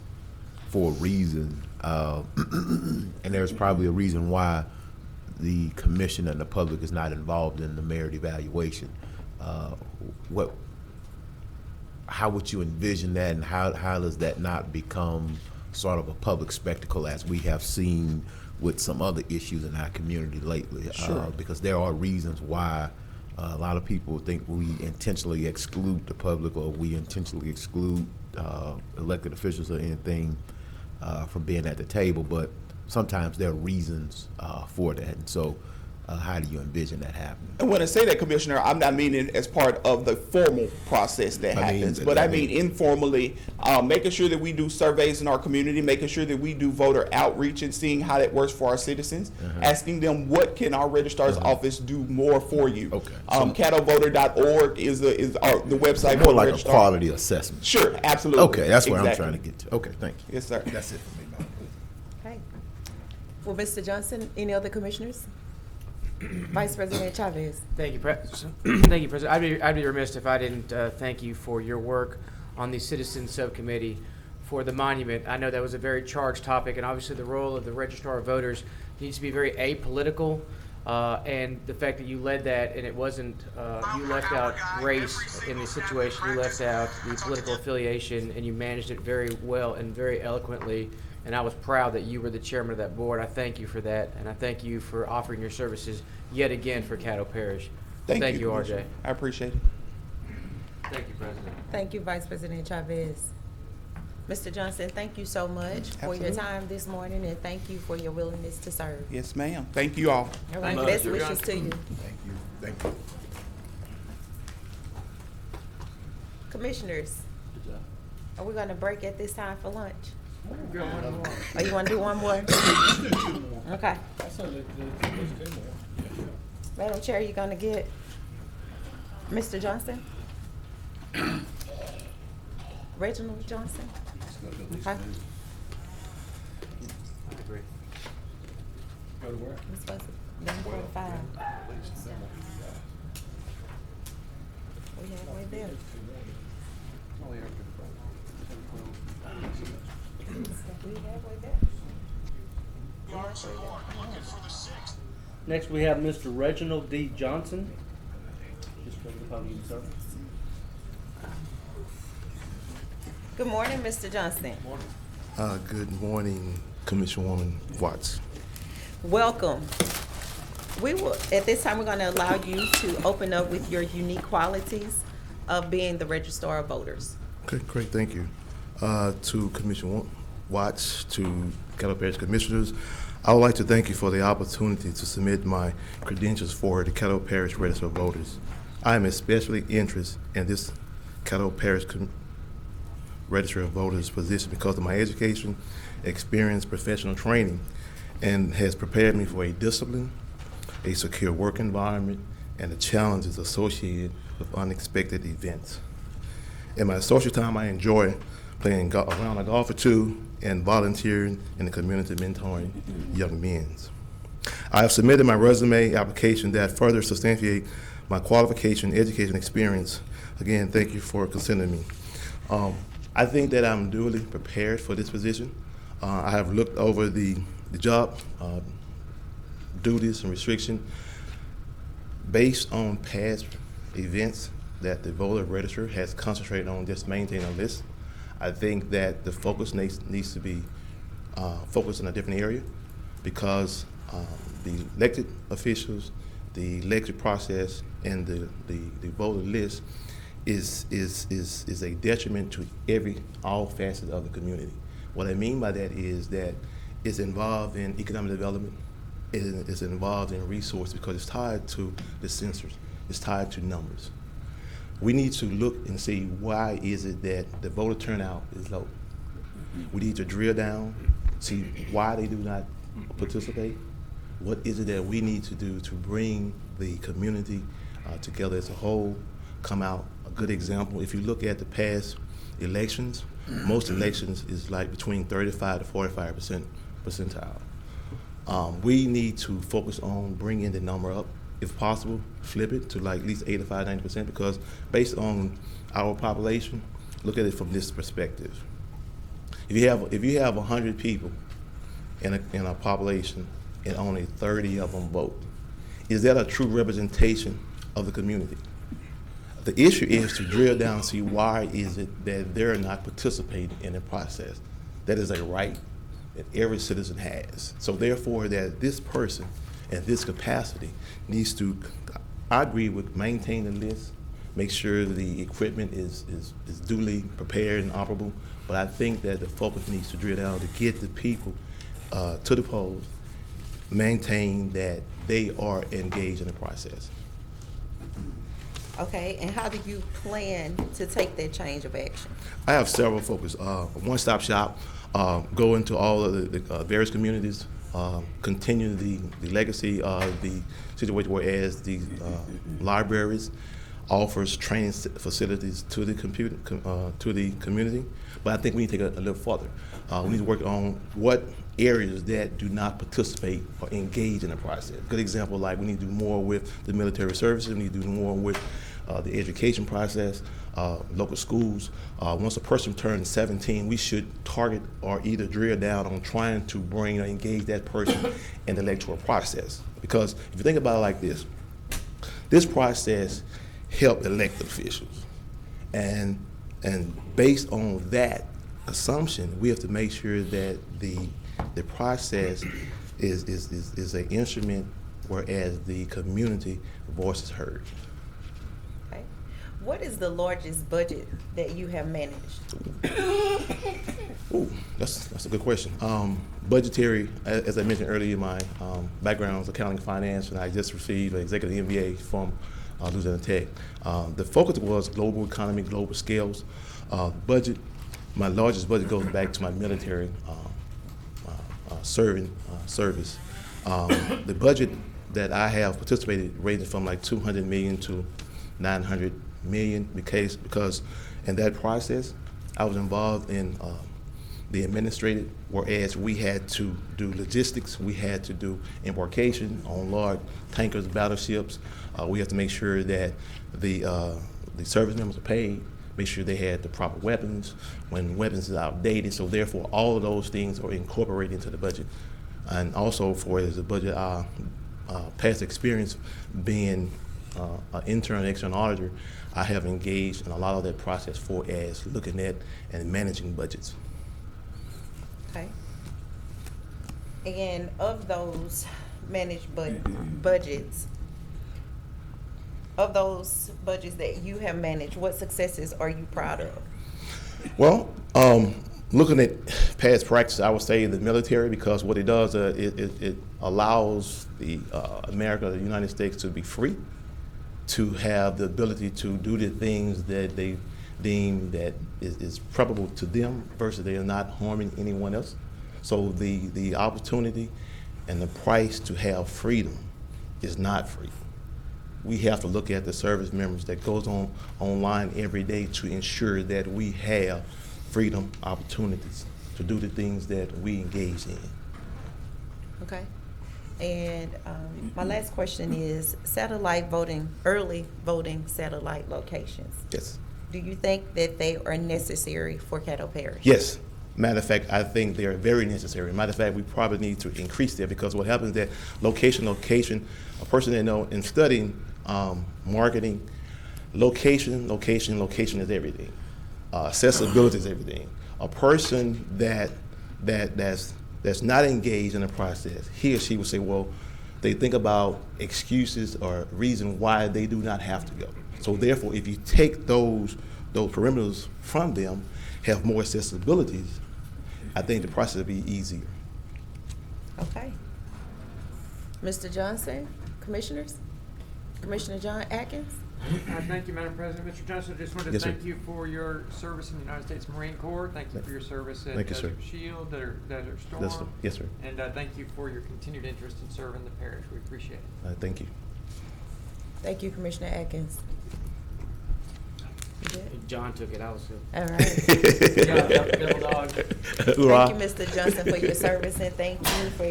for a reason, and there's probably a reason why the commission and the public is not involved in the merit evaluation. How would you envision that, and how does that not become sort of a public spectacle as we have seen with some other issues in our community lately? Sure. Because there are reasons why a lot of people think we intentionally exclude the public, or we intentionally exclude elected officials or anything from being at the table, but sometimes there are reasons for that. And so how do you envision that happening? And when I say that, Commissioner, I'm not meaning as part of the formal process that happens, but I mean informally, making sure that we do surveys in our community, making sure that we do voter outreach and seeing how that works for our citizens, asking them what can our registrar's office do more for you. Okay. CaddoVoter.org is the website More for like the a registrar. quality assessment. Sure, absolutely. Okay, that's what I'm Exactly. trying to get to. Okay, thank you. Yes, sir. That's it for me, Madam Okay. Well, Mr. Johnson, any other commissioners? Vice President Chavez. Thank you, Thank you, President. I'd be remiss if I didn't thank you for your work on the Citizens Subcommittee for the monument. I know that was a very charged topic, and obviously the role of the Registrar of Voters needs to be very apolitical. And the fact that you led that, and it wasn't, you left out race in the situation, you left out the political affiliation, and you managed it very well and very eloquently. And I was proud that you were the chairman of that board. I thank you for that, and I thank you for offering your services yet again for Caddo Parish. Thank you, RJ. I appreciate it. Thank you, President. Thank you, Vice President Chavez. Mr. Johnson, thank you so much for your Absolutely. time this morning, and thank you for your willingness to serve. Yes, ma'am. Thank you all. All right, best wishes to you. Thank you. Thank you. Commissioners, are we gonna break at this time for lunch? Oh, you wanna do one more? Okay. Madam Chair, you gonna get Mr. Johnson? Reginald Johnson? Okay. I agree. Go to where? We're supposed to, 9:45. We halfway there. We halfway there. Next, we have Mr. Reginald D. Johnson. Just go to the podium, sir. Good morning, Mr. Johnson. Good morning, Commissionerwoman Watts. Welcome. We will, at this time, we're going to allow you to open up with your unique qualities of being the Registrar of Voters. Okay, great, thank you. To Commissioner Watts, to Caddo Parish Commissioners, I would like to thank you for the opportunity to submit my credentials for the Caddo Parish Register of Voters. I am especially interested in this Caddo Parish Register of Voters position because of my education, experience, professional training, and has prepared me for a disciplined, a secure work environment, and the challenges associated with unexpected events. In my social time, I enjoy playing around a golf or two and volunteering in the community mentoring young men. I have submitted my resume application that further substantiate my qualification, education, experience. Again, thank you for considering me. I think that I'm duly prepared for this position. I have looked over the job duties and restriction based on past events that the voter register has concentrated on just maintaining a list. I think that the focus needs to be focused in a different area because the elected officials, the elected process, and the voter list is a detriment to all facets of the community. What I mean by that is that it's involved in economic development, it's involved in resource because it's tied to the census, it's tied to numbers. We need to look and see why is it that the voter turnout is low. We need to drill down, see why they do not participate. What is it that we need to do to bring the community together as a whole, come out a good example. If you look at the past elections, most elections is like between 35 to 45% percentile. We need to focus on bringing the number up. If possible, flip it to like at least 85, 90% because based on our population, look at it from this perspective. If you have 100 people in a population and only 30 of them vote, is that a true representation of the community? The issue is to drill down and see why is it that they're not participating in the process. That is a right that every citizen has. So therefore, that this person in this capacity needs to, I agree with maintain the list, make sure the equipment is duly prepared and operable, but I think that the focus needs to drill down to get the people to the polls maintain that they are engaged in the process. Okay, and how do you plan to take that change of action? I have several focus. One-stop shop, go into all of the various communities, continue the legacy of the situation, whereas the libraries offers training facilities to the community. But I think we need to take it a little further. We need to work on what areas that do not participate or engage in the process. Good example, like we need to do more with the military services. We need to do more with the education process, local schools. Once a person turns 17, we should target or either drill down on trying to bring or engage that person in the electoral process. Because if you think about it like this process helps elected officials. And based on that assumption, we have to make sure that the process is an instrument whereas the community voice is heard. Okay. What is the largest budget that you have managed? Ooh, that's a good question. Budgetary, as I mentioned earlier, my background is accounting and finance, and I just received an executive MBA from Louisiana Tech. The focus was global economy, global scales. Budget, my largest budget goes back to my military service. The budget that I have participated ranging from like 200 million to 900 million because in that process, I was involved in the administrative, whereas we had to do logistics, we had to do embarkation on large tankers, battleships. We have to make sure that the service members are paid, make sure they had the proper weapons when weapons is outdated. So therefore, all of those things are incorporated into the budget. And also for the budget, past experience being an intern and external auditor, I have engaged in a lot of that process for as looking at and managing budgets. Okay. And of those managed budgets, of those budgets that you have managed, what successes are you proud of? Well, looking at past practice, I would say the military, because what it does, it allows the the United States to be free, to have the ability to do the things that they deem that is preferable to them versus they are not harming anyone else. So the opportunity and the price to have freedom is not free. We have to look at the service members that goes on online every day to ensure that we have freedom opportunities to do the things that we engage in. Okay. And my last question is satellite voting, early voting satellite locations. Yes. Do you think that they are necessary for Caddo Parish? Yes. Matter of fact, I think they're very necessary. Matter of fact, we probably need to increase that because what happens is that location, a person that know in studying marketing, location is everything. Accessibility is everything. A person that's not engaged in the process, he or she will say, well, they think about excuses or reason why they do not have to go. So therefore, if you take those perimeters from them, have more accessibilities, I think the process will be easier. Okay. Mr. Johnson, commissioners? Commissioner John Atkins? Thank you, Madam President. Mr. Johnson, I just wanted to Yes, sir. thank you for your service in the United States Marine Corps. Thank you for your service at Thank you, sir. Desert Shield, Desert Storm. Yes, sir. Yes, sir. And thank you for your continued interest in serving the parish. We appreciate it. Thank you. Thank you, Commissioner Atkins. You good? John took it, I was good. All right. Devil dog. Thank you, Mr. Johnson, for your service, and thank you for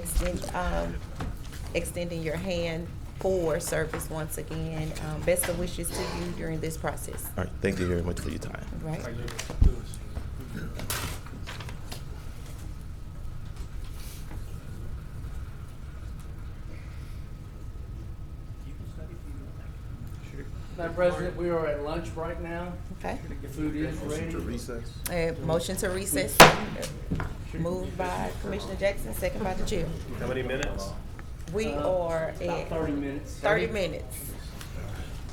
extending your hand for service once again. Best of wishes to you during this process. All right. Thank you very much for your time. Right. Madam President, we are at lunch right now. Okay. The food is ready. To recess. Motion to recess. Moved by Commissioner Jackson, second by the chair. How many minutes? We are About at 30 minutes. 30 minutes.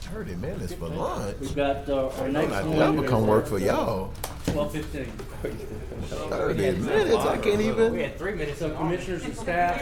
30 minutes for lunch. We've got our next I'm one. gonna come work for y'all. 12:15. 30 minutes, I can't even. We had 3 minutes. So commissioners and staff,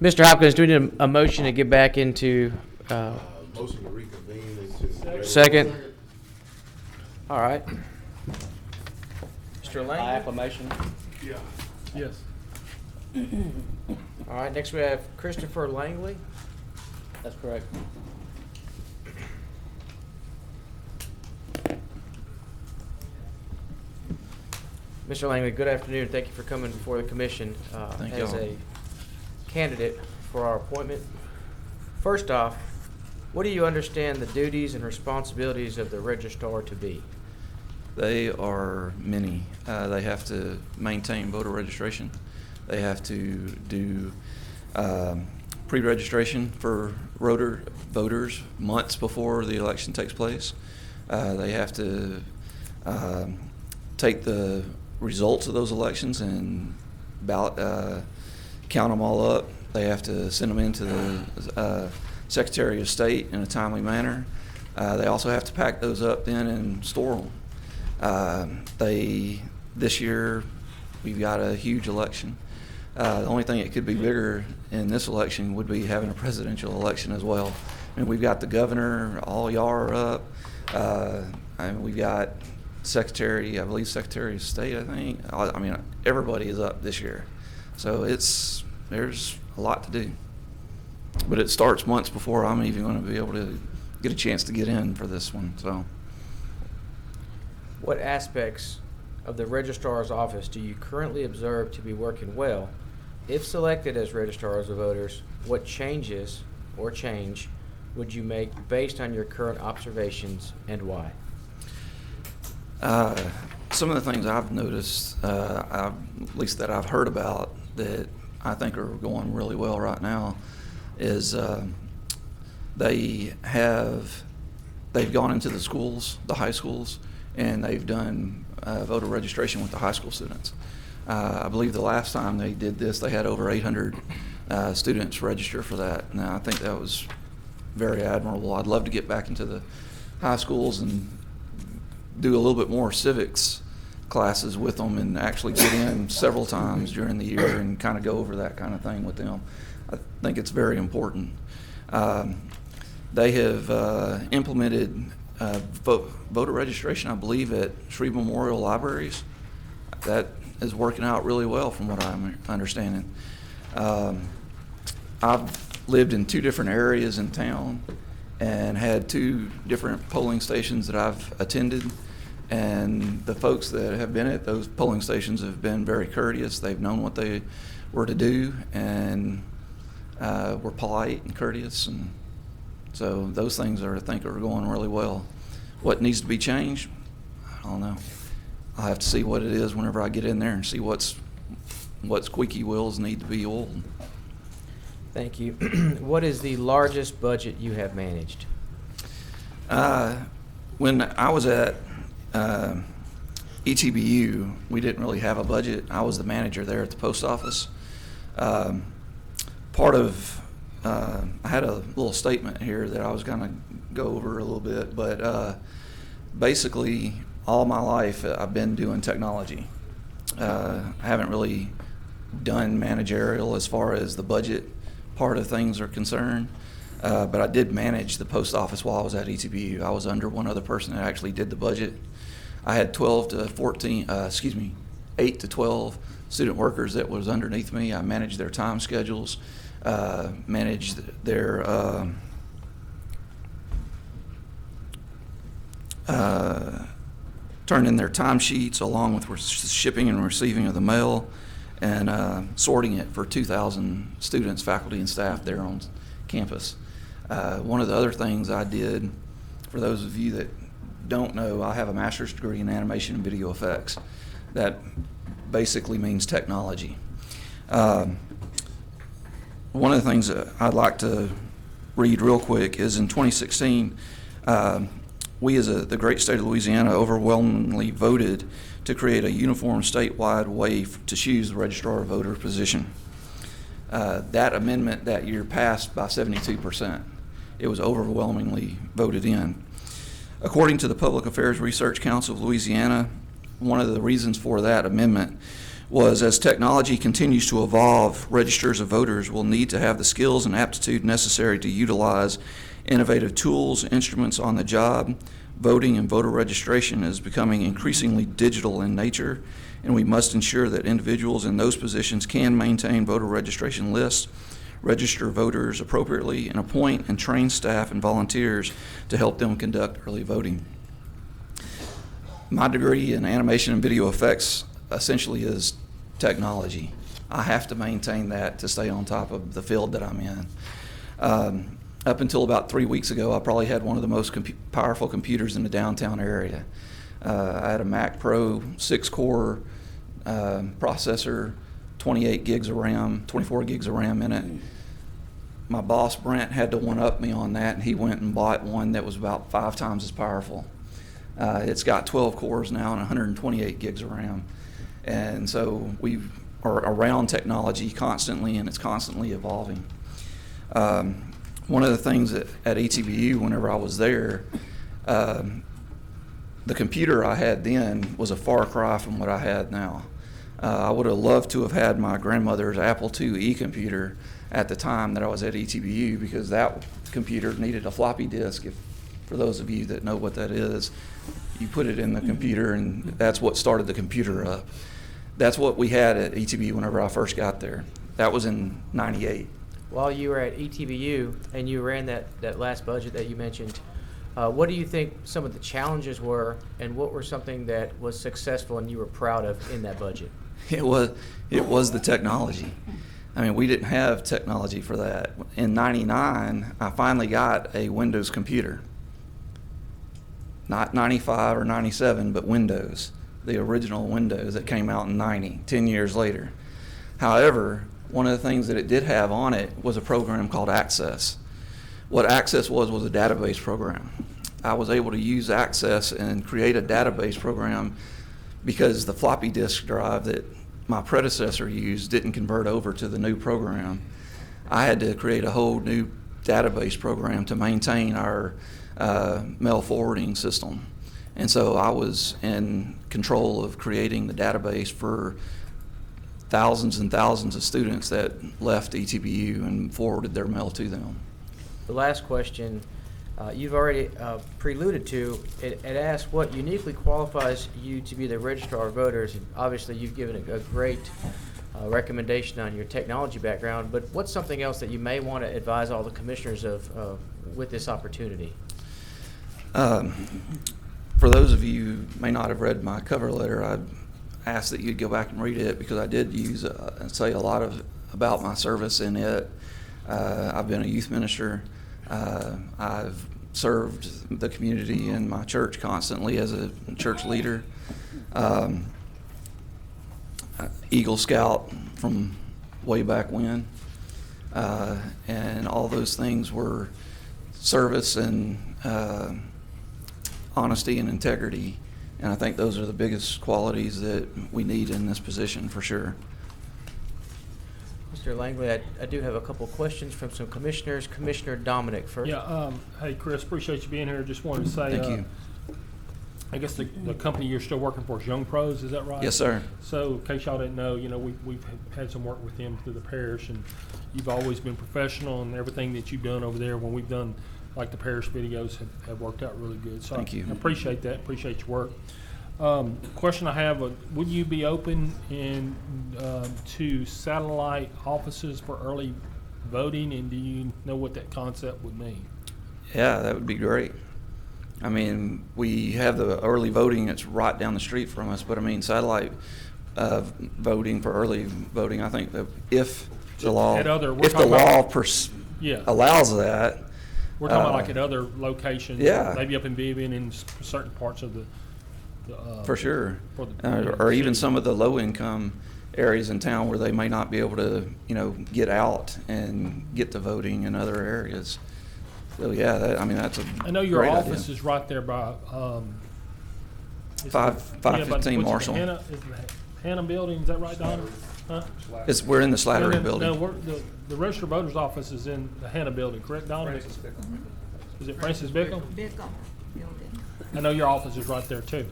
Mr. Hopkins, do we need a motion to get back into? Motion to reconvene into. Second. All right. Mr. Lane? By acclamation. Yeah. Yes. All right, next we have Christopher Langley. That's correct. Mr. Langley, good afternoon. Thank you for coming before the commission Thank as y'all. a candidate for our appointment. First off, what do you understand the duties and responsibilities of the registrar to be? They are many. They have to maintain voter registration. They have to do pre-registration for voters months before the election takes place. They have to take the results of those elections and count them all up. They have to send them into the Secretary of State in a timely manner. They also have to pack those up then and store them. This year, we've got a huge election. The only thing that could be bigger in this election would be having a presidential election as well. And we've got the governor, all y'all are up. And we've got Secretary of State, I think. I mean, everybody is up this year. So there's a lot to do. But it starts months before I'm even going to be able to get a chance to get in for this one. So, What aspects of the registrar's office do you currently observe to be working well? If selected as registrars of voters, what changes or change would you make based on your current observations and why? some of the things I've noticed, at least that I've heard about, that I think are going really well right now, is they've gone into the schools, the high schools, and they've done voter registration with the high school students. I believe the last time they did this, they had over 800 students register for that. Now, I think that was very admirable. I'd love to get back into the high schools and do a little bit more civics classes with them and actually get in several times during the year and kind of go over that kind of thing with them. I think it's very important. They have implemented voter registration, I believe, at Shreve Memorial Libraries. That is working out really well from what I'm understanding. I've lived in 2 different areas in town and had 2 different polling stations that I've attended, and the folks that have been at those polling stations have been very courteous. They've known what they were to do and were polite and courteous, and so those things I think are going really well. What needs to be changed? I don't know. I'll have to see what it is whenever I get in there and see what squeaky wheels need to be oiled. Thank you. What is the largest budget you have managed? When I was at ETBU, we didn't really have a budget. I was the manager there at the post office. I had a little statement here that I was going to go over a little bit, but basically all my life I've been doing technology. I haven't really done managerial as far as the budget part of things are concerned, but I did manage the post office while I was at ETBU. I was under one other person that actually did the budget. I had 8 to 12 student workers that was underneath me. I managed their time schedules, managed their turned in their timesheets along with shipping and receiving of the mail, and sorting it for 2,000 students, faculty, and staff there on campus. One of the other things I did, for those of you that don't know, I have a master's degree in animation and video effects. That basically means technology. One of the things that I'd like to read real quick is in 2016, we as the great state of Louisiana overwhelmingly voted to create a uniform statewide way to choose the registrar of voter position. That amendment that year passed by 72%. It was overwhelmingly voted in. According to the Public Affairs Research Council of Louisiana, one of the reasons for that amendment was, as technology continues to evolve, registers of voters will need to have the skills and aptitude necessary to utilize innovative tools, instruments on the job. Voting and voter registration is becoming increasingly digital in nature, and we must ensure that individuals in those positions can maintain voter registration lists, register voters appropriately, and appoint and train staff and volunteers to help them conduct early voting. My degree in animation and video effects essentially is technology. I have to maintain that to stay on top of the field that I'm in. Up until about 3 weeks ago, I probably had one of the most powerful computers in the downtown area. I had a Mac Pro 6-core processor, 28 gigs of RAM, 24 gigs of RAM in it. My boss, Brent, had to one-up me on that, and he went and bought one that was about 5 times as powerful. It's got 12 cores now and 128 gigs of RAM. And so we are around technology constantly, and it's constantly evolving. One of the things at ETBU, whenever I was there, the computer I had then was a far cry from what I had now. I would have loved to have had my grandmother's Apple IIe computer at the time that I was at ETBU, because that computer needed a floppy disk. For those of you that know what that is, you put it in the computer, and that's what started the computer up. That's what we had at ETBU whenever I first got there. That was in '98. While you were at ETBU and you ran that last budget that you mentioned, what do you think some of the challenges were, and what were something that was successful and you were proud of in that budget? It was the technology. I mean, we didn't have technology for that. In '99, I finally got a Windows computer. Not 95 or 97, but Windows, the original Windows that came out in '90, 10 years later. However, one of the things that it did have on it was a program called Access. What Access was a database program. I was able to use Access and create a database program because the floppy disk drive that my predecessor used didn't convert over to the new program. I had to create a whole new database program to maintain our mail forwarding system. And so I was in control of creating the database for thousands and thousands of students that left ETBU and forwarded their mail to them. The last question, you've already preluded to. It asks what uniquely qualifies you to be the registrar of voters. And obviously, you've given a great recommendation on your technology background, but what's something else that you may want to advise all the commissioners of with this opportunity? For those of you who may not have read my cover letter, I'd ask that you go back and read it, because I did use say a lot about my service in it. I've been a youth minister. I've served the community in my church constantly as a church leader. Eagle Scout from way back when. And all those things were service and honesty and integrity. And I think those are the biggest qualities that we need in this position for sure. Mr. Langley, I do have a couple questions from some commissioners. Commissioner Dominic first. Yeah, hey Chris, appreciate you being here. Just wanted to say, Thank you. I guess the company you're still working for is Young Pros, is that right? Yes, sir. So, in case y'all didn't know, we've had some work with them through the parish, and you've always been professional, and everything that you've done over there when we've done, like the parish videos, have worked out really good. So Thank you. I appreciate that. Appreciate your work. Question I have, would you be open to satellite offices for early voting, and do you know what that concept would mean? Yeah, that would be great. I mean, we have the early voting that's right down the street from us, but I mean, satellite voting for early voting, I think that if the law, allows that. We're talking about like at other locations, yeah. Maybe up in Vivian in certain parts of the for sure, for the, or even some of the low-income areas in town where they may not be able to, get out and get to voting in other areas. So yeah, that's a I know your great office idea. is right there by 515 Marshall. Is the Hannah building? Is that right, Donna? Huh? We're in the Slattery building. No, the registered voters office is in the Hannah building, correct, Donna? Francis Bickham. Is it Francis Bickham? Bickham building. I know your office is right there too.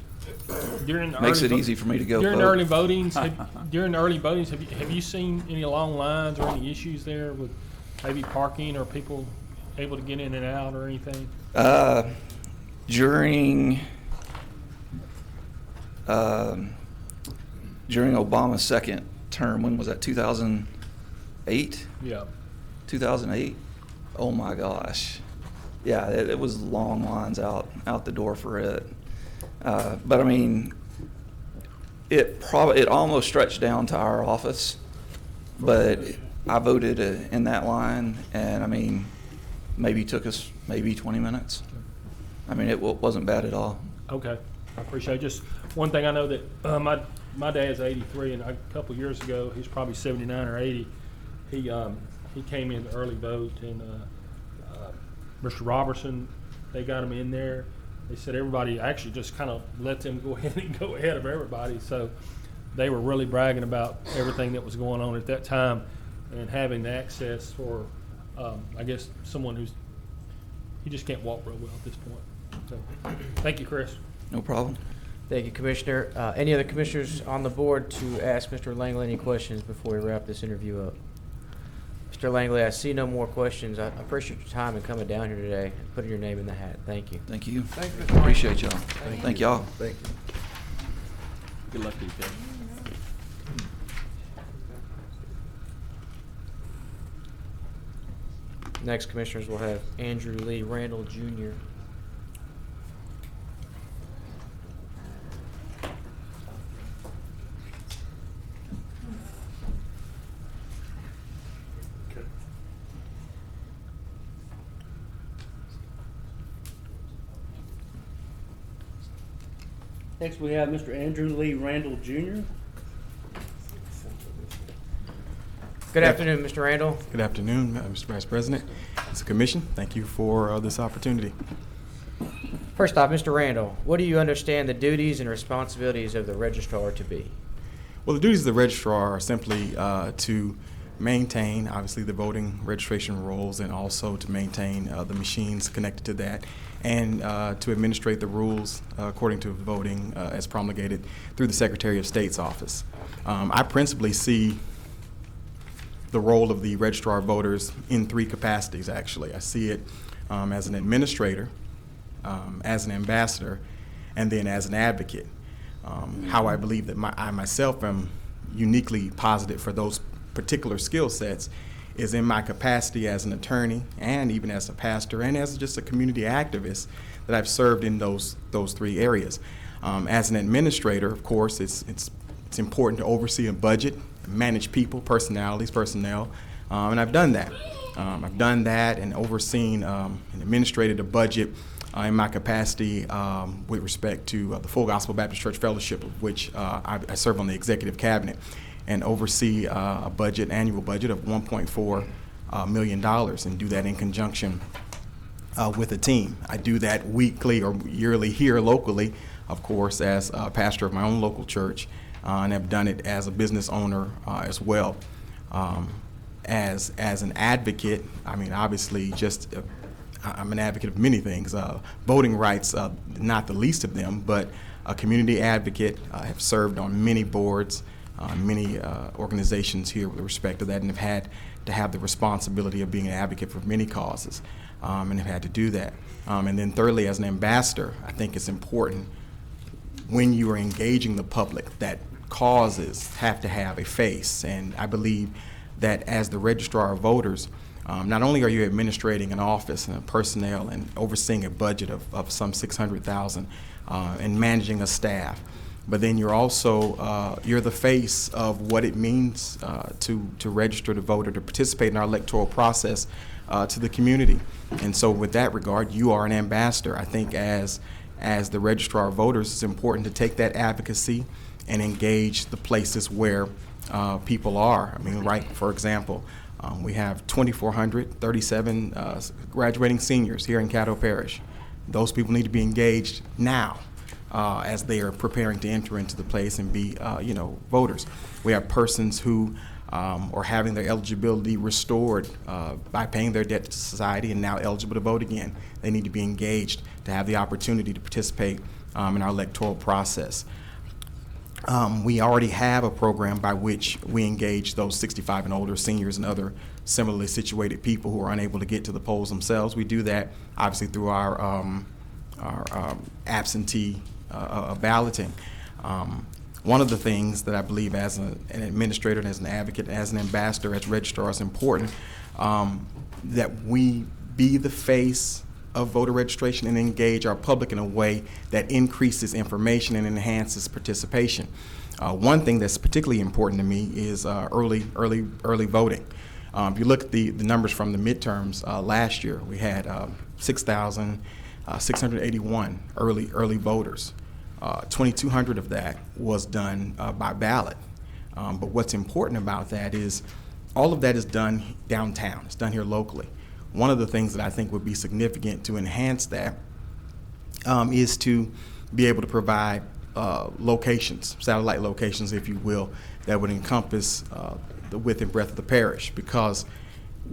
during the Makes early it easy for me to go during vote. early votings. During the early votings, have you seen any long lines or any issues there with maybe parking or people able to get in and out or anything? During Obama's second term, when was that, 2008? Yeah. 2008? Oh my gosh. Yeah, it was long lines out the door for it. But I mean, it almost stretched down to our office, but I voted in that line, and I mean, maybe took us maybe 20 minutes. I mean, it wasn't bad at all. Okay, I appreciate it. Just one thing I know that my dad's 83, and a couple years ago, he's probably 79 or 80. He came in to early vote, and Mr. Robertson, they got him in there. They said everybody actually just kind of let them go ahead and go ahead of everybody. So they were really bragging about everything that was going on at that time, and having the access for, I guess, someone he just can't walk real well at this point. So, thank you, Chris. No problem. Thank you, Commissioner. Any other commissioners on the board to ask Mr. Langley any questions before we wrap this interview up? Mr. Langley, I see no more questions. I appreciate your time and coming down here today and putting your name in the hat. Thank you. Thank you. Thanks, Mr. Langley. Appreciate y'all. Thank y'all. Thank you. Good luck to you, Kevin. Next, commissioners, will have Andrew Lee Randall, Jr. Next, we have Mr. Andrew Lee Randall, Jr. Good afternoon, Mr. Randall. Good afternoon, Mr. Vice President. It's a commission. Thank you for this opportunity. First off, Mr. Randall, what do you understand the duties and responsibilities of the registrar to be? Well, the duties of the registrar are simply to maintain, obviously, the voting registration rolls, and also to maintain the machines connected to that, and to administrate the rules according to voting as promulgated through the Secretary of State's office. I principally see the role of the registrar of voters in three capacities, actually. I see it as an administrator, as an ambassador, and then as an advocate. How I believe that I myself am uniquely posited for those particular skill sets is in my capacity as an attorney, and even as a pastor, and as just a community activist that I've served in those three areas. As an administrator, of course, it's important to oversee a budget, manage people, personnel, and I've done that. I've done that and overseen and administrated a budget in my capacity with respect to the Full Gospel Baptist Church Fellowship, of which I serve on the executive cabinet, and oversee a annual budget of $1.4 million, and do that in conjunction with a team. I do that weekly or yearly here locally, of course, as a pastor of my own local church, and have done it as a business owner as well. As an advocate, I mean, obviously, I'm an advocate of many things. Voting rights, not the least of them, but a community advocate. I have served on many boards, many organizations here with respect to that, and have had to have the responsibility of being an advocate for many causes, and have had to do that. And then thirdly, as an ambassador, I think it's important when you are engaging the public that causes have to have a face. And I believe that as the registrar of voters, not only are you administrating an office and personnel and overseeing a budget of some $600,000 and managing a staff, but then you're also you're the face of what it means to register to vote or to participate in our electoral process to the community. And so with that regard, you are an ambassador. I think as the registrar of voters, it's important to take that advocacy and engage the places where people are. I mean, right, for example, we have 2,437 graduating seniors here in Caddo Parish. Those people need to be engaged now as they are preparing to enter into the place and be, voters. We have persons who are having their eligibility restored by paying their debt to society and now eligible to vote again. They need to be engaged to have the opportunity to participate in our electoral process. We already have a program by which we engage those 65 and older seniors and other similarly situated people who are unable to get to the polls themselves. We do that obviously through our absentee balloting. One of the things that I believe as an administrator and as an advocate, as an ambassador, as registrar is important, that we be the face of voter registration and engage our public in a way that increases information and enhances participation. One thing that's particularly important to me is early voting. If you look at the numbers from the midterms last year, we had 6,681 early voters. 2,200 of that was done by ballot. But what's important about that is all of that is done downtown. It's done here locally. One of the things that I think would be significant to enhance that is to be able to provide locations, satellite locations, if you will, that would encompass the width and breadth of the parish, because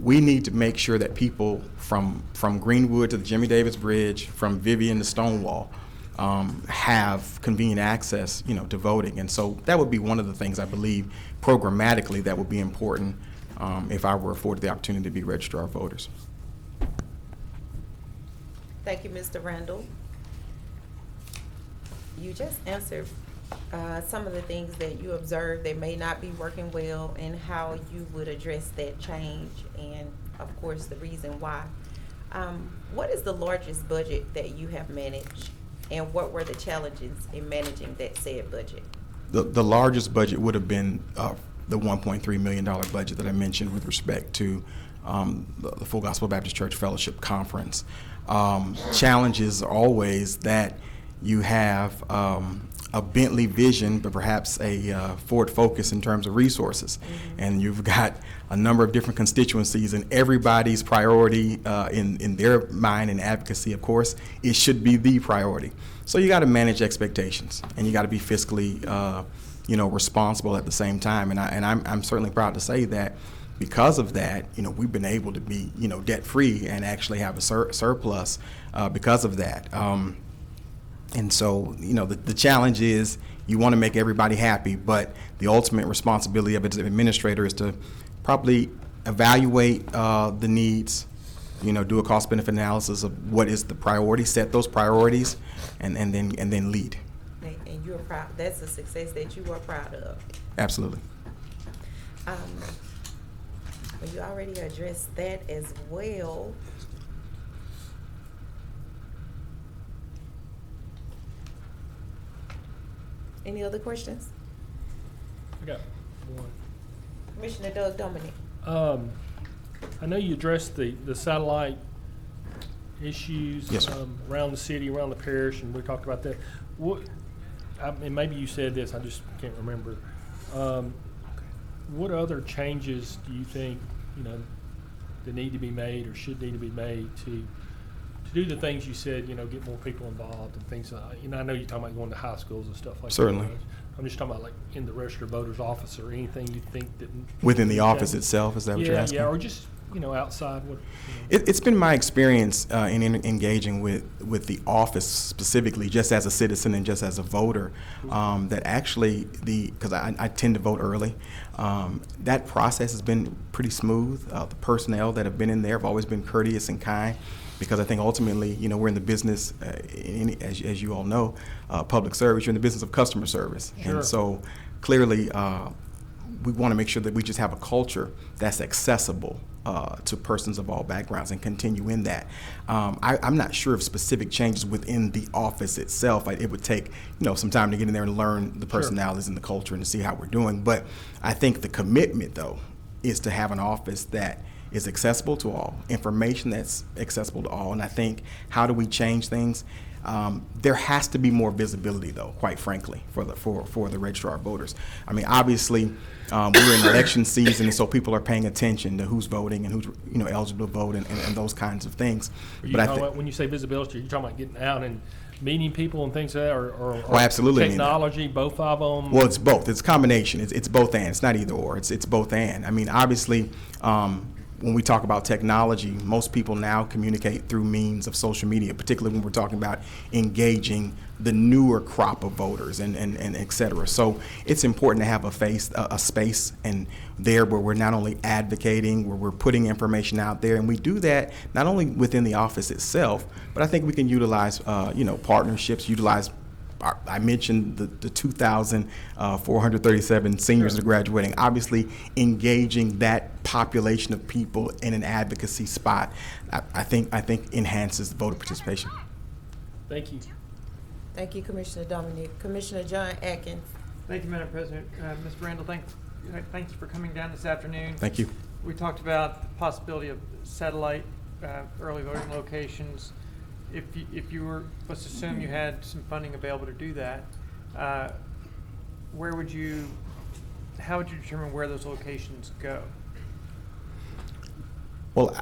we need to make sure that people from Greenwood to the Jimmy Davis Bridge, from Vivian to Stonewall, have convenient access, to voting. And so that would be one of the things I believe programmatically that would be important if I were afforded the opportunity to be registrar of voters. Thank you, Mr. Randall. You just answered some of the things that you observed that may not be working well and how you would address that change and, of course, the reason why. What is the largest budget that you have managed, and what were the challenges in managing that said budget? The largest budget would have been the $1.3 million budget that I mentioned with respect to the Full Gospel Baptist Church Fellowship Conference. Challenges are always that you have a Bentley vision, but perhaps a Ford Focus in terms of resources. Mm-hmm. And you've got a number of different constituencies, and everybody's priority in their mind and advocacy, of course, it should be the priority. So you got to manage expectations, and you got to be fiscally responsible at the same time. And I'm certainly proud to say that because of that, we've been able to be, debt-free and actually have a surplus because of that. And so, the challenge is you want to make everybody happy, but the ultimate responsibility of an administrator is to properly evaluate the needs, do a cost-benefit analysis of what is the priority, set those priorities, and then lead. And you're proud. That's a success that you are proud of. Absolutely. Well, you already addressed that as well. Any other questions? I got one. Commissioner Doug Dominic. I know you addressed the satellite issues. Yes, sir. Around the city, around the parish, and we talked about that. And maybe you said this, I just can't remember. What other changes do you think, that need to be made or should need to be made to do the things you said, get more people involved and things like that? I know you're talking about going to high schools and stuff like Certainly. that. I'm just talking about like in the registered voters office or anything you think that within the office itself, is that what you're asking? Yeah, or just outside. It's been my experience in engaging with the office specifically, just as a citizen and just as a voter, that actually because I tend to vote early, that process has been pretty smooth. The personnel that have been in there have always been courteous and kind, because I think ultimately, we're in the business, as you all know, public service. You're in the business of customer service, Sure. And so clearly, we want to make sure that we just have a culture that's accessible to persons of all backgrounds and continue in that. I'm not sure of specific changes within the office itself. It would take some time to get in there and learn the personalities and the culture and to see how we're doing. But I think the commitment, though, is to have an office that is accessible to all, information that's accessible to all. And I think, how do we change things? There has to be more visibility, though, quite frankly, for the registrar of voters. I mean, obviously, we're in election season, and so people are paying attention to who's voting and who's eligible to vote and those kinds of things. But I think when you say visibility, are you talking about getting out and meeting people and things like that, or absolutely. Technology, both of them? Well, it's both. It's a combination. It's both and. It's not either or. It's both and. I mean, obviously, when we talk about technology, most people now communicate through means of social media, particularly when we're talking about engaging the newer crop of voters and et cetera. So it's important to have a space and there where we're not only advocating, where we're putting information out there, and we do that not only within the office itself, but I think we can utilize, partnerships, utilize I mentioned the 2,437 seniors that are graduating. Obviously, engaging that population of people in an advocacy spot, I think enhances voter participation. Thank you. Thank you, Commissioner Dominic. Commissioner John Atkins. Thank you, Madam President. Ms. Randall, thanks for coming down this afternoon. Thank you. We talked about the possibility of satellite early voting locations. If you were, let's assume you had some funding available to do that, how would you determine where those locations go? Well,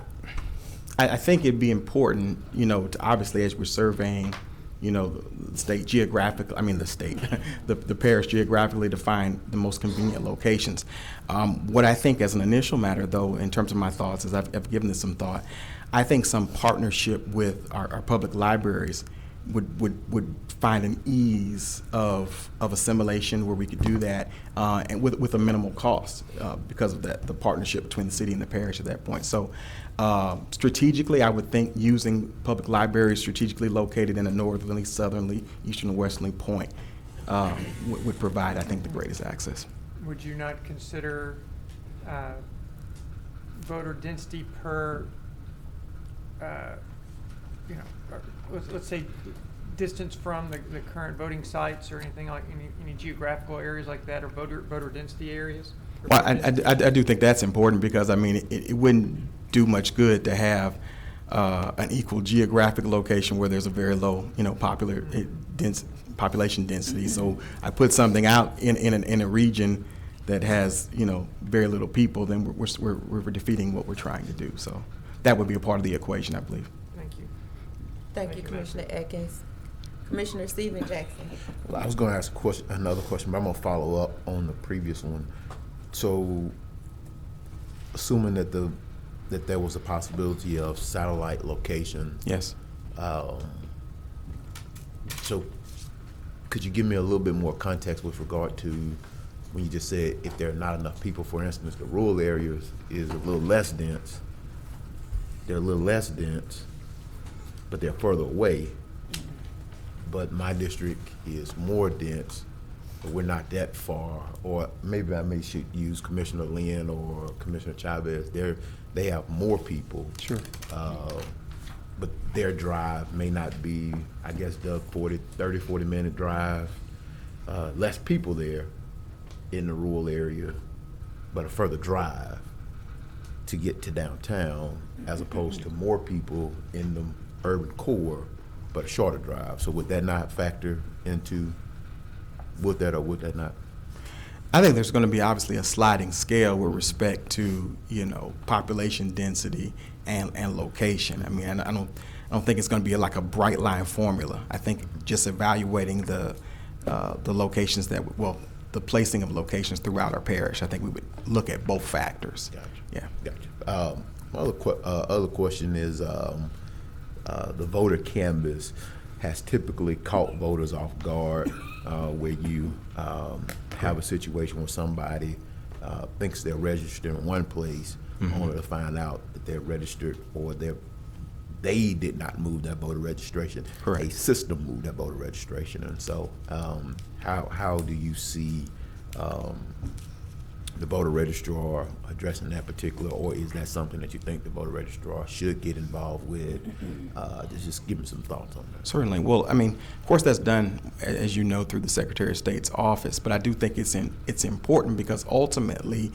I think it'd be important, to obviously as we're surveying, the state geographically, the parish geographically to find the most convenient locations. What I think as an initial matter, though, in terms of my thoughts, as I've given this some thought, I think some partnership with our public libraries would find an ease of assimilation where we could do that and with a minimal cost because of the partnership between the city and the parish at that point. So strategically, I would think using public libraries strategically located in a northerly, southerly, eastern, and westerly point would provide, I think, the greatest access. Would you not consider voter density per let's say distance from the current voting sites or anything like any geographical areas like that, or voter density areas? Well, I do think that's important because it wouldn't do much good to have an equal geographic location where there's a very low population density. So I put something out in a region that has very little people, then we're defeating what we're trying to do. So that would be a part of the equation, I believe. Thank you. Thank you, Commissioner Atkins. Commissioner Stephen Jackson. Well, I was going to ask another question, but I'm going to follow up on the previous one. So, assuming that there was a possibility of satellite location. Yes. So, could you give me a little bit more context with regard to when you just said if there are not enough people? For instance, the rural areas is a little less dense. They're a little less dense, but they're further away. But my district is more dense, but we're not that far. Or maybe I should use Commissioner Lynn or Commissioner Chavez. They have more people. Sure. But their drive may not be, I guess, the 40-minute drive. Less people there in the rural area, but a further drive to get to downtown, as opposed to more people in the urban core, but a shorter drive. So would that not factor into, would that or would that not? I think there's going to be obviously a sliding scale with respect to population density and location. I don't think it's going to be like a bright line formula. I think just evaluating the locations the placing of locations throughout our parish, I think we would look at both factors. Gotcha. Yeah. Gotcha. My other question is the voter canvass has typically caught voters off guard where you have a situation where somebody thinks they're registered in one place, only to find out that they're registered or they did not move that voter registration. Correct. A system moved that voter registration. And so how do you see the voter registrar addressing that particular, or is that something that you think the voter registrar should get involved with? Just give me some thoughts on that. Certainly. Well, of course that's done, as you know, through the Secretary of State's office, but I do think it's important because ultimately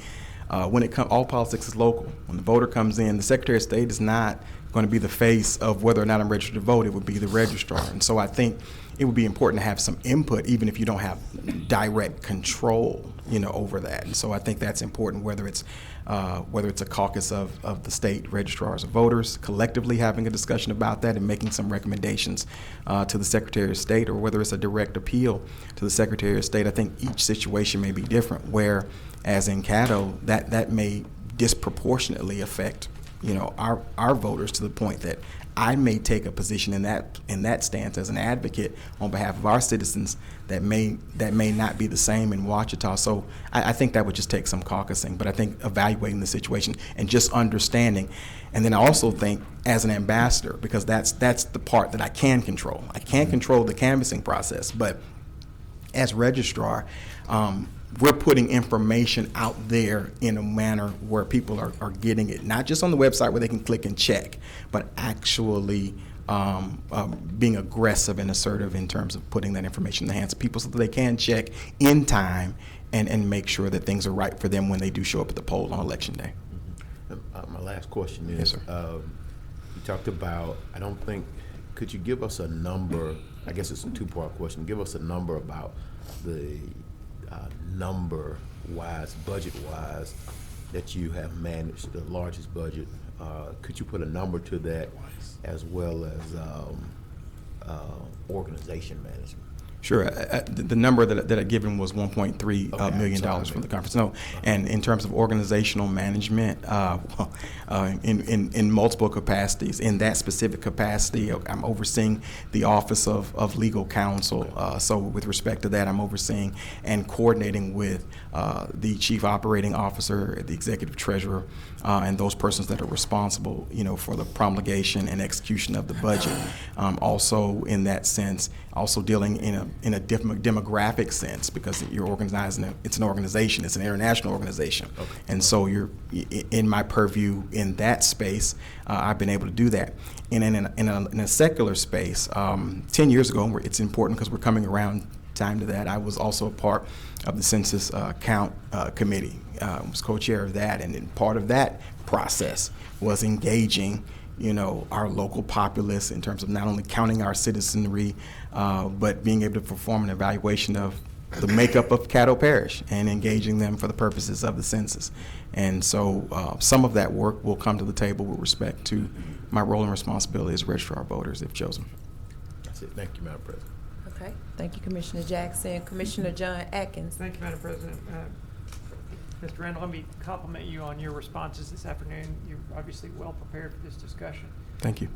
when all politics is local. When the voter comes in, the Secretary of State is not going to be the face of whether or not I'm registered to vote. It would be the registrar. And so I think it would be important to have some input, even if you don't have direct control, over that. And so I think that's important, whether it's a caucus of the state registrars of voters collectively having a discussion about that and making some recommendations to the Secretary of State, or whether it's a direct appeal to the Secretary of State. I think each situation may be different, where as in Caddo, that may disproportionately affect, our voters to the point that I may take a position in that stance as an advocate on behalf of our citizens that may not be the same in Ouachita. So I think that would just take some caucusing, but I think evaluating the situation and just understanding. And then I also think as an ambassador, because that's the part that I can control. I can't control the canvassing process, but as registrar, we're putting information out there in a manner where people are getting it, not just on the website where they can click and check, but actually being aggressive and assertive in terms of putting that information in the hands of people so that they can check in time and make sure that things are right for them when they do show up at the poll on Election Day. My last question is, Yes, sir. You talked about, could you give us a number, I guess it's a two-part question, give us a number about the number-wise, budget-wise, that you have managed, the largest budget. Could you put a number to that as well as organization management? Sure. The number that I given was $1.3 million from the conference. No, and in terms of organizational management, in multiple capacities. In that specific capacity, I'm overseeing the Office of Legal Counsel. So with respect to that, I'm overseeing and coordinating with the Chief Operating Officer, the Executive Treasurer, and those persons that are responsible, for the promulgation and execution of the budget. Also, in that sense, also dealing in a different demographic sense, because you're organizing it's an organization, it's an international organization, and so you're in my purview in that space. I've been able to do that. And in a secular space, 10 years ago, it's important because we're coming around time to that. I was also a part of the Census Count Committee. Was co-chair of that, and then part of that process was engaging our local populace in terms of not only counting our citizenry, but being able to perform an evaluation of the makeup of Caddo Parish and engaging them for the purposes of the census. And so some of that work will come to the table with respect to my role and responsibility as registrar of voters if chosen. That's it. Thank you, Madam President. Okay, thank you, Commissioner Jackson. Commissioner John Atkins. Thank you, Madam President. Mr. Randall, let me compliment you on your responses this afternoon. You're obviously well prepared for this discussion. Thank you.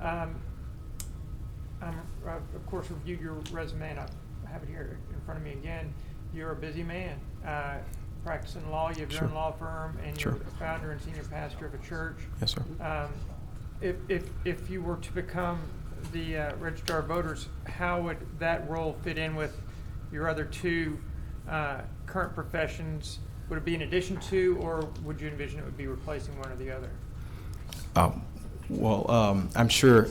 Of course, reviewed your resume, and I have it here in front of me again. You're a busy man, practicing law. You have your own law firm, and you're a founder and senior pastor of a church. Yes, sir. If you were to become the registrar of voters, how would that role fit in with your other two current professions? Would it be in addition to, or would you envision it would be replacing one or the other? I'm sure,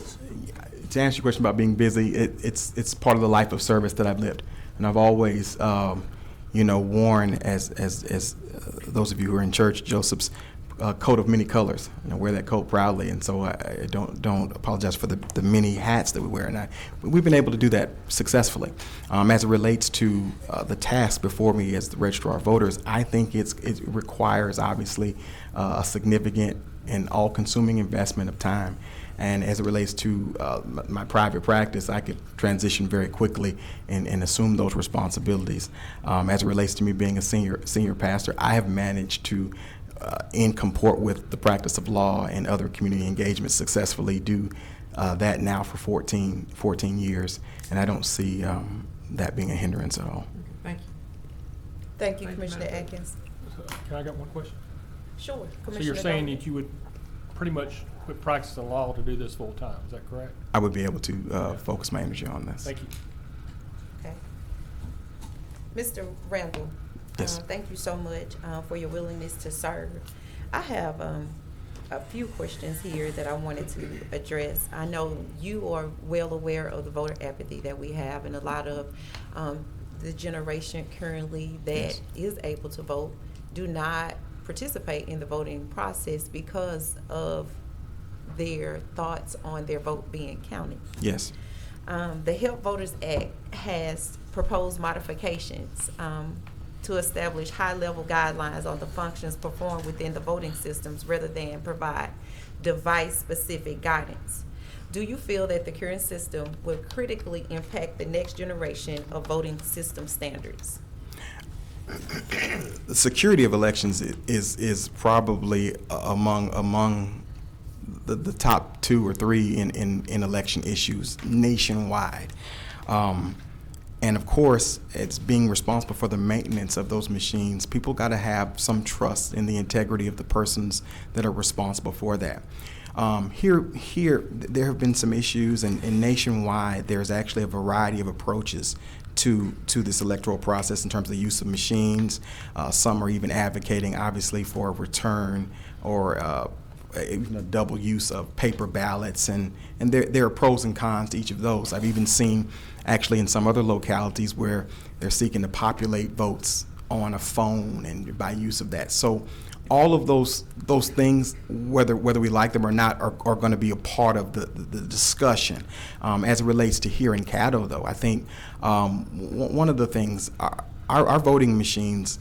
to answer your question about being busy, it's part of the life of service that I've lived. And I've always, worn, as those of you who are in church, Joseph's coat of many colors. Wear that coat proudly. And so I don't apologize for the many hats that we wear. And we've been able to do that successfully. As it relates to the task before me as the registrar of voters, I think it requires, obviously, a significant and all-consuming investment of time. And as it relates to my private practice, I could transition very quickly and assume those responsibilities. As it relates to me being a senior pastor, I have managed to, in comport with the practice of law and other community engagement, successfully do that now for 14 years. And I don't see that being a hindrance at all. Thank you. Thank you, Commissioner Atkins. Can I get one question? Sure. So you're saying that you would pretty much quit practicing law to do this full time, is that correct? I would be able to focus my energy on this. Thank you. Okay. Mr. Randall, Yes. thank you so much for your willingness to serve. I have a few questions here that I wanted to address. I know you are well aware of the voter apathy that we have, and a lot of the generation currently that is able to vote do not participate in the voting process because of their thoughts on their vote being counted. Yes. The Help Voters Act has proposed modifications to establish high-level guidelines on the functions performed within the voting systems rather than provide device-specific guidance. Do you feel that the current system will critically impact the next generation of voting system standards? the security of elections is probably among the top 2 or 3 in election issues nationwide. And of course, it's being responsible for the maintenance of those machines. People got to have some trust in the integrity of the persons that are responsible for that. Here, there have been some issues, and nationwide, there's actually a variety of approaches to this electoral process in terms of the use of machines. Some are even advocating, obviously, for a return or double use of paper ballots, and there are pros and cons to each of those. I've even seen, actually, in some other localities where they're seeking to populate votes on a phone and by use of that. So all of those things, whether we like them or not, are going to be a part of the discussion. As it relates to here in Caddo, though, I think one of the things, our voting machines,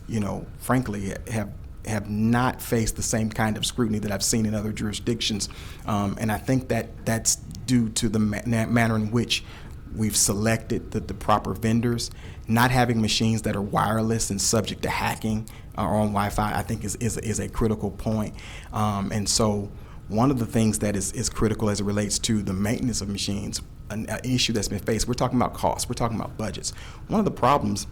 frankly, have not faced the same kind of scrutiny that I've seen in other jurisdictions, and I think that's due to the manner in which we've selected the proper vendors. Not having machines that are wireless and subject to hacking or on Wi-Fi, I think is a critical point. And so one of the things that is critical as it relates to the maintenance of machines, an issue that's been faced, we're talking about costs, we're talking about budgets. One of the problems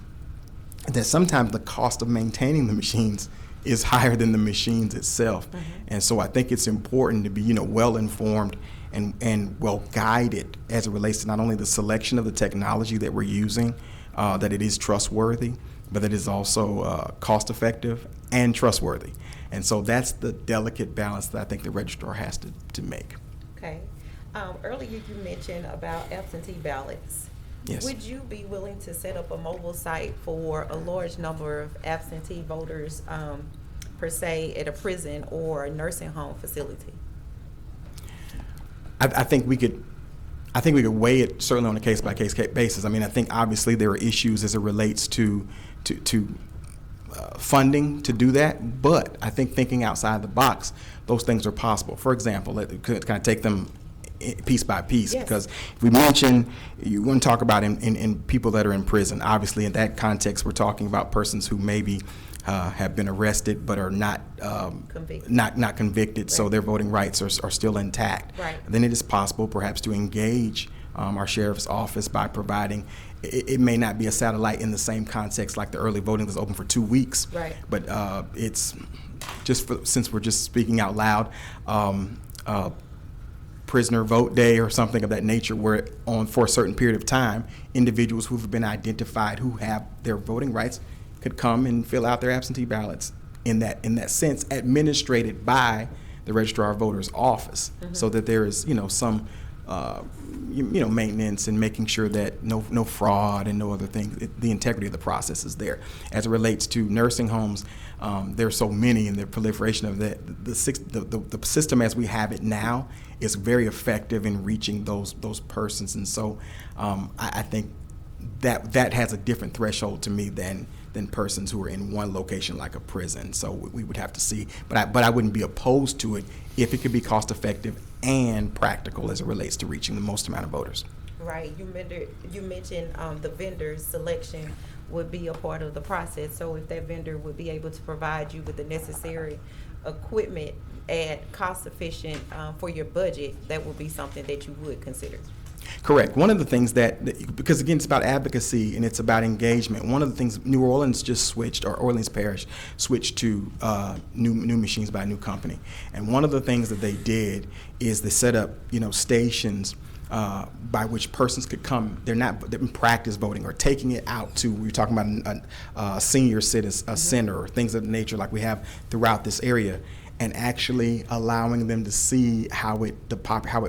is that sometimes the cost of maintaining the machines is higher than the machines itself. Mm-hmm. And so I think it's important to be, well informed and well guided as it relates to not only the selection of the technology that we're using, that it is trustworthy, but that it is also cost effective and trustworthy. And so that's the delicate balance that I think the registrar has to make. Okay. Earlier you mentioned about absentee ballots. Yes. Would you be willing to set up a mobile site for a large number of absentee voters, per se, at a prison or a nursing home facility? I think we could weigh it certainly on a case-by-case basis. I mean, I think obviously there are issues as it relates to funding to do that, but I think thinking outside the box, those things are possible. For example, it could kind of take them piece by piece, yes. Because if we mention, you want to talk about in people that are in prison. Obviously, in that context, we're talking about persons who maybe have been arrested but are not convicted, right. So their voting rights are still intact. Right. Then it is possible perhaps to engage our sheriff's office by providing, it may not be a satellite in the same context like the early voting that's open for 2 weeks, right. But it's just since we're just speaking out loud, prisoner vote day or something of that nature, where for a certain period of time, individuals who've been identified who have their voting rights could come and fill out their absentee ballots in that sense, administrated by the registrar of voters office, mm-hmm. So that there is some maintenance and making sure that no fraud and no other things. The integrity of the process is there. As it relates to nursing homes, there are so many, and the proliferation of that. The system as we have it now is very effective in reaching those persons, and so I think that has a different threshold to me than persons who are in one location like a prison. So we would have to see, but I wouldn't be opposed to it if it could be cost effective and practical as it relates to reaching the most amount of voters. Right. You mentioned the vendor selection would be a part of the process. So if that vendor would be able to provide you with the necessary equipment at cost efficient for your budget, that would be something that you would consider. Correct. One of the things because again, it's about advocacy and it's about engagement. One of the things, New Orleans just switched, or Orleans Parish switched to new machines by a new company. And one of the things that they did is they set up, stations by which persons could come. They're in practice voting or taking it out to, we were talking about a senior citizen, a center, or things of the nature like we have throughout this area, and actually allowing them to see how it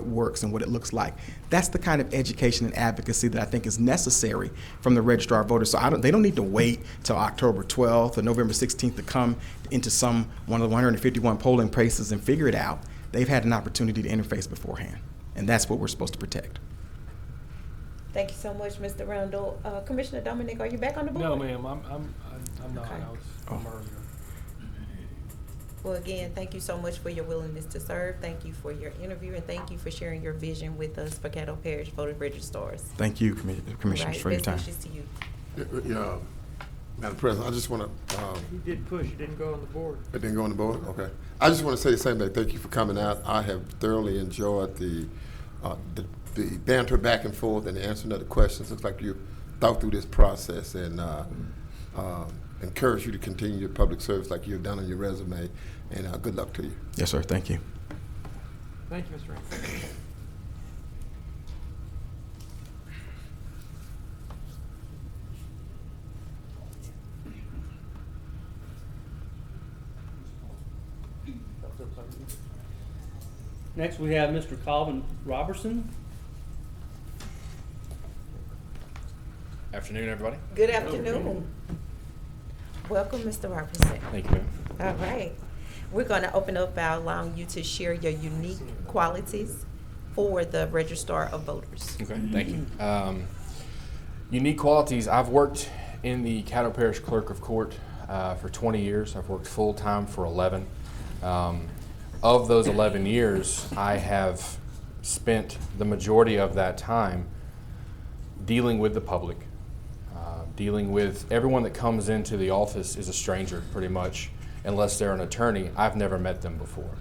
works and what it looks like. That's the kind of education and advocacy that I think is necessary from the registrar of voters. So they don't need to wait till October 12th or November 16th to come into one of the 151 polling places and figure it out. They've had an opportunity to interface beforehand, and that's what we're supposed to protect. Thank you so much, Mr. Randall. Commissioner Dominic, are you back on the board? No, ma'am. I'm not. Okay. I was from earlier. Well, again, thank you so much for your willingness to serve. Thank you for your interview, and thank you for sharing your vision with us for Caddo Parish Voter Registrars. Thank you, Commissioners, for your time. Best wishes to you. Madam President, I just want to, He did push, he didn't go on the board. it didn't go on the board? Okay. I just want to say the same thing. Thank you for coming out. I have thoroughly enjoyed the banter back and forth and answering of the questions. Looks like you thought through this process, and encourage you to continue your public service like you've done on your resume, and good luck to you. Yes, sir. Thank you. Thank you, Mr. Rankin. Next, we have Mr. Calvin Robertson. Afternoon, everybody. Good afternoon. Welcome, Mr. Robertson. Thank you. All right. We're going to open up by allowing you to share your unique qualities for the Registrar of Voters. Okay, thank you. Unique qualities. I've worked in the Caddo Parish Clerk of Court for 20 years. I've worked full-time for 11. Of those 11 years, I have spent the majority of that time dealing with the public, dealing with everyone that comes into the office is a stranger pretty much, unless they're an attorney. I've never met them before.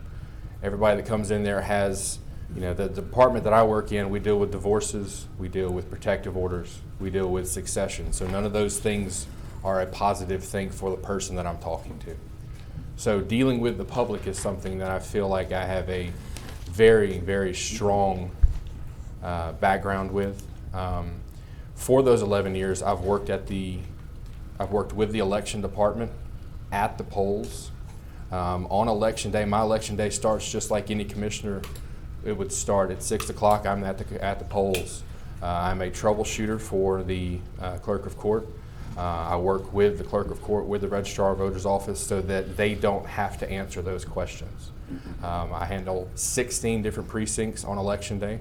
Everybody that comes in there has, the department that I work in, we deal with divorces, we deal with protective orders, we deal with succession. So none of those things are a positive thing for the person that I'm talking to. So dealing with the public is something that I feel like I have a very, very strong background with. For those 11 years, I've worked with the election department at the polls. On election day, my election day starts just like any commissioner. It would start at 6 o'clock. I'm at the polls. I'm a troubleshooter for the clerk of court. I work with the clerk of court, with the registrar of voters office, so that they don't have to answer those questions. I handle 16 different precincts on election day.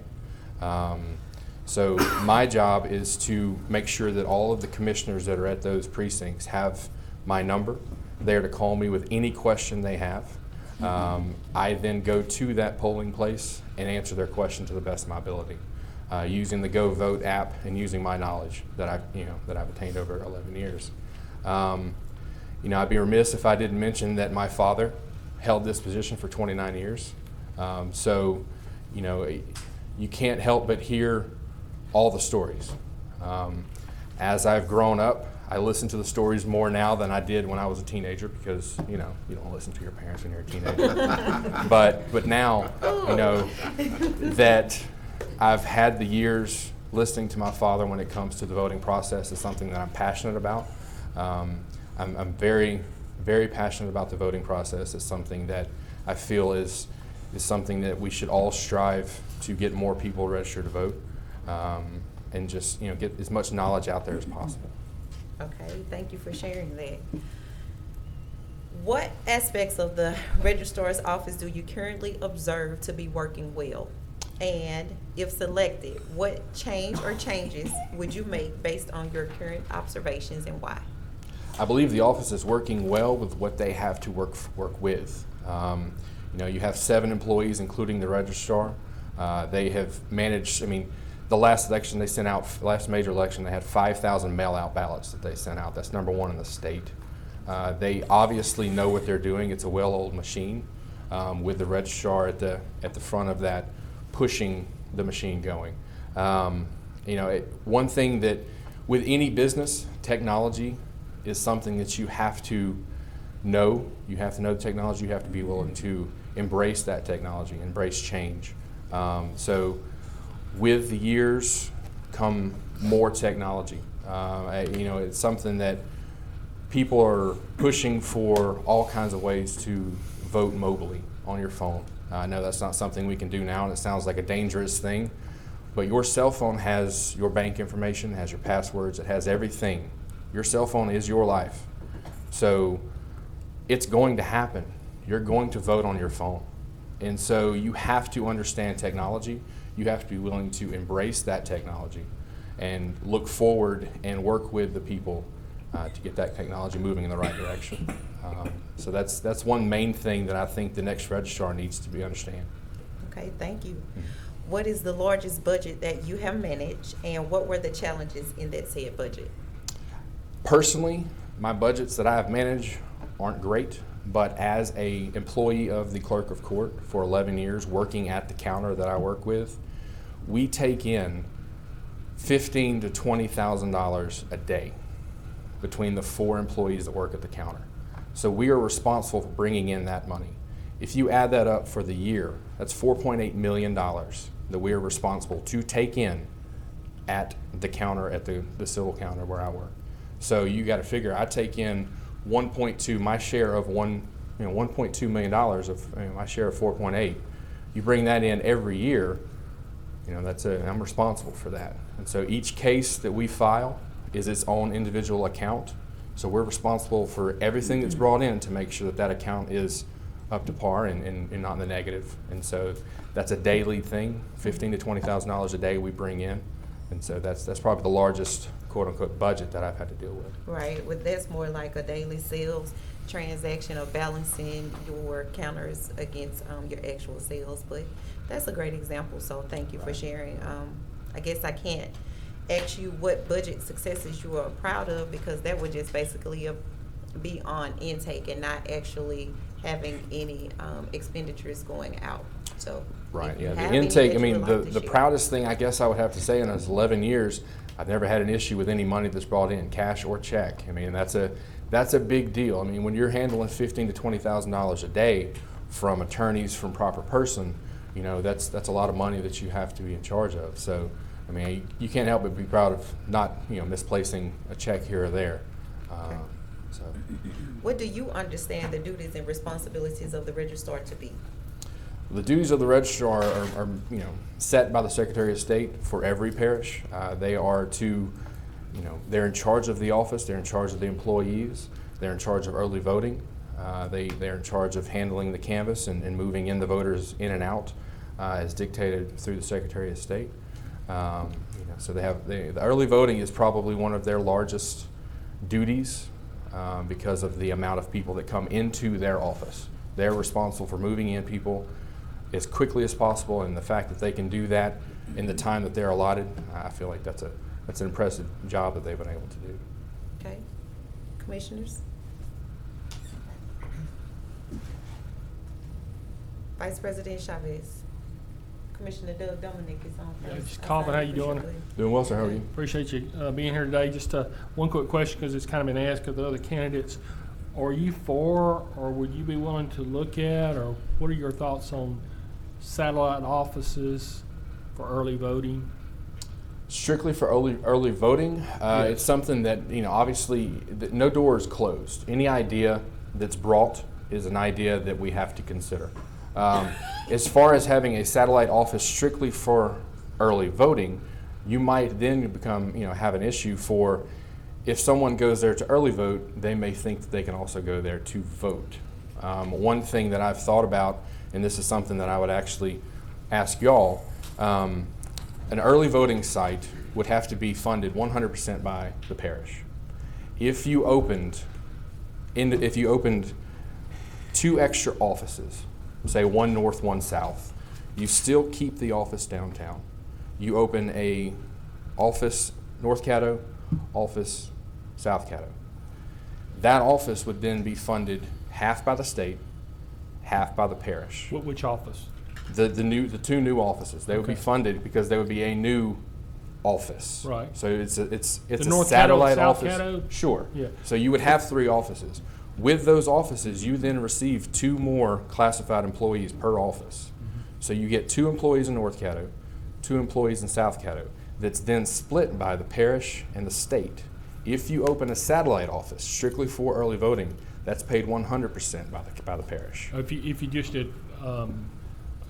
So my job is to make sure that all of the commissioners that are at those precincts have my number. They're to call me with any question they have. I then go to that polling place and answer their question to the best of my ability, using the Go Vote app and using my knowledge that I've attained over 11 years. I'd be remiss if I didn't mention that my father held this position for 29 years. So you can't help but hear all the stories. As I've grown up, I listen to the stories more now than I did when I was a teenager, because you don't listen to your parents when you're a teenager. but now that I've had the years listening to my father when it comes to the voting process is something that I'm passionate about. I'm very, very passionate about the voting process. It's something that I feel is something that we should all strive to get more people registered to vote, and just get as much knowledge out there as possible. Okay, thank you for sharing that. What aspects of the registrar's office do you currently observe to be working well? And if selected, what change or changes would you make based on your current observations, and why? I believe the office is working well with what they have to work with. You have 7 employees, including the registrar. They have managed, the last election they sent out, last major election, they had 5,000 mail-out ballots that they sent out. That's #1 in the state. They obviously know what they're doing. It's a well-oiled machine, with the registrar at the front of that, pushing the machine going. One thing that with any business, technology is something that you have to know. You have to know the technology. You have to be willing to embrace that technology, embrace change. So with the years come more technology. It's something that people are pushing for, all kinds of ways to vote mobily on your phone. I know that's not something we can do now, and it sounds like a dangerous thing, but your cell phone has your bank information, has your passwords, it has everything. Your cell phone is your life. So it's going to happen. You're going to vote on your phone. And so you have to understand technology. You have to be willing to embrace that technology and look forward and work with the people to get that technology moving in the right direction. So that's one main thing that I think the next registrar needs to understand. Okay, thank you. What is the largest budget that you have managed, and what were the challenges in that said budget? Personally, My budgets that I have managed aren't great, but as a employee of the clerk of court for 11 years, working at the counter that I work with, we take in $15,000 to $20,000 a day between the 4 employees that work at the counter. So we are responsible for bringing in that money. If you add that up for the year, that's $4.8 million that we are responsible to take in at the counter, at the civil counter where I work. So you got to figure, I take in 1.2, my share of $1.2 million of my share of 4.8. You bring that in every year, I'm responsible for that. And so each case that we file is its own individual account. So we're responsible for everything that's brought in to make sure that that account is up to par and not in the negative. And so that's a daily thing, $15,000 to $20,000 a day we bring in. And so that's probably the largest quote unquote budget that I've had to deal with. Right, well, that's more like a daily sales transaction of balancing your counters against your actual sales. But that's a great example, so thank you for sharing. I guess I can't ask you what budget successes you are proud of, because that would just basically be on intake and not actually having any expenditures going out. So right, if you yeah, have the any intake, that you would like to the share. proudest thing I guess I would have to say in those 11 years, I've never had an issue with any money that's brought in, cash or check. That's a big deal. When you're handling $15,000 to $20,000 a day from attorneys, from proper person, that's a lot of money that you have to be in charge of. So, you can't help but be proud of not, misplacing a check here or there. So, What do you understand the duties and responsibilities of the registrar to be? the duties of the registrar are set by the Secretary of State for every parish. They are to, they're in charge of the office, they're in charge of the employees, they're in charge of early voting, they're in charge of handling the canvass and moving in the voters in and out as dictated through the Secretary of State. So the early voting is probably one of their largest duties because of the amount of people that come into their office. They're responsible for moving in people as quickly as possible, and the fact that they can do that in the time that they're allotted, I feel like that's an impressive job that they've been able to do. Okay, commissioners? Vice President Chavez. Commissioner Doug Dominic is on first. Just Calvin, how you doing? Doing well, sir. How are you? Appreciate you being here today. Just one quick question, because it's kind of been asked of the other candidates. Are you for, or would you be willing to look at, or what are your thoughts on satellite offices for early voting? Strictly for early voting, Yes. It's something that, obviously, no door is closed. Any idea that's brought is an idea that we have to consider. As far as having a satellite office strictly for early voting, you might then become, have an issue for, if someone goes there to early vote, they may think that they can also go there to vote. One thing that I've thought about, and this is something that I would actually ask y'all, an early voting site would have to be funded 100% by the parish. If you opened 2 extra offices, say 1 north, 1 south, you still keep the office downtown. You open a office North Caddo, office South Caddo. That office would then be funded half by the state, half by the parish. Which office? The 2 new offices. They would be funded because they would be a new office. Right. So it's a North satellite Caddo, South office. Caddo? Sure. Yeah. So you would have 3 offices. With those offices, you then receive 2 more classified employees per office. So you get 2 employees in North Caddo, 2 employees in South Caddo. That's then split by the parish and the state. If you open a satellite office strictly for early voting, that's paid 100% by the parish. If you just did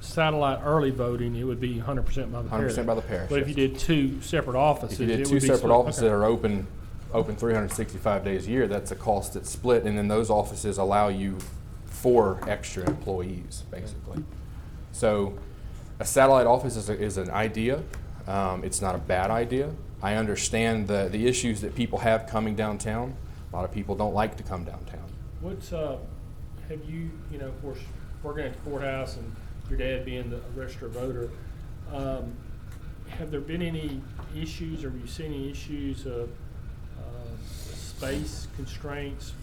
satellite early voting, it would be 100% by the parish. 100% by the parish. But if you did 2 separate offices, if you did it 2 would be separate split. offices Okay. that are open 365 days a year, that's a cost that's split, and then those offices allow you 4 extra employees, basically. So a satellite office is an idea. It's not a bad idea. I understand the issues that people have coming downtown. A lot of people don't like to come downtown. Have you, of course, working at the courthouse and your dad being the registered voter, have there been any issues, or have you seen any issues of space constraints,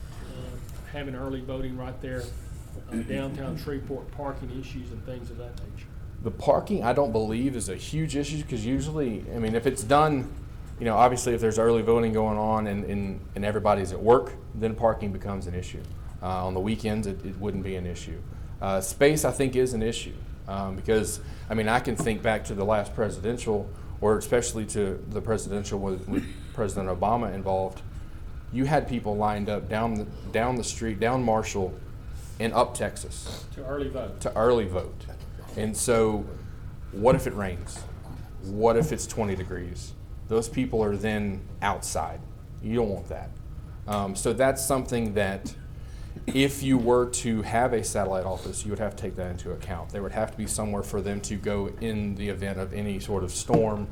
having early voting right there, downtown Shreveport parking issues and things of that nature? The parking, I don't believe, is a huge issue because usually, I mean, if it's done, you know, obviously if there's early voting going on and everybody's at work, then parking becomes an issue. On the weekends, it wouldn't be an issue. Space, I think, is an issue because, I mean, I can think back to the last presidential, or especially to the presidential with President Obama involved. You had people lined up down the street, down Marshall, and up Texas. To early vote. To early vote. And so, what if it rains? What if it's 20 degrees? Those people are then outside. You don't want that. So that's something that if you were to have a satellite office, you would have to take that into account. There would have to be somewhere for them to go in the event of any sort of storm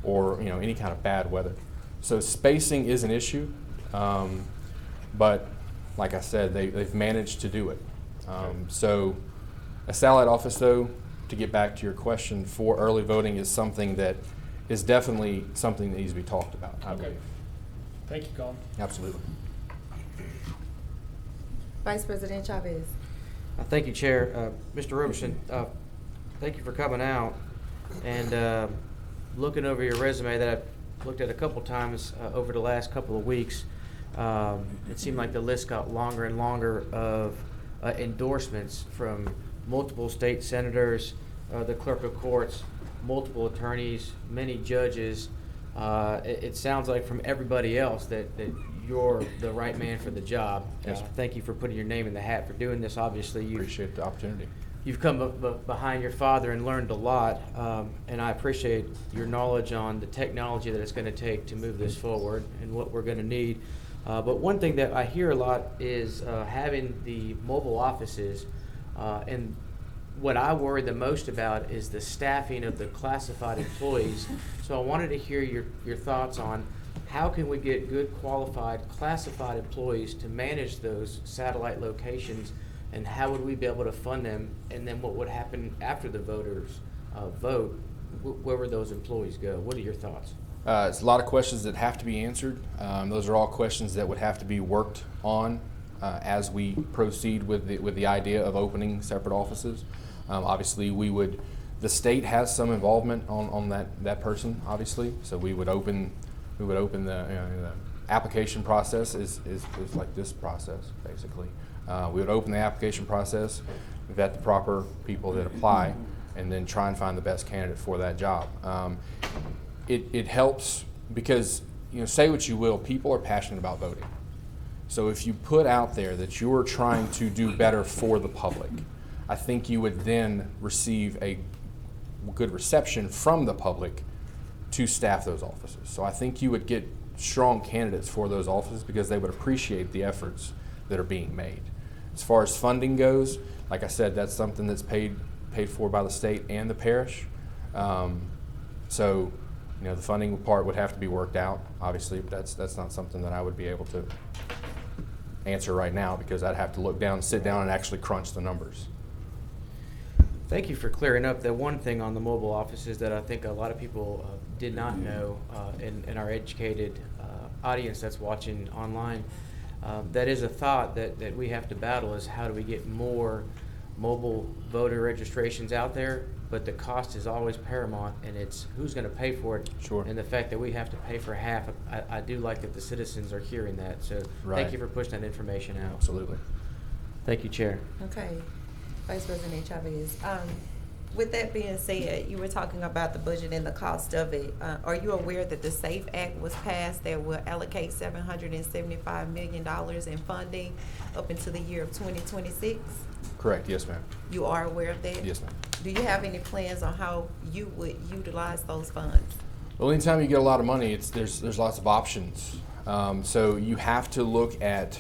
or, you know, any kind of bad weather. So spacing is an issue, but like I said, they've managed to do it. So a satellite office, though, to get back to your question, for early voting is something that is definitely something that needs to be talked about, I believe. Thank you, Colin. Absolutely. Vice President Chavez. Thank you, Chair. Mr. Roberson, thank you for coming out and looking over your resume that I've looked at a couple times over the last couple of weeks. It seemed like the list got longer and longer of endorsements from multiple state senators, the clerk of courts, multiple attorneys, many judges. It sounds like from everybody else that you're the right man for the job. Yes. Thank you for putting your name in the hat for doing this. Obviously, you appreciate the opportunity. You've come behind your father and learned a lot, and I appreciate your knowledge on the technology that it's going to take to move this forward and what we're going to need. But one thing that I hear a lot is having the mobile offices, and what I worry the most about is the staffing of the classified employees. So I wanted to hear your thoughts on how can we get good qualified classified employees to manage those satellite locations, and how would we be able to fund them, and then what would happen after the voters vote? Where would those employees go? What are your thoughts? It's a lot of questions that have to be answered. Those are all questions that would have to be worked on as we proceed with the idea of opening separate offices. Obviously, the state has some involvement on that person, obviously. So we would open the application process is like this process, basically. We would open the application process, vet the proper people that apply, and then try and find the best candidate for that job. It helps because, you know, say what you will, people are passionate about voting. So if you put out there that you're trying to do better for the public, I think you would then receive a good reception from the public to staff those offices. So I think you would get strong candidates for those offices because they would appreciate the efforts that are being made. As far as funding goes, like I said, that's something that's paid for by the state and the parish. So, you know, the funding part would have to be worked out. Obviously, that's not something that I would be able to answer right now because I'd have to sit down and actually crunch the numbers. Thank you for clearing up the one thing on the mobile offices that I think a lot of people did not know in our educated audience that's watching online. That is a thought that we have to battle, is how do we get more mobile voter registrations out there, but the cost is always paramount, and it's who's going to pay for it. Sure. And the fact that we have to pay for half, I do like that the citizens are hearing that. So Right. Thank you for pushing that information out. Absolutely. Thank you, Chair. Okay, Vice President Chavez. With that being said, you were talking about the budget and the cost of it. Are you aware that the SAFE Act was passed that will allocate $775 million in funding up until the year of 2026? Correct. Yes, ma'am. You are aware of that? Yes, ma'am. Do you have any plans on how you would utilize those funds? Well, anytime you get a lot of money, there's lots of options. So you have to look at,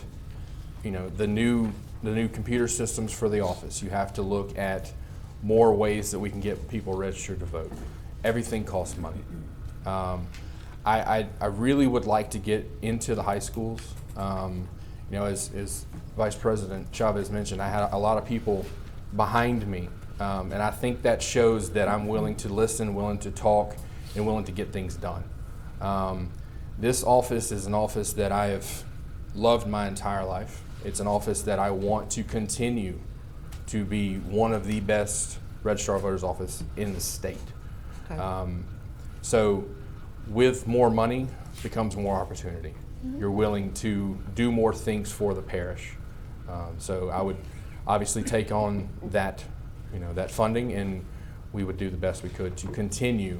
you know, the new computer systems for the office. You have to look at more ways that we can get people registered to vote. Everything costs money. I really would like to get into the high schools. You know, as Vice President Chavez mentioned, I had a lot of people behind me, and I think that shows that I'm willing to listen, willing to talk, and willing to get things done. This office is an office that I have loved my entire life. It's an office that I want to continue to be one of the best registrar of voters office in the state. Okay. So with more money becomes more opportunity. You're willing to do more things for the parish. So I would obviously take on that, that funding, and we would do the best we could to continue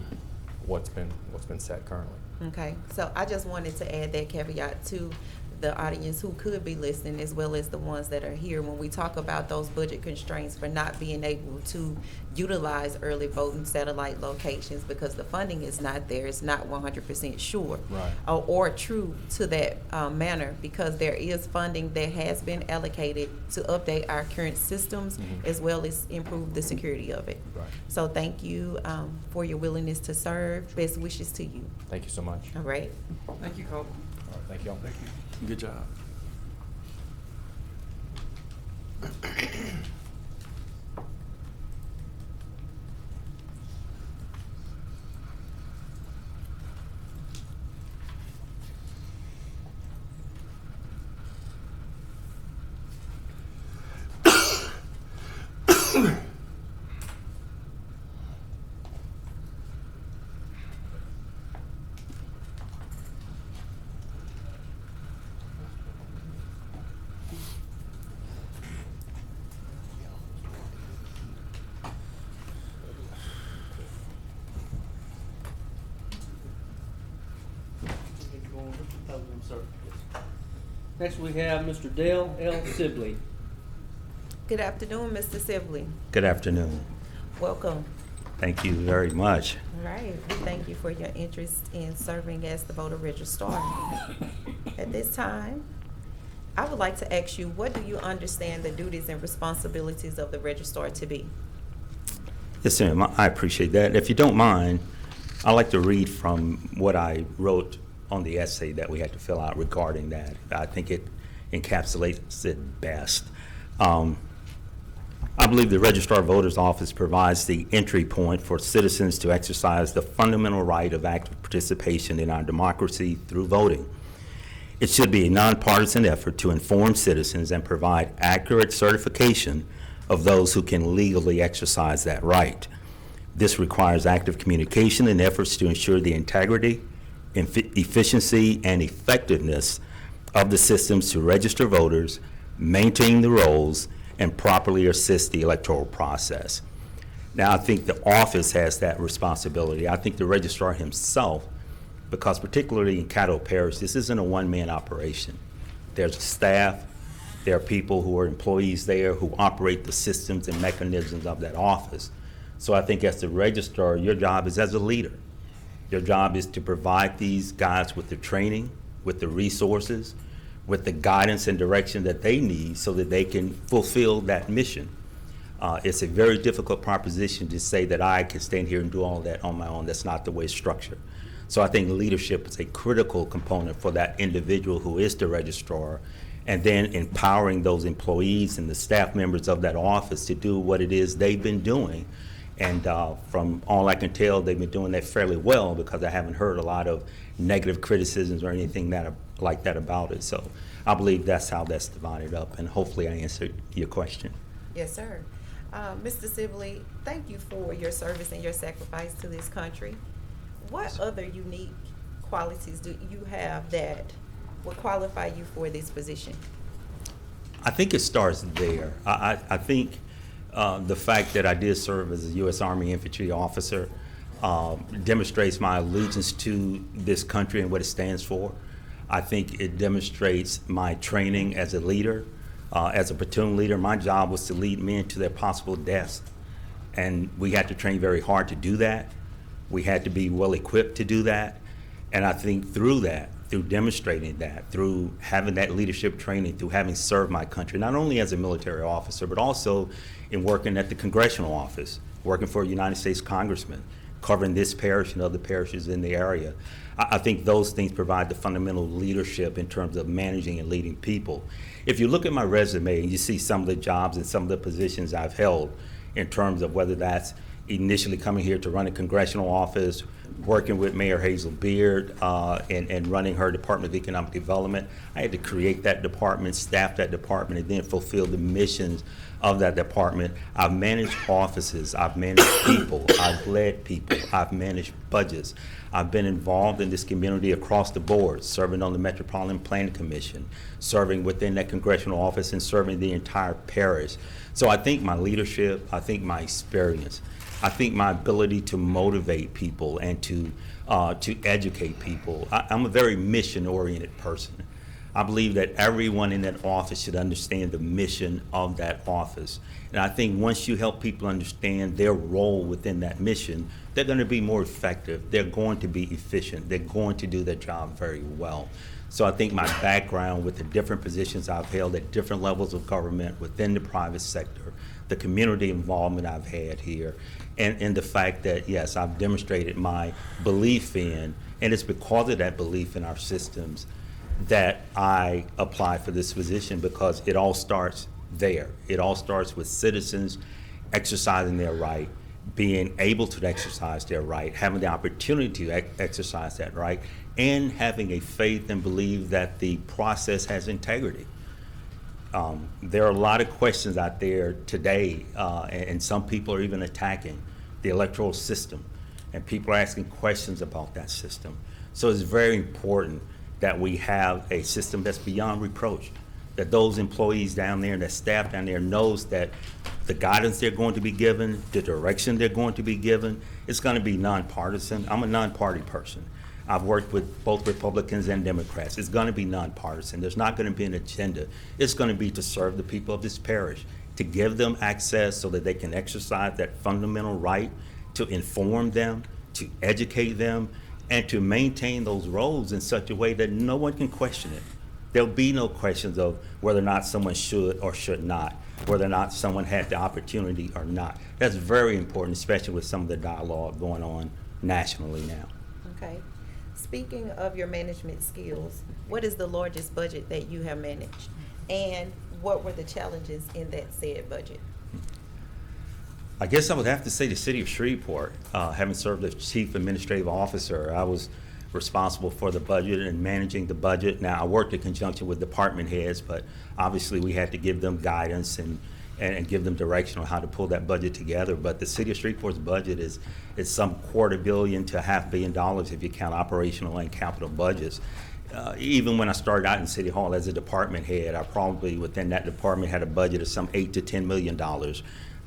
what's been set currently. Okay, so I just wanted to add that caveat to the audience who could be listening, as well as the ones that are here, when we talk about those budget constraints for not being able to utilize early voting satellite locations because the funding is not there, it's not 100% sure. Right. Or true to that manner, because there is funding that has been allocated to update our current systems as well as improve the security of it. Right. So thank you for your willingness to serve. Best wishes to you. Thank you so much. All right. Thank you, Cole. All right, thank y'all. Thank you. Good job. Next, we have Mr. Dale L. Sibley. Good afternoon, Mr. Sibley. Good afternoon. Welcome. Thank you very much. All right. We thank you for your interest in serving as the voter registrar. At this time, I would like to ask you, what do you understand the duties and responsibilities of the registrar to be? Yes, ma'am. I appreciate that. If you don't mind, I'd like to read from what I wrote on the essay that we had to fill out regarding that. I think it encapsulates it best. I believe the Registrar of Voters Office provides the entry point for citizens to exercise the fundamental right of active participation in our democracy through voting. It should be a nonpartisan effort to inform citizens and provide accurate certification of those who can legally exercise that right. This requires active communication and efforts to ensure the integrity, efficiency, and effectiveness of the systems to register voters, maintain the rolls, and properly assist the electoral process. Now, I think the office has that responsibility. I think the registrar himself, because particularly in Caddo Parish, this isn't a one-man operation. There's a staff, there are people who are employees there who operate the systems and mechanisms of that office. So I think as the registrar, your job is as a leader. Your job is to provide these guys with the training, with the resources, with the guidance and direction that they need so that they can fulfill that mission. It's a very difficult proposition to say that I can stand here and do all that on my own. That's not the way it's structured. So I think leadership is a critical component for that individual who is the registrar, and then empowering those employees and the staff members of that office to do what it is they've been doing. And from all I can tell, they've been doing that fairly well, because I haven't heard a lot of negative criticisms or anything like that about it. So I believe that's how that's divided up, and hopefully I answered your question. Yes, sir. Mr. Sibley, thank you for your service and your sacrifice to this country. What other unique qualities do you have that would qualify you for this position? I think it starts there. I think the fact that I did serve as a U.S. Army infantry officer demonstrates my allegiance to this country and what it stands for. I think it demonstrates my training as a leader. As a platoon leader, my job was to lead men to their possible deaths. And we had to train very hard to do that. We had to be well equipped to do that. And I think through that, through demonstrating that, through having that leadership training, through having served my country, not only as a military officer, but also in working at the congressional office, working for a United States congressman, covering this parish and other parishes in the area. I think those things provide the fundamental leadership in terms of managing and leading people. If you look at my resume and you see some of the jobs and some of the positions I've held in terms of whether that's initially coming here to run a congressional office, working with Mayor Hazel Beard and running her Department of Economic Development. I had to create that department, staff that department, and then fulfill the missions of that department. I've managed offices, I've managed people, I've led people, I've managed budgets. I've been involved in this community across the board, serving on the Metropolitan Planning Commission, serving within that congressional office, and serving the entire parish. So I think my leadership, I think my experience, I think my ability to motivate people and to educate people. I'm a very mission-oriented person. I believe that everyone in that office should understand the mission of that office. And I think once you help people understand their role within that mission, they're going to be more effective. They're going to be efficient. They're going to do their job very well. So I think my background with the different positions I've held at different levels of government within the private sector, the community involvement I've had here, and the fact that, yes, I've demonstrated my belief in, and it's because of that belief in our systems that I apply for this position, because it all starts there. It all starts with citizens exercising their right, being able to exercise their right, having the opportunity to exercise that right, and having a faith and believe that the process has integrity. There are a lot of questions out there today, and some people are even attacking the electoral system, and people are asking questions about that system. So it's very important that we have a system that's beyond reproach, that those employees down there and that staff down there knows that the guidance they're going to be given, the direction they're going to be given, it's going to be nonpartisan. I'm a non-party person. I've worked with both Republicans and Democrats. It's going to be nonpartisan. There's not going to be an agenda. It's going to be to serve the people of this parish, to give them access so that they can exercise that fundamental right, to inform them, to educate them, and to maintain those roles in such a way that no one can question it. There'll be no questions of whether or not someone should or should not, whether or not someone had the opportunity or not. That's very important, especially with some of the dialogue going on nationally now. Okay. Speaking of your management skills, what is the largest budget that you have managed? And what were the challenges in that said budget? I guess I would have to say the city of Shreveport. Having served as chief administrative officer, I was responsible for the budget and managing the budget. Now, I worked in conjunction with department heads, but obviously we had to give them guidance and give them direction on how to pull that budget together. But the city of Shreveport's budget is some $250 million to $500 million if you count operational and capital budgets. Even when I started out in City Hall as a department head, I probably within that department had a budget of some $8 to $10 million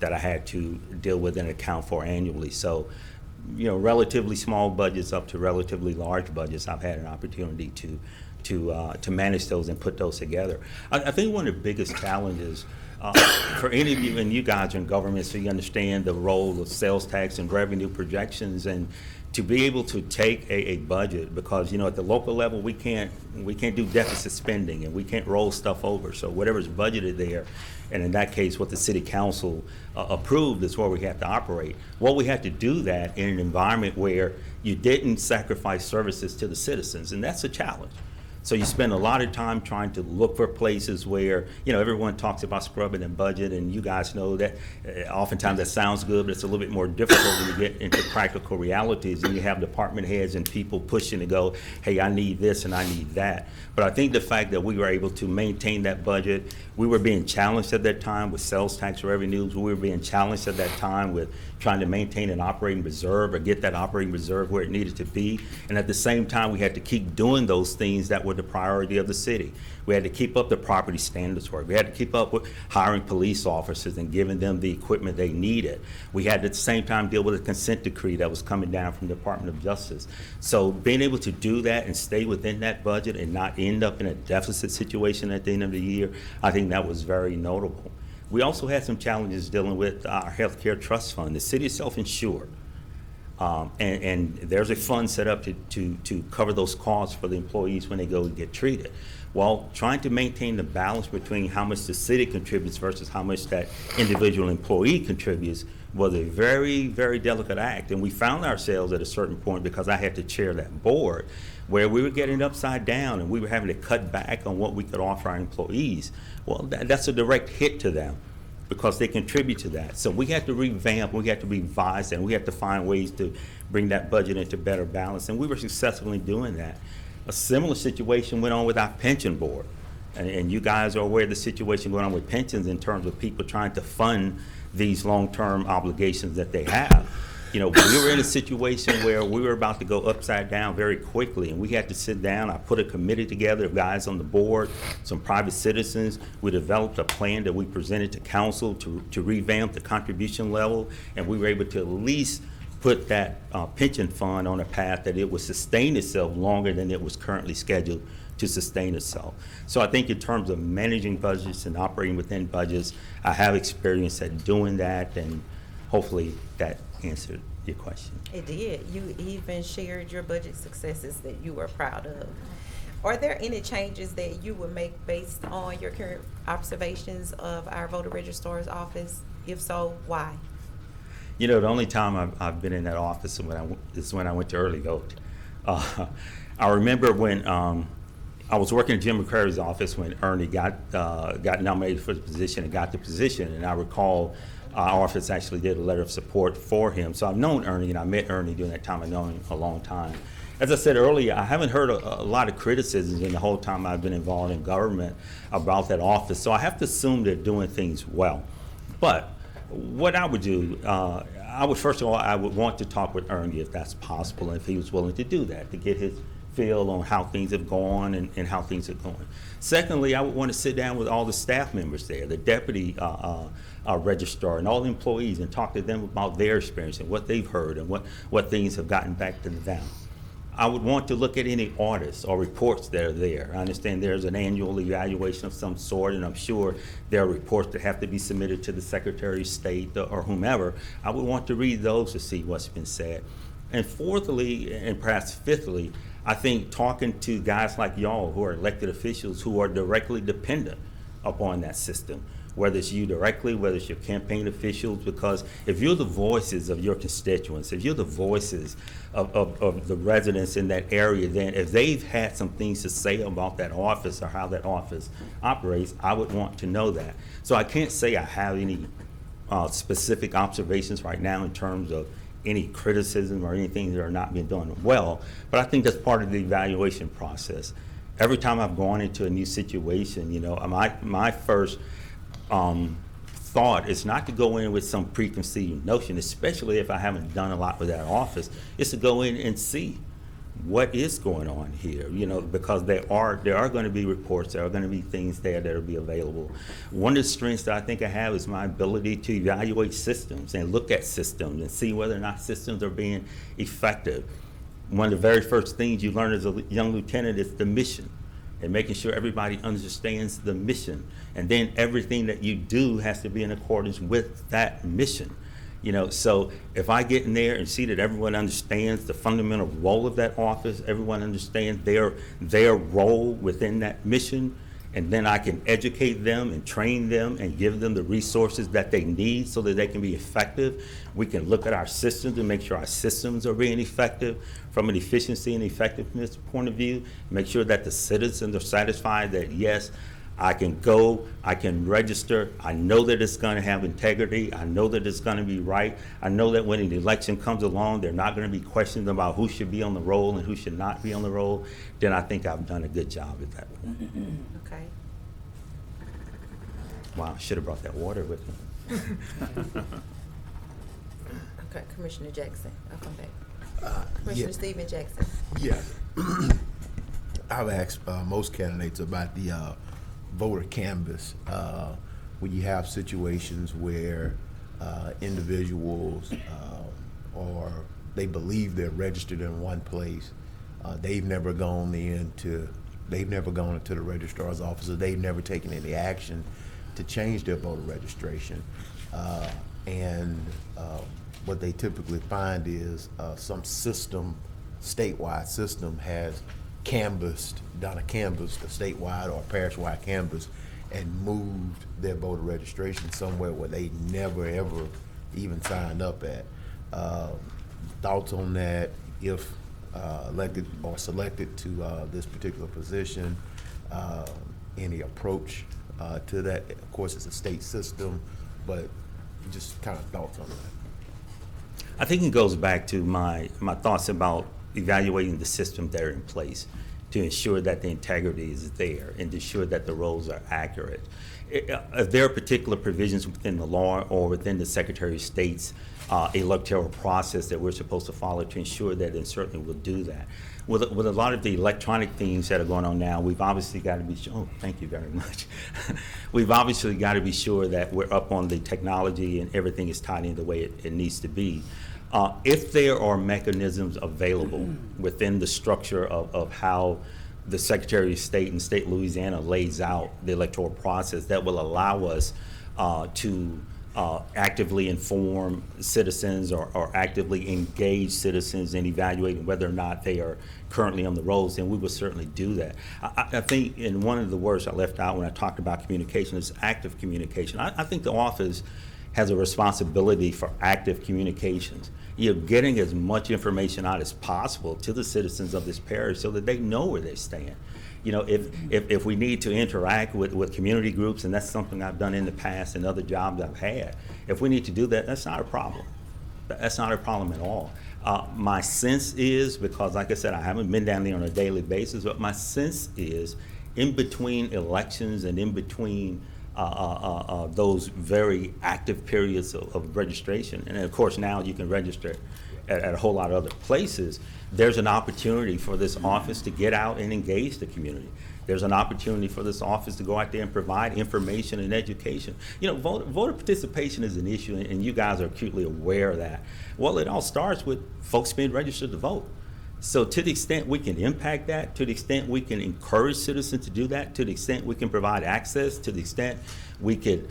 that I had to deal with and account for annually. So, you know, relatively small budgets up to relatively large budgets, I've had an opportunity to manage those and put those together. I think one of the biggest challenges for any of you, and you guys are in government, so you understand the role of sales tax and revenue projections, and to be able to take a budget, because you know at the local level we can't do deficit spending and we can't roll stuff over. So whatever's budgeted there, and in that case what the city council approved is where we have to operate. Well, we had to do that in an environment where you didn't sacrifice services to the citizens, and that's a challenge. So you spend a lot of time trying to look for places where, you know, everyone talks about scrubbing and budget, and you guys know that oftentimes that sounds good, but it's a little bit more difficult when you get into practical realities and you have department heads and people pushing to go, hey, I need this and I need that. But I think the fact that we were able to maintain that budget, we were being challenged at that time with sales tax revenues, we were being challenged at that time with trying to maintain an operating reserve or get that operating reserve where it needed to be. And at the same time, we had to keep doing those things that were the priority of the city. We had to keep up the property standards work. We had to keep up with hiring police officers and giving them the equipment they needed. We had to at the same time deal with a consent decree that was coming down from the Department of Justice. So being able to do that and stay within that budget and not end up in a deficit situation at the end of the year, I think that was very notable. We also had some challenges dealing with our healthcare trust fund. The city is self-insured. And there's a fund set up to cover those costs for the employees when they go and get treated. Well, trying to maintain the balance between how much the city contributes versus how much that individual employee contributes was a very, very delicate act. And we found ourselves at a certain point, because I had to chair that board, where we were getting upside down and we were having to cut back on what we could offer our employees. Well, that's a direct hit to them. because they contribute to that. So we have to revamp, we have to revise, and we have to find ways to bring that budget into better balance, and we were successful in doing that. A similar situation went on with our pension board, and you guys are aware of the situation going on with pensions in terms of people trying to fund these long-term obligations that they have. You know, we were in a situation where we were about to go upside down very quickly, and we had to sit down. I put a committee together of guys on the board, some private citizens. We developed a plan that we presented to council to revamp the contribution level, and we were able to at least put that pension fund on a path that it would sustain itself longer than it was currently scheduled to sustain itself. So I think in terms of managing budgets and operating within budgets, I have experience at doing that, and hopefully that answered your question. It did. You even shared your budget successes that you were proud of. Are there any changes that you would make based on your current observations of our voter registrar's office? If so, why? You know, the only time I've been in that office is when I went to early vote. I remember when I was working in Jim McCrary's office when Ernie got nominated for the position and got the position, and I recall our office actually did a letter of support for him. So I've known Ernie, and I met Ernie during that time. I've known him a long time. As I said earlier, I haven't heard a lot of criticisms in the whole time I've been involved in government about that office. So I have to assume they're doing things well. But what I would do, I would first of all, I would want to talk with Ernie if that's possible, and if he was willing to do that, to get his feel on how things have gone and how things are going. Secondly, I would want to sit down with all the staff members there, the deputy registrar and all the employees, and talk to them about their experience and what they've heard and what things have gotten back to them. I would want to look at any audits or reports that are there. I understand there's an annual evaluation of some sort, and I'm sure there are reports that have to be submitted to the Secretary of State or whomever. I would want to read those to see what's been said. And fourthly, and perhaps fifthly, I think talking to guys like y'all who are elected officials who are directly dependent upon that system, whether it's you directly, whether it's your campaign officials, because if you're the voices of your constituents, if you're the voices of the residents in that area, then if they've had some things to say about that office or how that office operates, I would want to know that. So I can't say I have any specific observations right now in terms of any criticism or anything that are not being done well, but I think that's part of the evaluation process. Every time I've gone into a new situation, you know, my first thought is not to go in with some preconceived notion, especially if I haven't done a lot with that office. It's to go in and see what is going on here, you know, because there are going to be reports, there are going to be things there that will be available. One of the strengths that I think I have is my ability to evaluate systems and look at systems and see whether or not systems are being effective. One of the very first things you learn as a young lieutenant is the mission, and making sure everybody understands the mission. And then everything that you do has to be in accordance with that mission. You know, so if I get in there and see that everyone understands the fundamental role of that office, everyone understands their role within that mission, and then I can educate them and train them and give them the resources that they need so that they can be effective. We can look at our systems and make sure our systems are being effective from an efficiency and effectiveness point of view, make sure that the citizens are satisfied that yes, I can go, I can register, I know that it's going to have integrity, I know that it's going to be right, I know that when an election comes along, there are not going to be questions about who should be on the roll and who should not be on the roll, then I think I've done a good job at that point. Okay. Wow, I should have brought that water with me. Okay, Commissioner Jackson, I'll come back. Commissioner Stephen Jackson. Yeah. I've asked most candidates about the voter canvas when you have situations where individuals or they believe they're registered in one place, they've never gone into the registrar's office, or they've never taken any action to change their voter registration, and what they typically find is some system, statewide system, has done a canvas, a statewide or parish-wide canvas, and moved their voter registration somewhere where they never ever even signed up at. Thoughts on that, if elected or selected to this particular position, any approach to that? Of course, it's a state system. but just kind of thoughts on that. I think it goes back to my thoughts about evaluating the systems that are in place to ensure that the integrity is there and to ensure that the roles are accurate. If there are particular provisions within the law or within the Secretary of State's electoral process that we're supposed to follow to ensure that, then certainly we'll do that. With a lot of the electronic things that are going on now, we've obviously got to be sure, oh, thank you very much. We've obviously got to be sure that we're up on the technology and everything is tied in the way it needs to be. If there are mechanisms available within the structure of how the Secretary of State and State Louisiana lays out the electoral process that will allow us to actively inform citizens or actively engage citizens in evaluating whether or not they are currently on the rolls, then we will certainly do that. I think in one of the words I left out when I talked about communication is active communication. I think the office has a responsibility for active communications. You're getting as much information out as possible to the citizens of this parish so that they know where they stand. You know, if we need to interact with community groups, and that's something I've done in the past and other jobs I've had, if we need to do that, that's not a problem. That's not a problem at all. My sense is, because like I said, I haven't been down there on a daily basis, but my sense is in between elections and in between those very active periods of registration, and of course now you can register at a whole lot of other places, there's an opportunity for this office to get out and engage the community. There's an opportunity for this office to go out there and provide information and education. You know, voter participation is an issue, and you guys are acutely aware of that. Well, it all starts with folks being registered to vote. So to the extent we can impact that, to the extent we can encourage citizens to do that, to the extent we can provide access, to the extent we could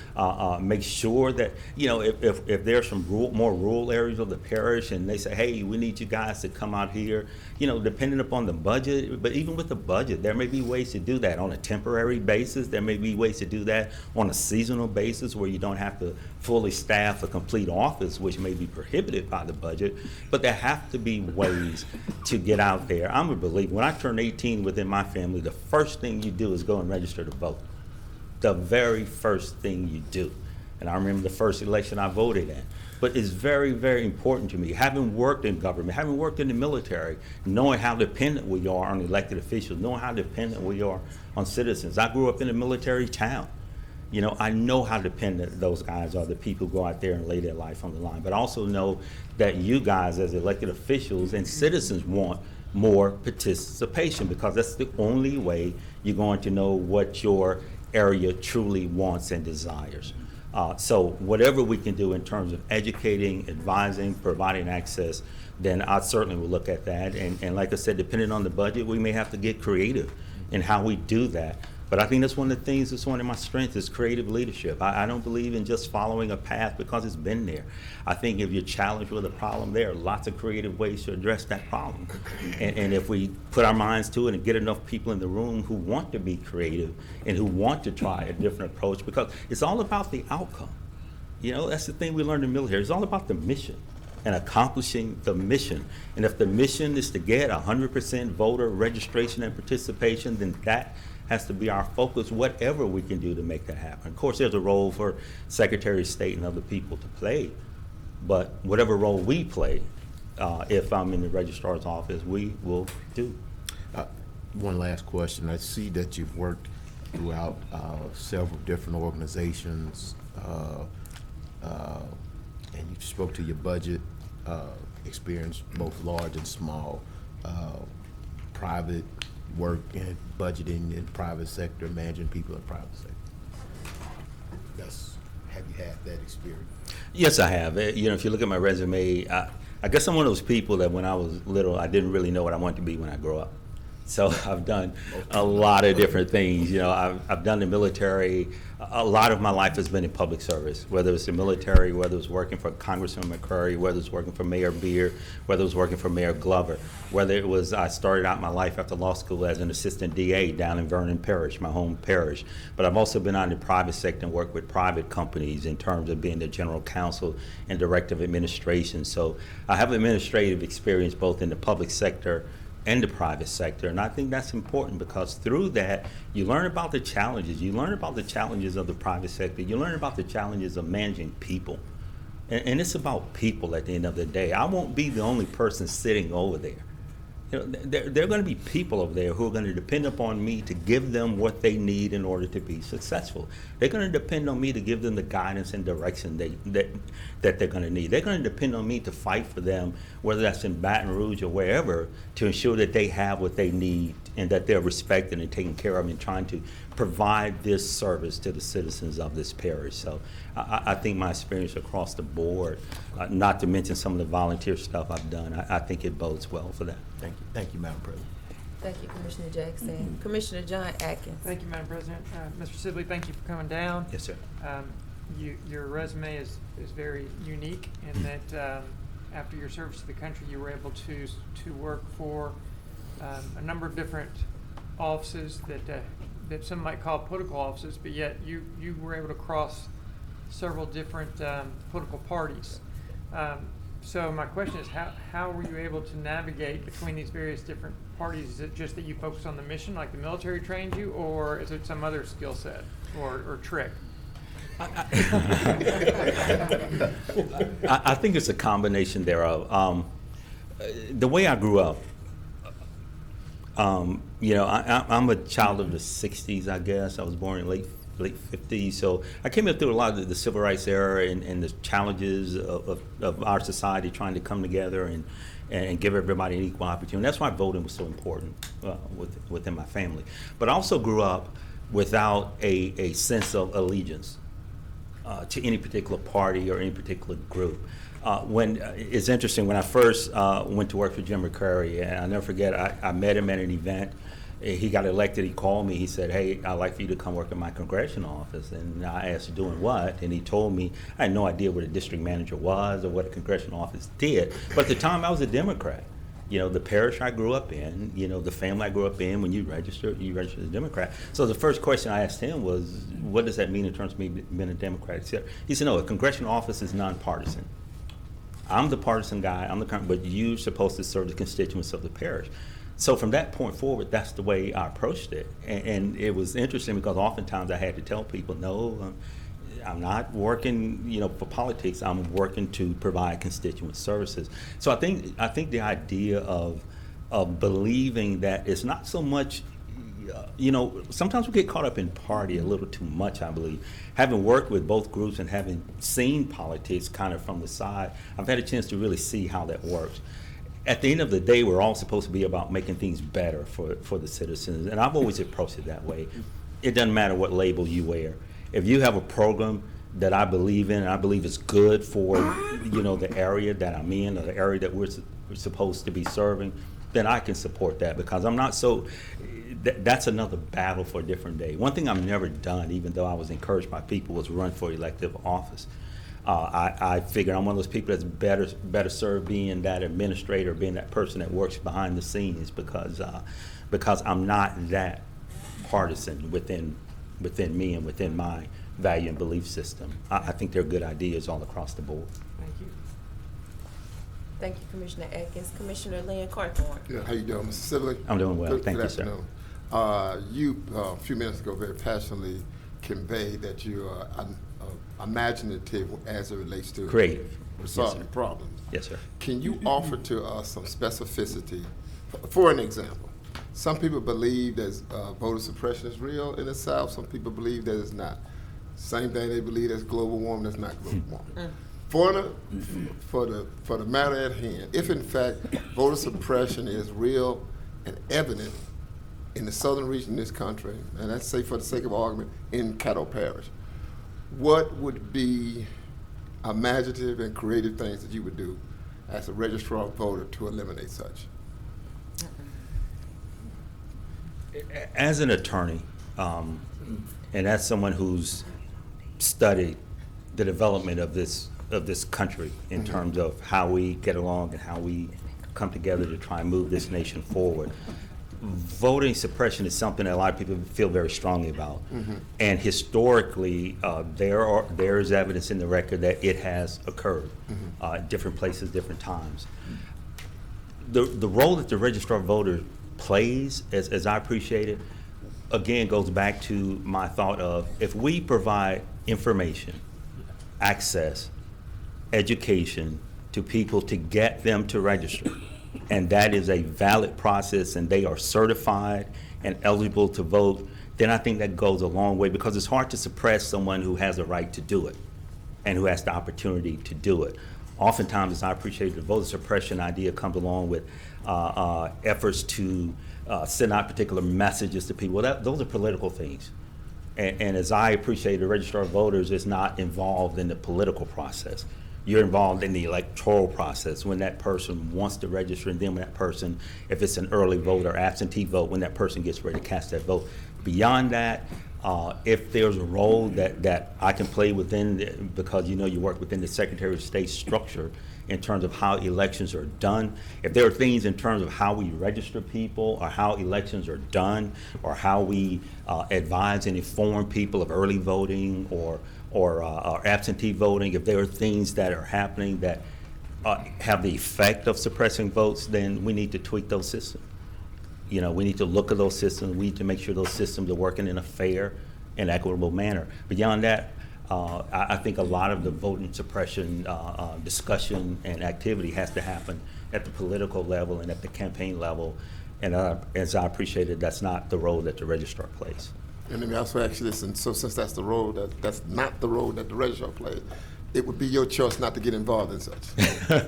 make sure that, you know, if there's some more rural areas of the parish and they say, hey, we need you guys to come out here, you know, depending upon the budget, but even with the budget, there may be ways to do that on a temporary basis. There may be ways to do that on a seasonal basis where you don't have to fully staff a complete office, which may be prohibited by the budget, but there have to be ways to get out there. I'm a believer. When I turned 18 within my family, the first thing you do is go and register to vote. The very first thing you do. And I remember the first election I voted in. But it's very, very important to me. Having worked in government, having worked in the military, knowing how dependent we are on elected officials, knowing how dependent we are on citizens. I grew up in a military town. You know, I know how dependent those guys are, the people who go out there and lay their life on the line. But I also know that you guys as elected officials and citizens want more participation, because that's the only way you're going to know what your area truly wants and desires. So whatever we can do in terms of educating, advising, providing access, then I certainly will look at that. And like I said, depending on the budget, we may have to get creative in how we do that. But I think that's one of the things that's one of my strengths is creative leadership. I don't believe in just following a path because it's been there. I think if you're challenged with a problem, there are lots of creative ways to address that problem. And if we put our minds to it and get enough people in the room who want to be creative and who want to try a different approach, because it's all about the outcome. You know, that's the thing we learned in the military. It's all about the mission and accomplishing the mission. And if the mission is to get 100% voter registration and participation, then that has to be our focus, whatever we can do to make that happen. Of course, there's a role for Secretary of State and other people to play, but whatever role we play, if I'm in the registrar's office, we will do. One last question. I see that you've worked throughout several different organizations, and you spoke to your budget experience, both large and small, private work in budgeting in private sector, managing people in private sector. Have you had that experience? Yes, I have. You know, if you look at my resume, I guess I'm one of those people that when I was little, I didn't really know what I wanted to be when I grow up. So I've done a lot of different things. You know, I've done the military. A lot of my life has been in public service, whether it's the military, whether it's working for Congressman McCurry, whether it's working for Mayor Beard, whether it's working for Mayor Glover, whether it was I started out my life after law school as an assistant DA down in Vernon Parish, my home parish. But I've also been out in the private sector and worked with private companies in terms of being the general counsel and director of administration. So I have administrative experience both in the public sector, and the private sector. And I think that's important because through that, you learn about the challenges. You learn about the challenges of the private sector. You learn about the challenges of managing people. And it's about people at the end of the day. I won't be the only person sitting over there. You know, there are going to be people over there who are going to depend upon me to give them what they need in order to be successful. They're going to depend on me to give them the guidance and direction that they're going to need. They're going to depend on me to fight for them, whether that's in Baton Rouge or wherever, to ensure that they have what they need and that they're respected and taken care of and trying to provide this service to the citizens of this parish. So I think my experience across the board, not to mention some of the volunteer stuff I've done, I think it bodes well for that. Thank you, Madam President. Thank you, Commissioner Jackson. Commissioner John Atkins. Thank you, Madam President. Mr. Sibley, thank you for coming down. Yes, sir. Your resume is very unique in that after your service to the country, you were able to work for a number of different offices that some might call political offices, but yet you were able to cross several different political parties. So my question is, how were you able to navigate between these various different parties? Is it just that you focus on the mission like the military trained you, or is it some other skill set or trick? I think it's a combination thereof. The way I grew up, you know, I'm a child of the 60s, I guess. I was born in late 50s, so I came up through a lot of the civil rights era and the challenges of our society trying to come together and give everybody an equal opportunity. That's why voting was so important within my family. But I also grew up without a sense of allegiance to any particular party or any particular group. It's interesting, when I first went to work for Jim McCurry, and I'll never forget, I met him at an event. He got elected, he called me, he said, "Hey, I'd like for you to come work in my congressional office." And I asked, "Doing what?" And he told me, I had no idea what a district manager was or what a congressional office did. But at the time, I was a Democrat. You know, the parish I grew up in, you know, the family I grew up in, when you register as a Democrat. So the first question I asked him was, what does that mean in terms of me being a Democrat? He said, no, a congressional office is nonpartisan. I'm the partisan guy, but you're supposed to serve the constituents of the parish. So from that point forward, that's the way I approached it. And it was interesting because oftentimes I had to tell people, no, I'm not working, you know, for politics. I'm working to provide constituent services. So I think the idea of believing that it's not so much, you know, sometimes we get caught up in party a little too much, I believe. Having worked with both groups and having seen politics kind of from the side, I've had a chance to really see how that works. At the end of the day, we're all supposed to be about making things better for the citizens, and I've always approached it that way. It doesn't matter what label you wear. If you have a program that I believe in and I believe is good for, you know, the area that I'm in or the area that we're supposed to be serving, then I can support that, because I'm not so, that's another battle for a different day. One thing I've never done, even though I was encouraged by people, was run for elective office. I figure I'm one of those people that's better served being that administrator, being that person that works behind the scenes, because I'm not that partisan within me and within my value and belief system. I think there are good ideas all across the board. Thank you. Thank you, Commissioner Atkins. Commissioner Lynn Carthorne. Yeah, how you doing, Mr. Sibley? I'm doing well. Thank Good you, sir. afternoon. You, a few minutes ago, very passionately conveyed that you are imaginative as it relates to creative, solving yes, problems. Yes, sir. Can you offer to us some specificity? For an example, some people believe that voter suppression is real in the South. Some people believe that it's not. Same thing, they believe that's global warming. That's not global warming. For the matter at hand, if in fact voter suppression is real and evident in the southern region of this country, and let's say for the sake of argument in Caddo Parish, what would be imaginative and creative things that you would do as a registrar voter to eliminate such? As an attorney, and as someone who's studied the development of this country in terms of how we get along and how we come together to try and move this nation forward, voting suppression is something that a lot of people feel very strongly about. And historically, there is evidence in the record that it has occurred, different places, different times. the role that the registrar of voters plays, as I appreciate it, again, goes back to my thought of if we provide information, access, education to people to get them to register, and that is a valid process and they are certified and eligible to vote, then I think that goes a long way, because it's hard to suppress someone who has a right to do it and who has the opportunity to do it. Oftentimes, as I appreciate, the voter suppression idea comes along with efforts to send out particular messages to people. Those are political things. And as I appreciate, the registrar of voters is not involved in the political process. You're involved in the electoral process when that person wants to register, and then when that person, if it's an early vote or absentee vote, when that person gets ready to cast that vote. Beyond that, if there's a role that I can play within, because you work within the Secretary of State structure in terms of how elections are done, if there are things in terms of how we register people or how elections are done or how we advise and inform people of early voting or absentee voting, if there are things that are happening that have the effect of suppressing votes, then we need to tweak those systems. We need to look at those systems. We need to make sure those systems are working in a fair and equitable manner. Beyond that, I think a lot of the voting suppression discussion and activity has to happen at the political level and at the campaign level. And as I appreciate it, that's not the role that the registrar plays. And let me also ask you this, and so since that's the role that's not the role that the registrar plays, it would be your choice not to get involved in such.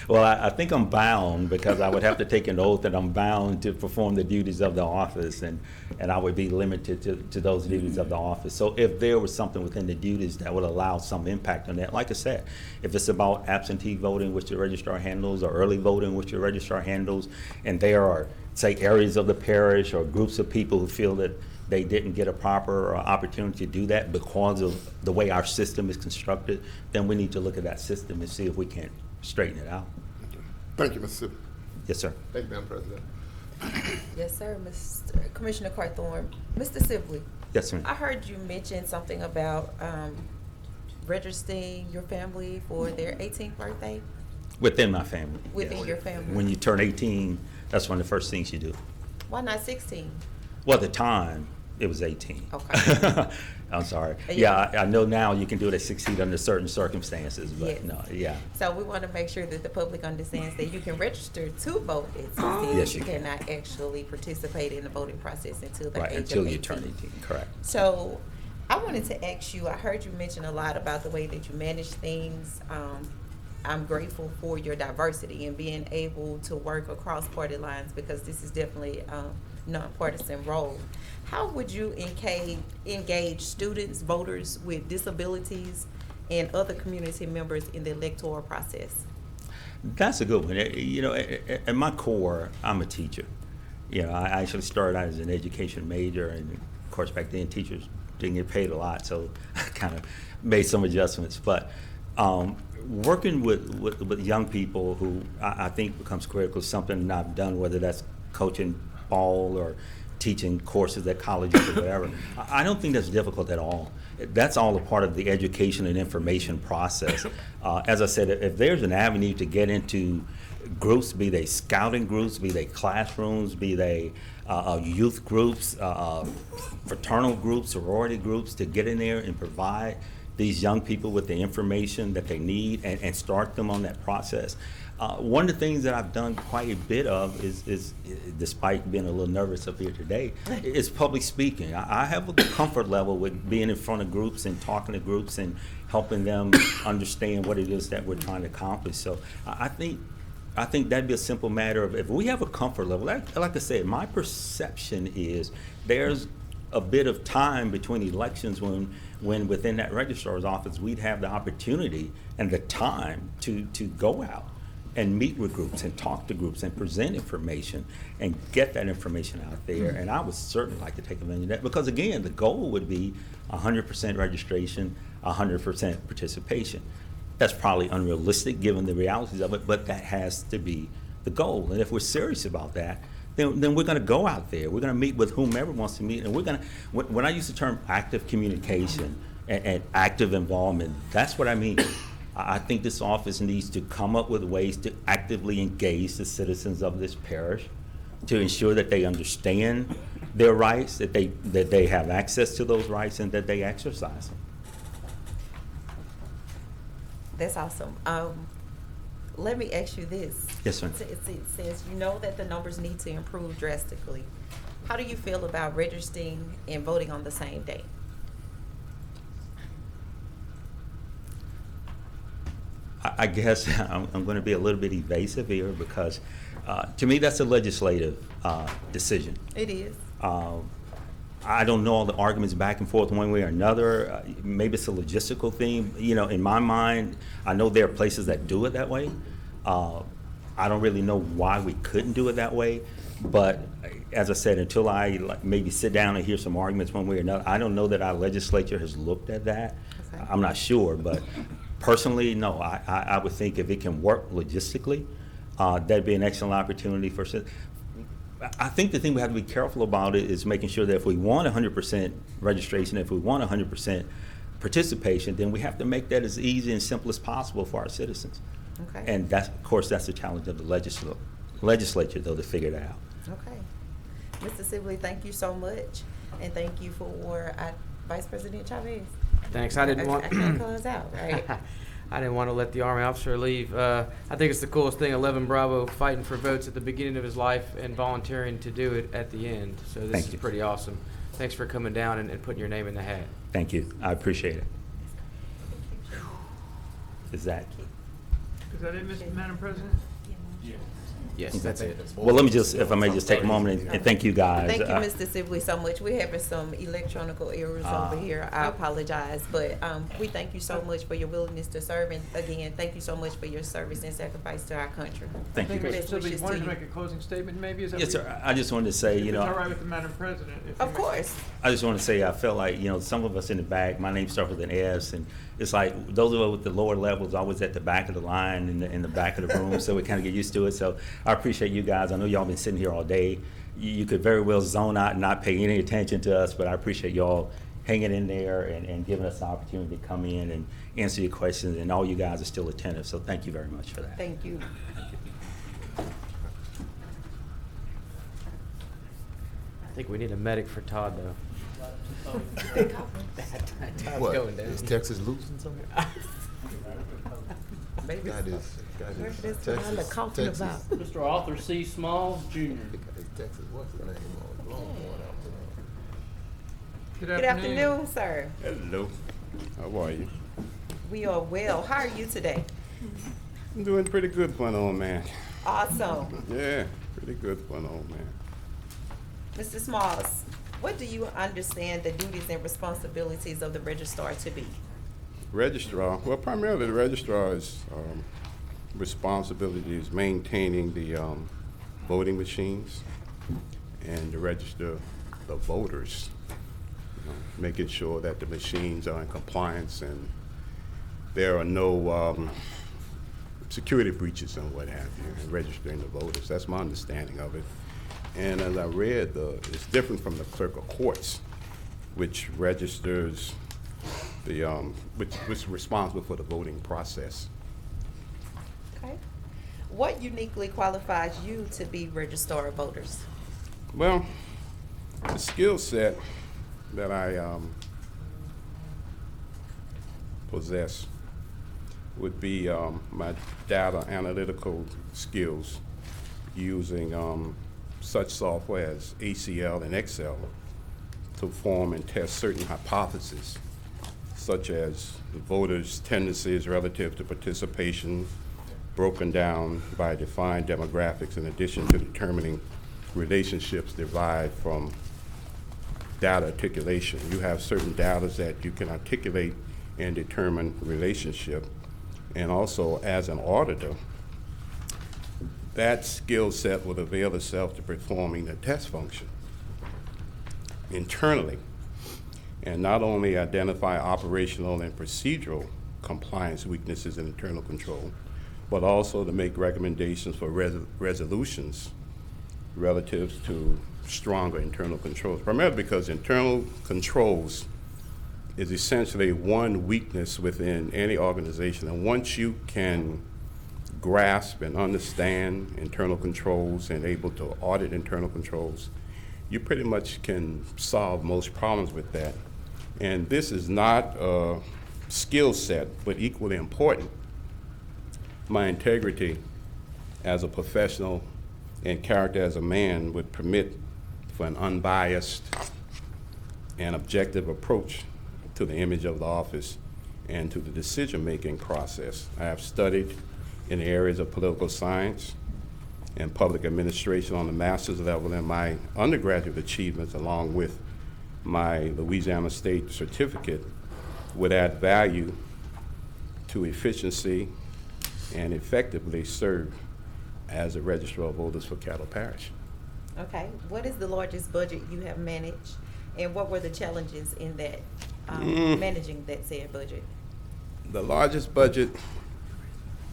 Well, I think I'm bound, because I would have to take an oath that I'm bound to perform the duties of the office, and I would be limited to those duties of the office. So if there was something within the duties that would allow some impact on that, like I said, if it's about absentee voting, which the registrar handles, or early voting, which the registrar handles, and there are, say, areas of the parish or groups of people who feel that they didn't get a proper opportunity to do that because of the way our system is constructed, then we need to look at that system and see if we can straighten it out. Thank you, Mr. Sibley. Yes, sir. Thank you, Madam President. Yes, sir, Commissioner Carthorne. Mr. Sibley. Yes, ma'am. I heard you mention something about registering your family for their 18th birthday. Within my family. Within yes. your family. When you turn 18, that's one of the first things you do. Why not 16? Well, at the time, it was 18. Okay. I'm sorry. Yeah, I know now you can do it at 16 under certain circumstances, but yes. no, yeah. So we want to make sure that the public understands that you can register to vote at 16. Yes, you you can. cannot actually participate in the voting process until the Right, age until of 18. you turn 18, correct. So I wanted to ask you, I heard you mention a lot about the way that you manage things. I'm grateful for your diversity and being able to work across party lines, because this is definitely a nonpartisan role. How would you engage students, voters with disabilities, and other community members in the electoral process? That's a good one. At my core, I'm a teacher. I actually started out as an education major, and of course back then teachers didn't get paid a lot, so I kind of made some adjustments. But working with young people who I think becomes critical is something that I've done, whether that's coaching ball or teaching courses at colleges or whatever. I don't think that's difficult at all. That's all a part of the education and information process. As I said, if there's an avenue to get into groups, be they scouting groups, be they classrooms, be they youth groups, fraternal groups, sorority groups, to get in there and provide these young people with the information that they need and start them on that process. One of the things that I've done quite a bit of is despite being a little nervous up here today, is public speaking. I have a comfort level with being in front of groups and talking to groups and helping them understand what it is that we're trying to accomplish. So I think that'd be a simple matter of, if we have a comfort level, like I said, my perception is there's a bit of time between elections when within that registrar's office we'd have the opportunity and the time to go out and meet with groups and talk to groups and present information and get that information out there. And I would certainly like to take advantage of that, because again, the goal would be 100% registration, 100% participation. That's probably unrealistic given the realities of it, but that has to be the goal. And if we're serious about that, then we're going to go out there. We're going to meet with whomever wants to meet, and we're going to. When I use the term active communication and active involvement, that's what I mean. I think this office needs to come up with ways to actively engage the citizens of this parish to ensure that they understand their rights, that they have access to those rights, and that they exercise them. That's awesome. Let me ask you this. Yes, ma'am. Since you know that the numbers need to improve drastically, how do you feel about registering and voting on the same day? I guess I'm going to be a little bit evasive here because to me that's a legislative decision. It is. I don't know all the arguments back and forth one way or another. Maybe it's a logistical thing. You know, in my mind, I know there are places that do it that way. I don't really know why we couldn't do it that way. But as I said, until I maybe sit down and hear some arguments one way or another, I don't know that our legislature has looked at that. Okay. I'm not sure, but personally, no. I would think if it can work logistically, that'd be an excellent opportunity for. I think the thing we have to be careful about it is making sure that if we want 100% registration, if we want 100% participation, then we have to make that as easy and simple as possible for our citizens. Okay. And that's, of course, that's the challenge of the legislature, though, to figure that out. Okay. Mr. Sibley, thank you so much, and thank you for Vice President Chavez. Thanks. I didn't want. I can't close out, right? I didn't want to let the Army officer leave. I think it's the coolest thing, 11 Bravo fighting for votes at the beginning of his life and volunteering to do it at the end. So this is pretty awesome. Thanks for coming down and putting your name in the hat. Thank you. I appreciate it. Is that? Is that it, Madam President? Yes, that's it. Well, let me just, if I may just take a moment and thank you guys. Thank you, Mr. Sibley, so much. We're having some electronical errors over here. I apologize, but we thank you so much for your willingness to serve, and again, thank you so much for your service and sacrifice to our country. Thank you. Mr. Sibley wanted to make a closing statement, maybe? Is that Yes, what sir. I just wanted to say, you know. It's all right with the Madam President. Of course. I just want to say I felt like, you know, some of us in the back, my name starts with an S, and it's like those of us with the lower levels always at the back of the line in the back of the room, so we kind of get used to it. So I appreciate you guys. I know y'all been sitting here all day. You could very well zone out and not pay any attention to us, but I appreciate y'all hanging in there and giving us the opportunity to come in and answer your questions, and all you guys are still attentive, so thank you very much for that. Thank you. I think we need a medic for Todd, though. Todd's What? going down. Is Texas losing something? Maybe. That is That's Texas. what I'm talking Texas. about. Mr. Arthur C. Smalls, Jr. Texas, what's the name of it? Good afternoon, sir. Hello. How are you? We are well. How are you today? I'm doing pretty good for an old man. Awesome. Yeah, pretty good for an old man. Mr. Smalls, what do you understand the duties and responsibilities of the registrar to be? Registrar, well, primarily the registrar's responsibility is maintaining the voting machines and to register the voters, making sure that the machines are in compliance and there are no security breaches and what have you, and registering the voters. That's my understanding of it. And as I read, it's different from the clerk of courts, which registers the, which is responsible for the voting process. Okay. What uniquely qualifies you to be registrar of voters? Well, the skill set that I possess would be my data analytical skills using such software as ACL and Excel to form and test certain hypotheses, such as the voters' tendencies relative to participation, broken down by defined demographics, in addition to determining relationships derived from data articulation. You have certain data that you can articulate and determine relationship. And also, as an auditor, that skill set would avail itself to performing the test function internally, and not only identify operational and procedural compliance weaknesses in internal control, but also to make recommendations for resolutions relative to stronger internal controls, primarily because internal controls is essentially one weakness within any organization. And once you can grasp and understand internal controls and able to audit internal controls, you pretty much can solve most problems with that. And this is not a skill set, but equally important. My integrity as a professional and character as a man would permit for an unbiased and objective approach to the image of the office and to the decision-making process. I have studied in the areas of political science and public administration on the master's level, and my undergraduate achievements, along with my Louisiana State certificate, would add value to efficiency and effectively serve as a registrar of voters for Caddo Parish. Okay, what is the largest budget you have managed, and what were the challenges in that, managing that said budget? The largest budget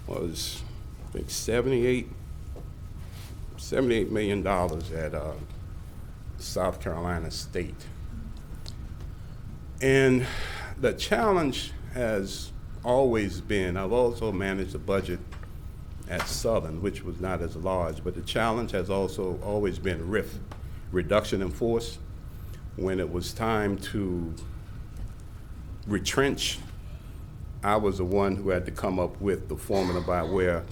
was, I think, $78 million at South Carolina State. And the challenge has always been, I've also managed a budget at Southern, which was not as large, but the challenge has also always been RIF, reduction in force. When it was time to retrench, I was the one who had to come up with the formula by where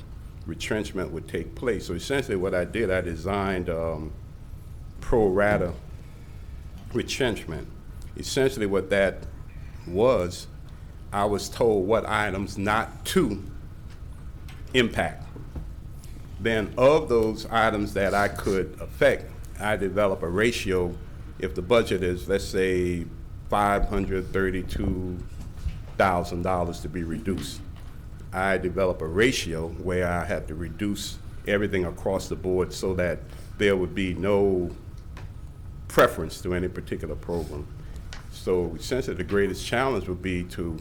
retrenchment would take place. So essentially what I did, I designed pro rata retrenchment. Essentially what that was, I was told what items not to impact. Then of those items that I could affect, I develop a ratio. If the budget is, let's say, $532,000 to be reduced, I develop a ratio where I had to reduce everything across the board so that there would be no preference to any particular program. So essentially the greatest challenge would be to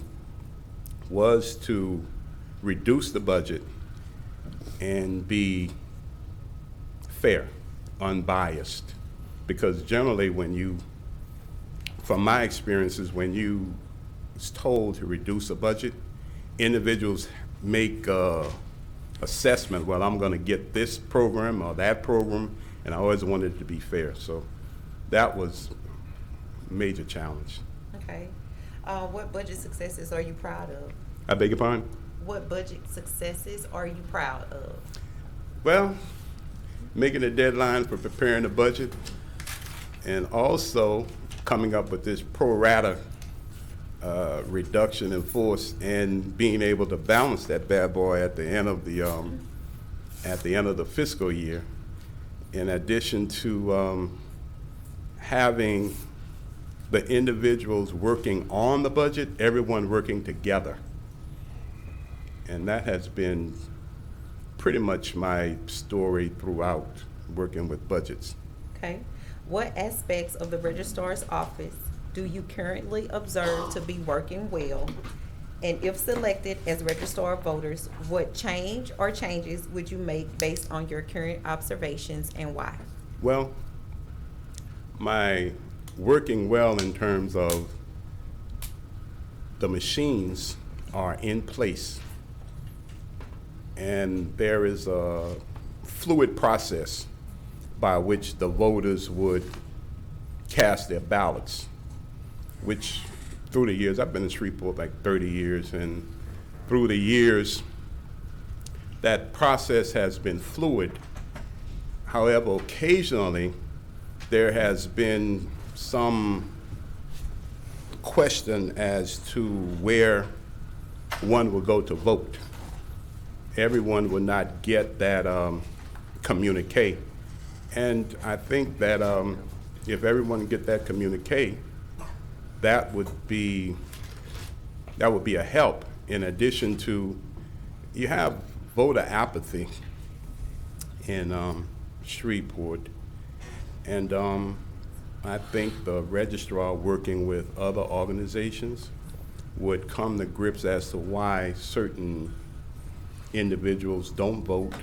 reduce the budget and be fair, unbiased. Because generally from my experiences, when you was told to reduce a budget, individuals make assessment, well, I'm gonna get this program or that program, and I always wanted it to be fair. So that was a major challenge. Okay. What budget successes are you proud of? I beg your pardon? What budget successes are you proud of? Well, making a deadline for preparing the budget, and also coming up with this pro rata reduction in force and being able to balance that bad boy at the end of the fiscal year, in addition to having the individuals working on the budget, everyone working together. And that has been pretty much my story throughout working with budgets. Okay. What aspects of the registrar's office do you currently observe to be working well? And if selected as registrar of voters, what change or changes would you make based on your current observations, and why? Well, my working well in terms of the machines are in place, and there is a fluid process by which the voters would cast their ballots, which through the years, I've been in Shreveport like 30 years, and through the years, that process has been fluid. However, occasionally, there has been some question as to where one will go to vote. Everyone will not get that communique. And I think that if everyone get that communique, that would be a help. In addition to, you have voter apathy in Shreveport, and I think the registrar working with other organizations would come to grips as to why certain individuals don't vote,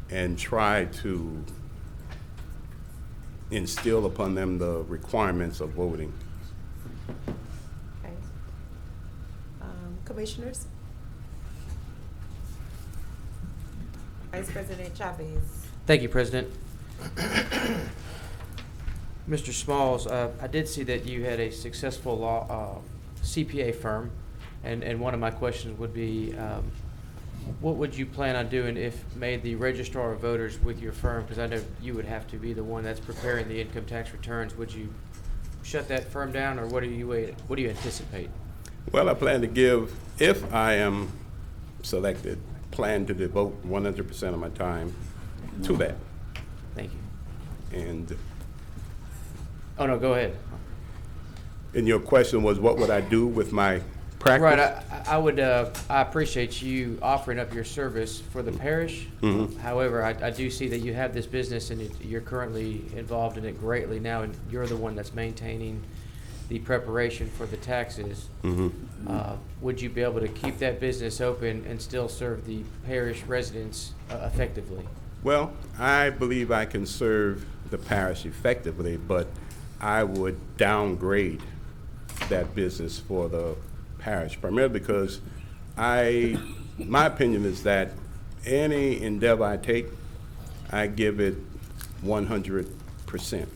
and try to instill upon them the requirements of voting. Okay. Commissioners? Vice President Chavez. Thank you, President. Mr. Smalls, I did see that you had a successful law CPA firm, and one of my questions would be, what would you plan on doing if made the registrar of voters with your firm? Because I know you would have to be the one that's preparing the income tax returns. Would you shut that firm down, or what do you anticipate? Well, I plan to give, if I am selected, plan to devote 100% of my time to that. Thank you. And oh no, go ahead. And your question was, what would I do with my practice? Right. I would. I appreciate you offering up your service for the parish. Mm-hmm. However, I do see that you have this business and you're currently involved in it greatly now, and you're the one that's maintaining the preparation for the taxes. Mm-hmm. Would you be able to keep that business open and still serve the parish residents effectively? Well, I believe I can serve the parish effectively, but I would downgrade that business for the parish, primarily because my opinion is that any endeavor I take, I give it 100%.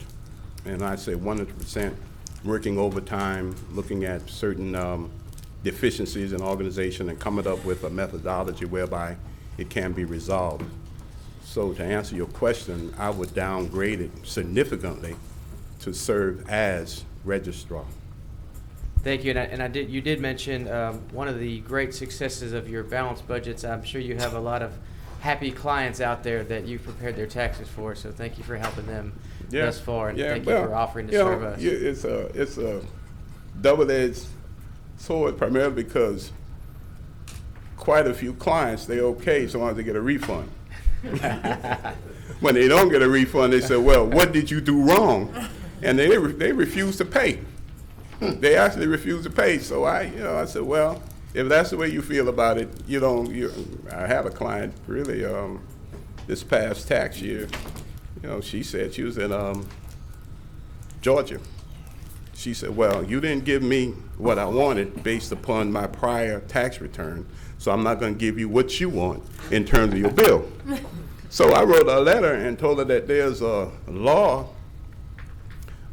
And I say 100%, working overtime, looking at certain deficiencies in organization and coming up with a methodology whereby it can be resolved. So to answer your question, I would downgrade it significantly to serve as registrar. Thank you, and you did mention one of the great successes of your balanced budgets. I'm sure you have a lot of happy clients out there that you've prepared their taxes for, so thank you for helping them thus far, and thank you for offering to serve us. It's a double-edged sword, primarily because quite a few clients, they're okay so long as they get a refund. When they don't get a refund, they say, well, what did you do wrong? And they refuse to pay. They actually refuse to pay. So I said, well, if that's the way you feel about it, I had a client really this past tax year. She said she was in Georgia. She said, well, you didn't give me what I wanted based upon my prior tax return, so I'm not going to give you what you want in terms of your bill. So I wrote a letter and told her that there's a law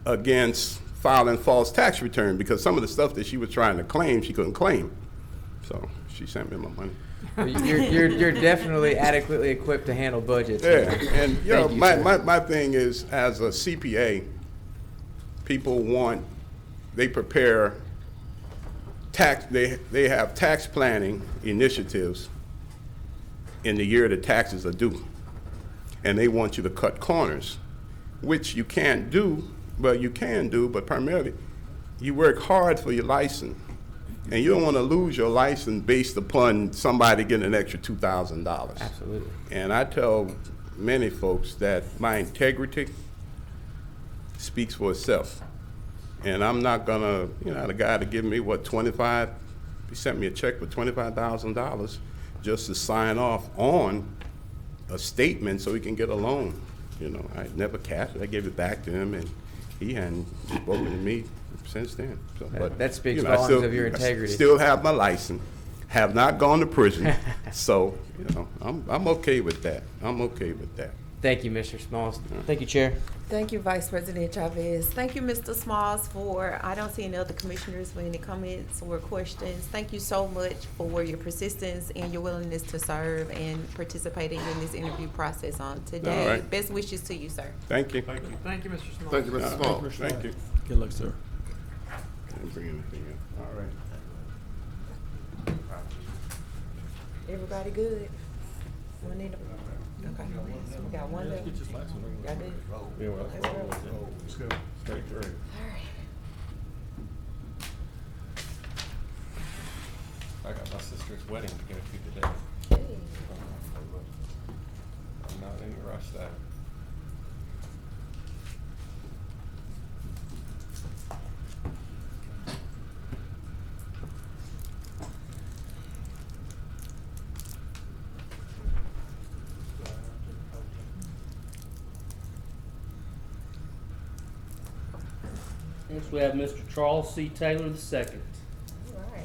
against filing false tax return because some of the stuff that she was trying to claim, she couldn't claim. So she sent me my money. You're definitely adequately equipped to handle budgets. Yeah, and my thing is, as a CPA, people they prepare tax, they have tax planning initiatives in the year the taxes are due. And they want you to cut corners, which you can't do, but you can do, but primarily you work hard for your license. And you don't want to lose your license based upon somebody getting an extra $2,000. Absolutely. And I tell many folks that my integrity speaks for itself. And I'm not gonna, the guy to give me he sent me a check for $25,000 just to sign off on a statement so he can get a loan. I never cashed it. I gave it back to him, and he hadn't spoken to me since then. So, that speaks volumes of your integrity. I still have my license, have not gone to prison, so I'm okay with that. I'm okay with that. Thank you, Mr. Smalls. Thank you, Chair. Thank you, Vice President Chavez. Thank you, Mr. Smalls, I don't see any other commissioners with any comments or questions. Thank you so much for your persistence and your willingness to serve and participating in this interview process on today. All right. Best wishes to you, sir. Thank you. Thank you. Thank you, Mr. Smalls. Thank you, Mr. Small. Thank you. Good luck, sir. Didn't bring anything in. All right. Everybody good? Okay. We got one left. Y'all good? Yeah, well, Let's roll. let's go straight through. All right. I got my sister's wedding to go to today. Hey. I'm not in a rush though. Next, we have Mr. Charles C. Taylor II. All right.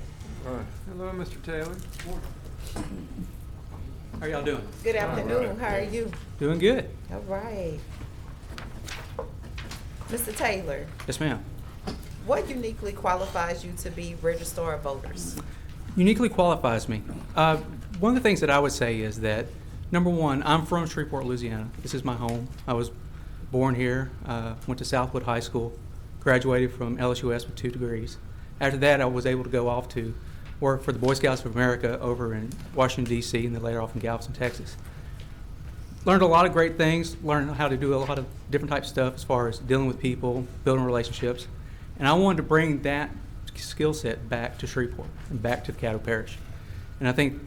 Hello, Mr. Taylor. How y'all doing? Good afternoon. How are you? Doing good. All right. Mr. Taylor, Yes, ma'am. what uniquely qualifies you to be Registrar of Voters? Uniquely qualifies me. One of the things that I would say is that, number one, I'm from Shreveport, Louisiana. This is my home. I was born here, went to Southwood High School, graduated from LSUS with 2 degrees. After that, I was able to go off to work for the Boy Scouts of America over in Washington, D.C., and then later off in Galveston, Texas. Learned a lot of great things, learned how to do a lot of different types of stuff as far as dealing with people, building relationships. And I wanted to bring that skill set back to Shreveport and back to the Caddo Parish. And I think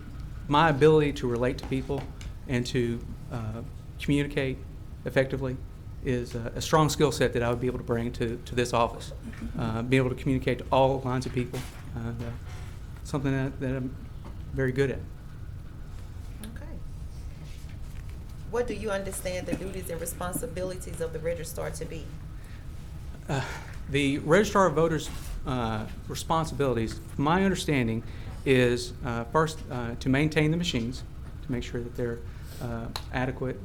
my ability to relate to people and to communicate effectively is a strong skill set that I would be able to bring to this office. Be able to communicate to all lines of people, something that I'm very good at. Okay. What do you understand the duties and responsibilities of the registrar to be? The Registrar of Voters' responsibilities, from my understanding, is first to maintain the machines, to make sure that they're adequate,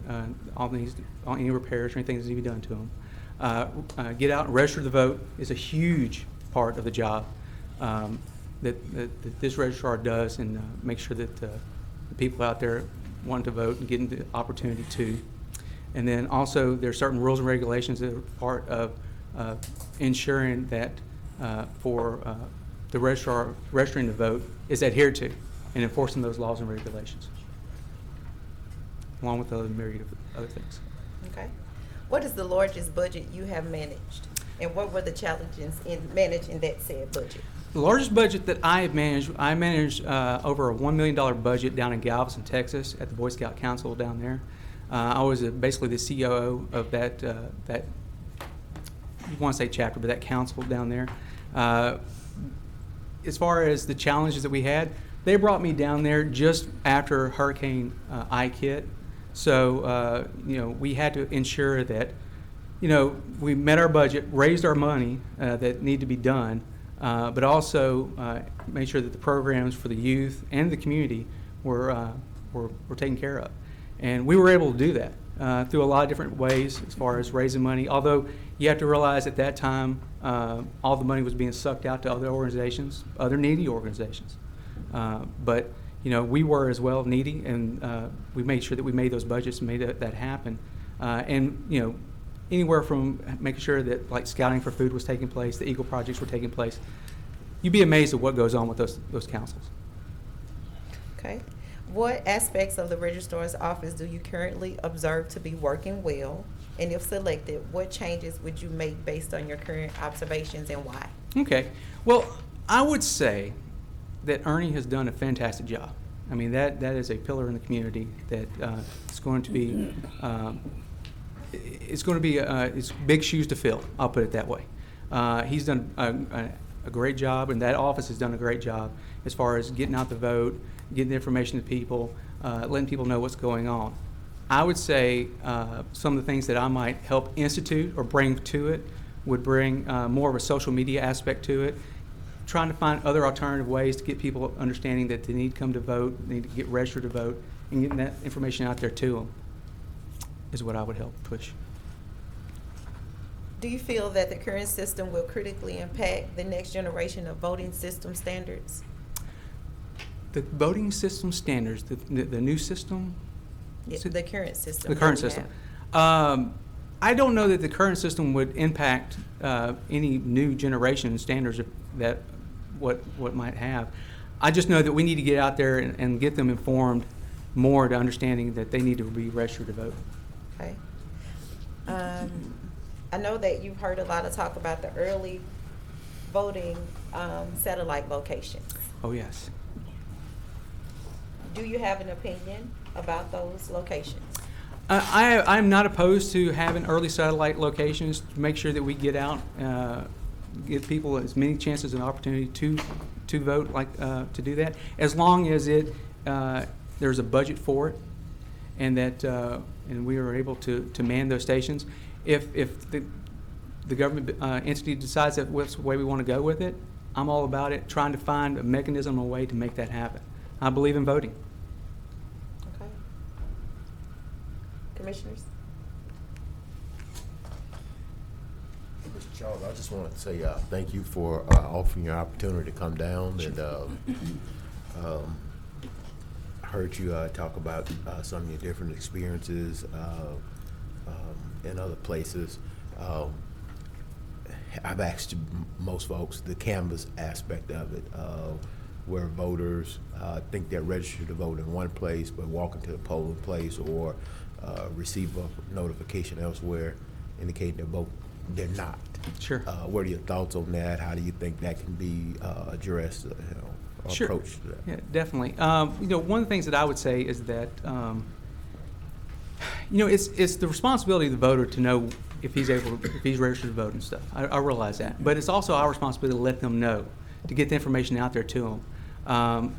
any repairs or anything that needs to be done to them. Get out and register the vote is a huge part of the job that this registrar does, and make sure that the people out there wanting to vote and getting the opportunity to. And then also there are certain rules and regulations that are part of ensuring that for the registrar registering the vote is adhered to and enforcing those laws and regulations, along with other myriad of other things. Okay. What is the largest budget you have managed? And what were the challenges in managing that said budget? The largest budget that I managed over a $1 million budget down in Galveston, Texas, at the Boy Scout Council down there. I was basically the COO of that, you want to say chapter, but that council down there. As far as the challenges that we had, they brought me down there just after Hurricane Ike hit. So, we had to ensure that, we met our budget, raised our money that need to be done, but also made sure that the programs for the youth and the community were taken care of. And we were able to do that through a lot of different ways as far as raising money, although you have to realize at that time all the money was being sucked out to other organizations, other needy organizations. But we were as well needy, and we made sure that we made those budgets and made that happen. And anywhere from making sure that like scouting for food was taking place, the Eagle projects were taking place. You'd be amazed at what goes on with those councils. Okay. What aspects of the registrar's office do you currently observe to be working well? And if selected, what changes would you make based on your current observations and why? Okay. Well, I would say that Ernie has done a fantastic job. I mean, that is a pillar in the community that is going to be, it's big shoes to fill, I'll put it that way. He's done a great job, and that office has done a great job as far as getting out the vote, getting the information to people, letting people know what's going on. I would say some of the things that I might help institute or bring to it would bring more of a social media aspect to it, trying to find other alternative ways to get people understanding that they need to come to vote, they need to get registered to vote, and getting that information out there to them is what I would help push. Do you feel that the current system will critically impact the next generation of voting system standards? The voting system standards, the new system? The current system. The current system. I don't know that the current system would impact any new generation standards that what might have. I just know that we need to get out there and get them informed more to understanding that they need to be registered to vote. Okay. I know that you've heard a lot of talk about the early voting satellite locations. Oh, yes. Do you have an opinion about those locations? I'm not opposed to having early satellite locations to make sure that we get out, give people as many chances and opportunity to vote, to do that, as long as there's a budget for it, and that and we are able to man those stations. If the government entity decides that that's the way we want to go with it, I'm all about it, trying to find a mechanism, a way to make that happen. I believe in voting. Okay. Commissioners? Mr. Charles, I just wanted to say thank you for offering your opportunity to come down. And I heard you talk about some of your different experiences in other places. I've asked most folks the canvas aspect of it, where voters think they're registered to vote in one place, but walk into the polling place or receive a notification elsewhere indicating they're not. Sure. What are your thoughts on that? How do you think that can be addressed, or Sure. approached to that? Yeah, definitely. One of the things that I would say is that, it's the responsibility of the voter to know if he's registered to vote and stuff. I realize that, but it's also our responsibility to let them know, to get the information out there to them.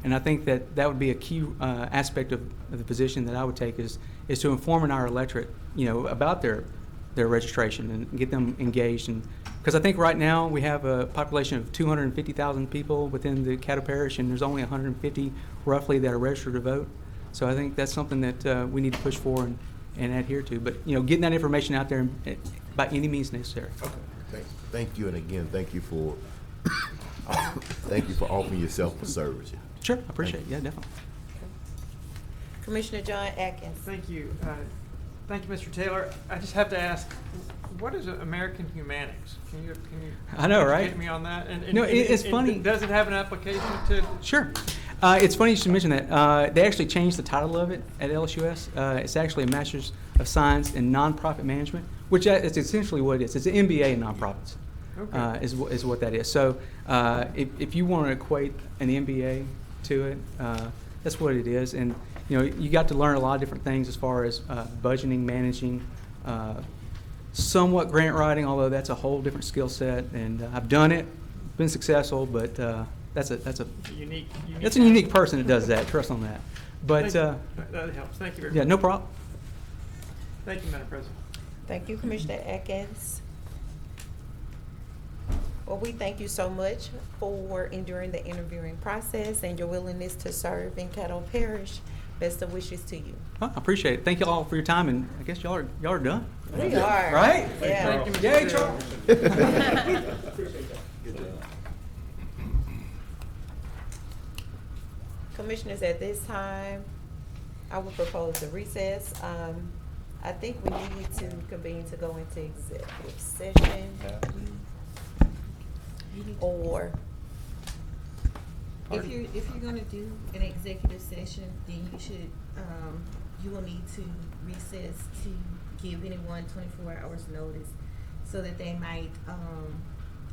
And I think that would be a key aspect of the position that I would take is to inform our electorate, about their registration and get them engaged. And because I think right now we have a population of 250,000 people within the Caddo Parish, and there's only 150 roughly that are registered to vote. So I think that's something that we need to push for and adhere to. But getting that information out there by any means necessary. Okay. Thank you, and again, thank you for offering yourself for service. Sure, I appreciate it. Yeah, definitely. Commissioner John Atkins. Thank you. Thank you, Mr. Taylor. I just have to ask, what is American Humanics? Can you I know, right? educate me on that? It's funny. Does it have an application to? Sure. It's funny you should mention that. They actually changed the title of it at LSUS. It's actually a Master's of Science in Nonprofit Management, which is essentially what it is. It's an MBA in nonprofits. Okay. Is what that is. So if you want to equate an MBA to it, that's what it is. And you got to learn a lot of different things as far as budgeting, managing, somewhat grant writing, although that's a whole different skill set. And I've done it, been successful, but that's a unique person that does that. Trust on that. But that helps. Thank you very much. yeah, no problem. Thank you, Madam President. Thank you, Commissioner Atkins. Well, we thank you so much for enduring the interviewing process and your willingness to serve in Caddo Parish. Best of wishes to you. I appreciate it. Thank you all for your time, and I guess y'all are done. We are. Right? Yeah. Thank you, Mr. Yay, Taylor. Charles. Commissioners, at this time, I would propose a recess. I think we need to convene to go into executive session. Or If you're gonna do an executive session, then you should, you will need to recess to give anyone 24 hours notice so that they might,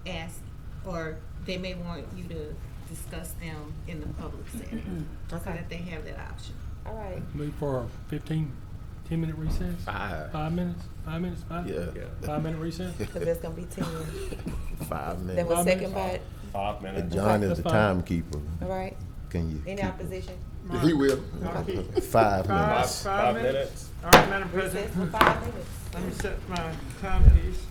ask, or they may want you to discuss them in the public setting. So Okay. that they have that option. all right. Move for a 10-minute recess? 5 minutes? 5 minutes? Yeah. 5-minute recess? Because that's gonna be 10. 5 minutes. Then we'll 5 second minutes. by, 5 minutes. John is That's the fine. timekeeper. all right. Can you? Any keep it? opposition? He will. 5 minutes. 5 minutes. All right, Madam Recess President. for 5 minutes. Let me set my timepiece.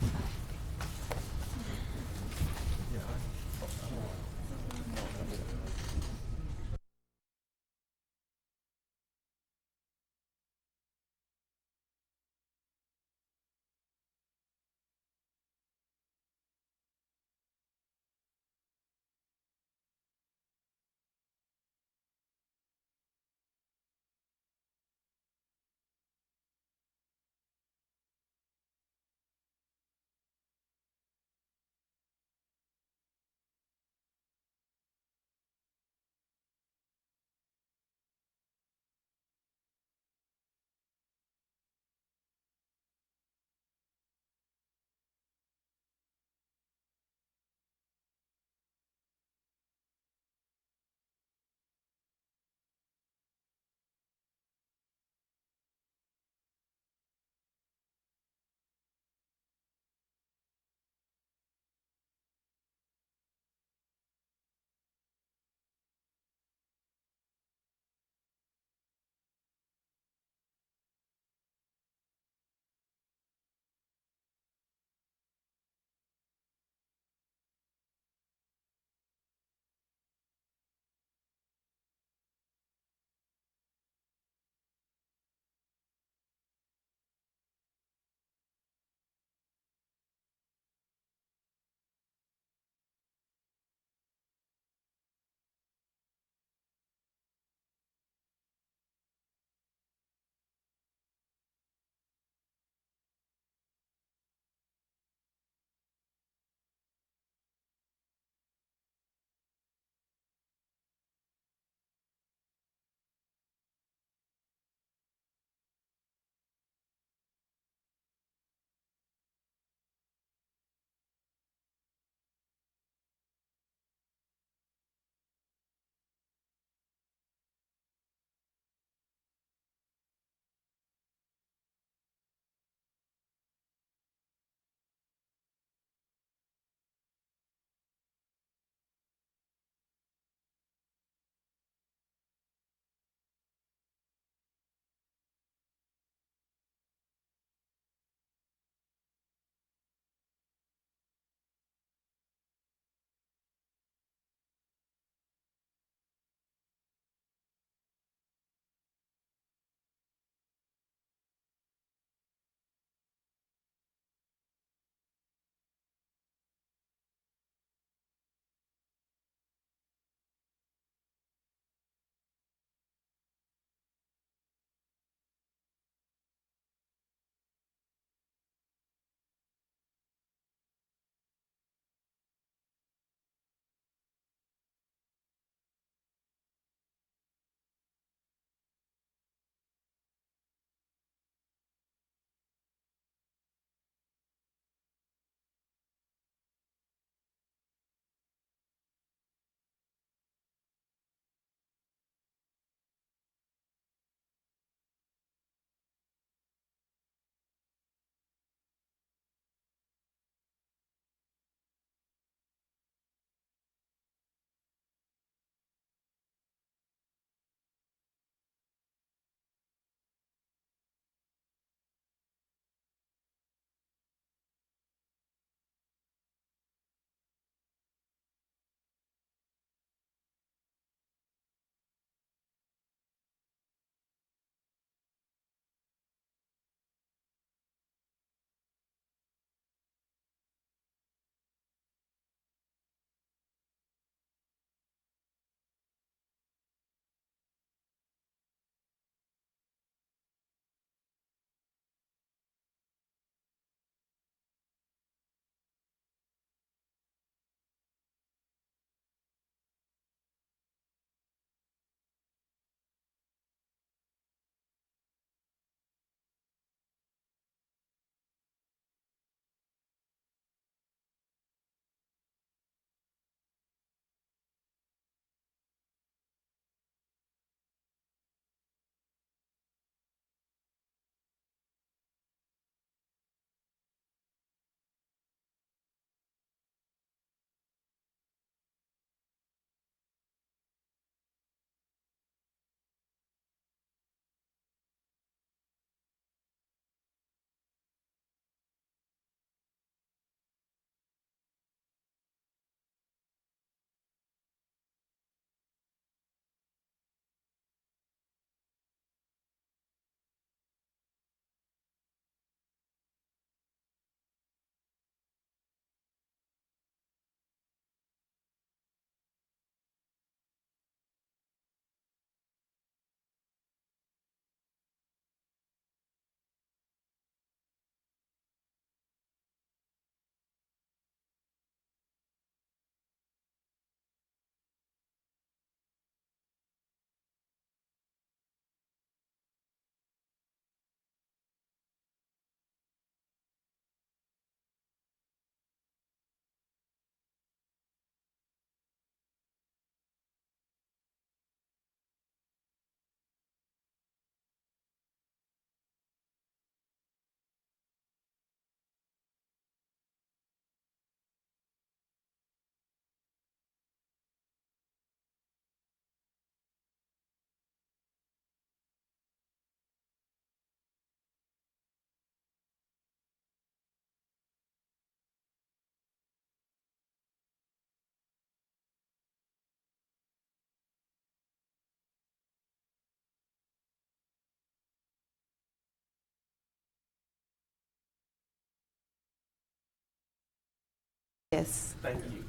Yes. Thank you.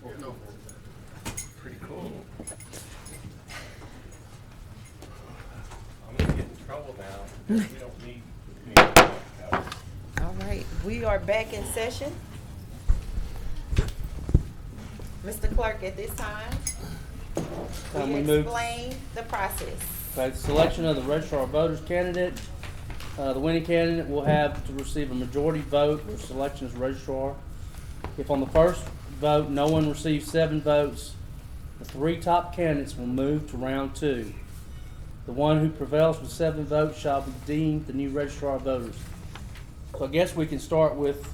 Pretty cool. I'm gonna get in trouble now. We don't need any. All right, we are back in session. Mr. Clerk, at this time, Time we we move. explain the process. Okay, selection of the registrar of voters candidate. The winning candidate will have to receive a majority vote for selection as registrar. If on the first vote no one receives 7 votes, the 3 top candidates will move to round 2. The one who prevails with 7 votes shall be deemed the new registrar of voters. So I guess we can start with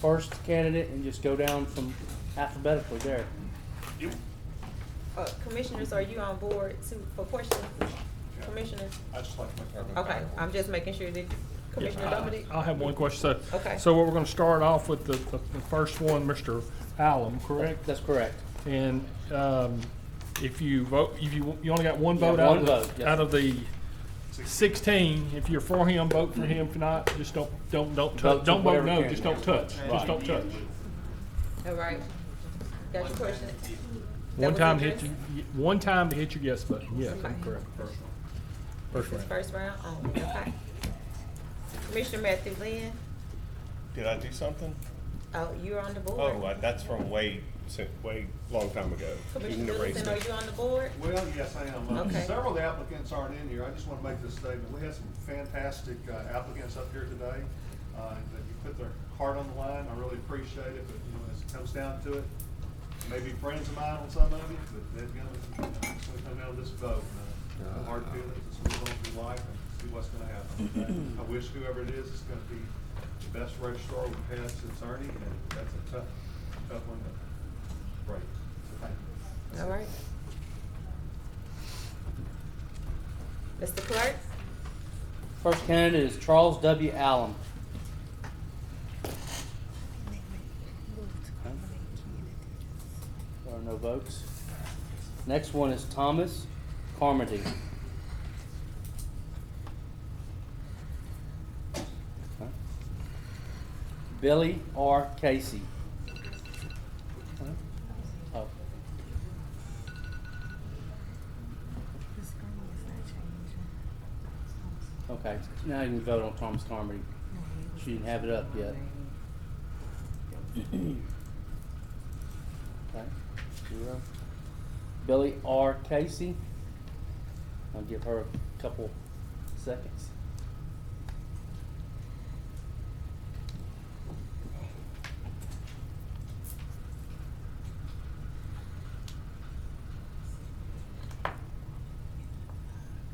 first candidate and just go down from alphabetically there. Commissioners, are you on board for questions? Commissioners? I just like my carbon. Okay, I'm just making sure that Commissioner Dominic? I'll have one question. Okay. So we're going to start off with the first one, Mr. Allen, correct? That's correct. And if you vote, you only got one You vote have out one of vote, yes. out of the 16. If you're for him, vote for him. If not, just don't Vote touch. for Don't vote whatever no. candidate. Just don't touch. Right. Just don't touch. All right. Got your question? One was time to addressed? hit you. One time to hit your yes button. Yes, Okay. correct. First This is round. first round? Oh, okay. Commissioner Matthew Lynn? Did I do something? Oh, you're on the board. Oh, that's from way long time ago. You can Commissioner erase Middleton, are that. you on the board? Well, yes, I am. Okay. Several of the applicants aren't in here. I just want to make this statement. We had some fantastic applicants up here today that you put their heart on the line. I really appreciate it, but as it comes down to it, maybe friends of mine on some of you, but it's going to come down to this vote. No hard feelings. Let's move on through life and see what's going to happen. I wish whoever it is going to be the best registrar we've had since Ernie, and that's a tough one to break. So thank you. All right. Mr. Clerk? First candidate is Charles W. Allen. There are no votes. Next one is Thomas Carmody. Billy R. Casey. Oh. Okay, now you can vote on Thomas Carmody. She didn't have it up yet. Okay, 0. Billy R. Casey. I'll give her a couple seconds.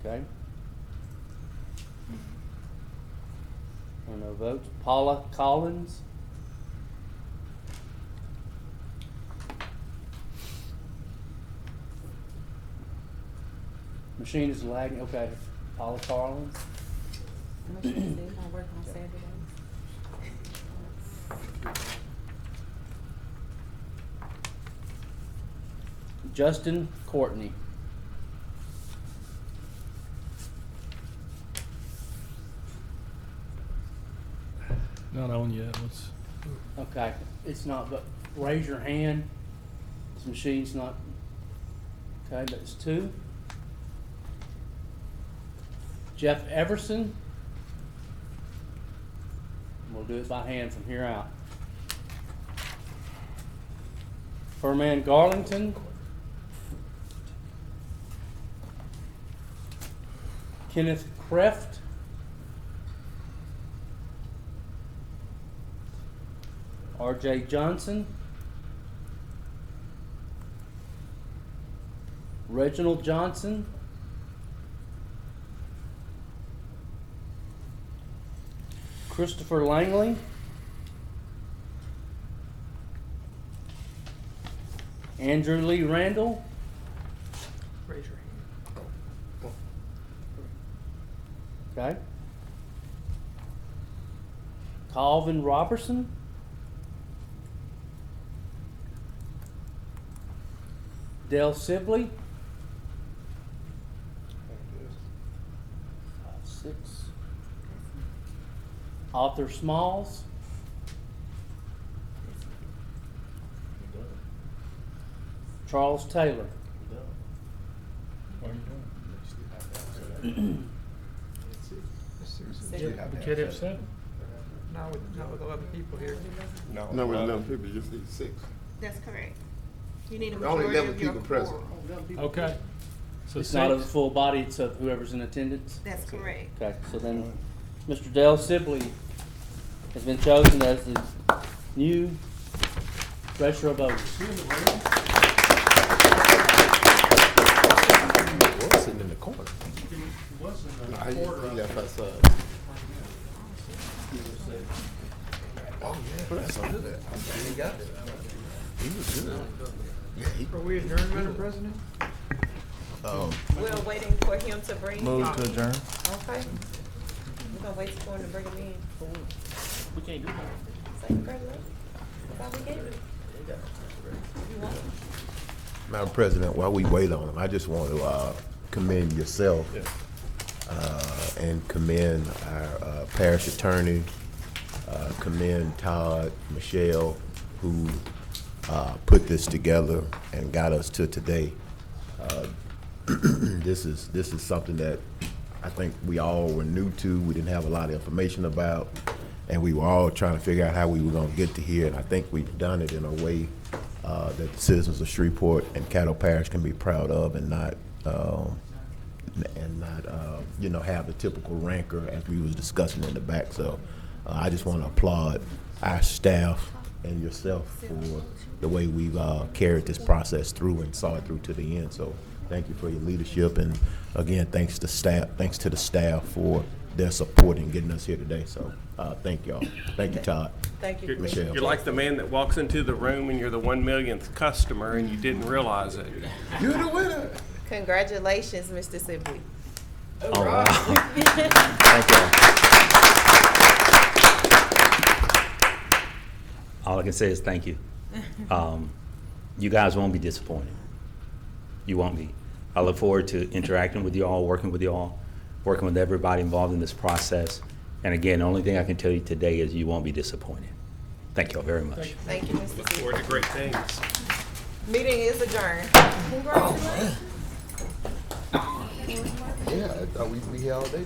Okay. There are no votes. Paula Collins. Machine is lagging. Okay. Paula Collins. Commissioner said I work on Saturdays. Justin Courtney. Not on yet. Let's. Okay, it's not, but raise your hand. This machine's not, okay, that's 2. Jeff Everson. We'll do it by hand from here out. Furman Garlington. Kenneth Kreft. R.J. Johnson. Reginald Johnson. Christopher Langley. Andrew Lee Randall. Raise your hand. Okay. Calvin Robertson. Dale Sibley. 6. Arthur Smalls. Charles Taylor. The kid have 7? Not with 11 people here. No, with 11 people, you just need 6. That's correct. You need a Only majority 11 of your people present. quorum. Okay. So It's not a 6. full body, it's of whoever's in attendance? That's correct. Okay, so then Mr. Dale Sibley has been chosen as the new registrar of voters. Sitting in the corner. He left outside. Oh, yeah, that's under that. He got it. He was good. Yeah, Are we adjourned, Madam President? We're waiting for him to bring. Move to adjourn. Okay. We're gonna wait for him to bring him in. We can't do that. Say congratulations. That's all we gave you. You want it? Madam President, while we wait on him, I just want to commend yourself and commend our parish attorney, commend Todd, Michelle, who put this together and got us to today. This is something that I think we all were new to. We didn't have a lot of information about, and we were all trying to figure out how we were going to get to here. And I think we've done it in a way that the citizens of Shreveport and Caddo Parish can be proud of, and not have the typical rancor as we was discussing in the back. So I just want to applaud our staff and yourself for the way we've carried this process through and saw it through to the end. So thank you for your leadership, and again, thanks to the staff for their support in getting us here today. So thank y'all. Thank you, Todd. Thank you, Michelle. You're like the man that walks into the room and you're the 1 millionth customer and you didn't realize it. You're the winner. Congratulations, Mr. Sibley. Oh, wow. Thank you. All I can say is thank you. You guys won't be disappointed. You won't be. I look forward to interacting with you all, working with everybody involved in this process. And again, the only thing I can tell you today is you won't be disappointed. Thank you all very much. Thank you, Mr. Look Sibley. forward to great things. Meeting is adjourned. Congratulations. Yeah, I thought we'd be here all day.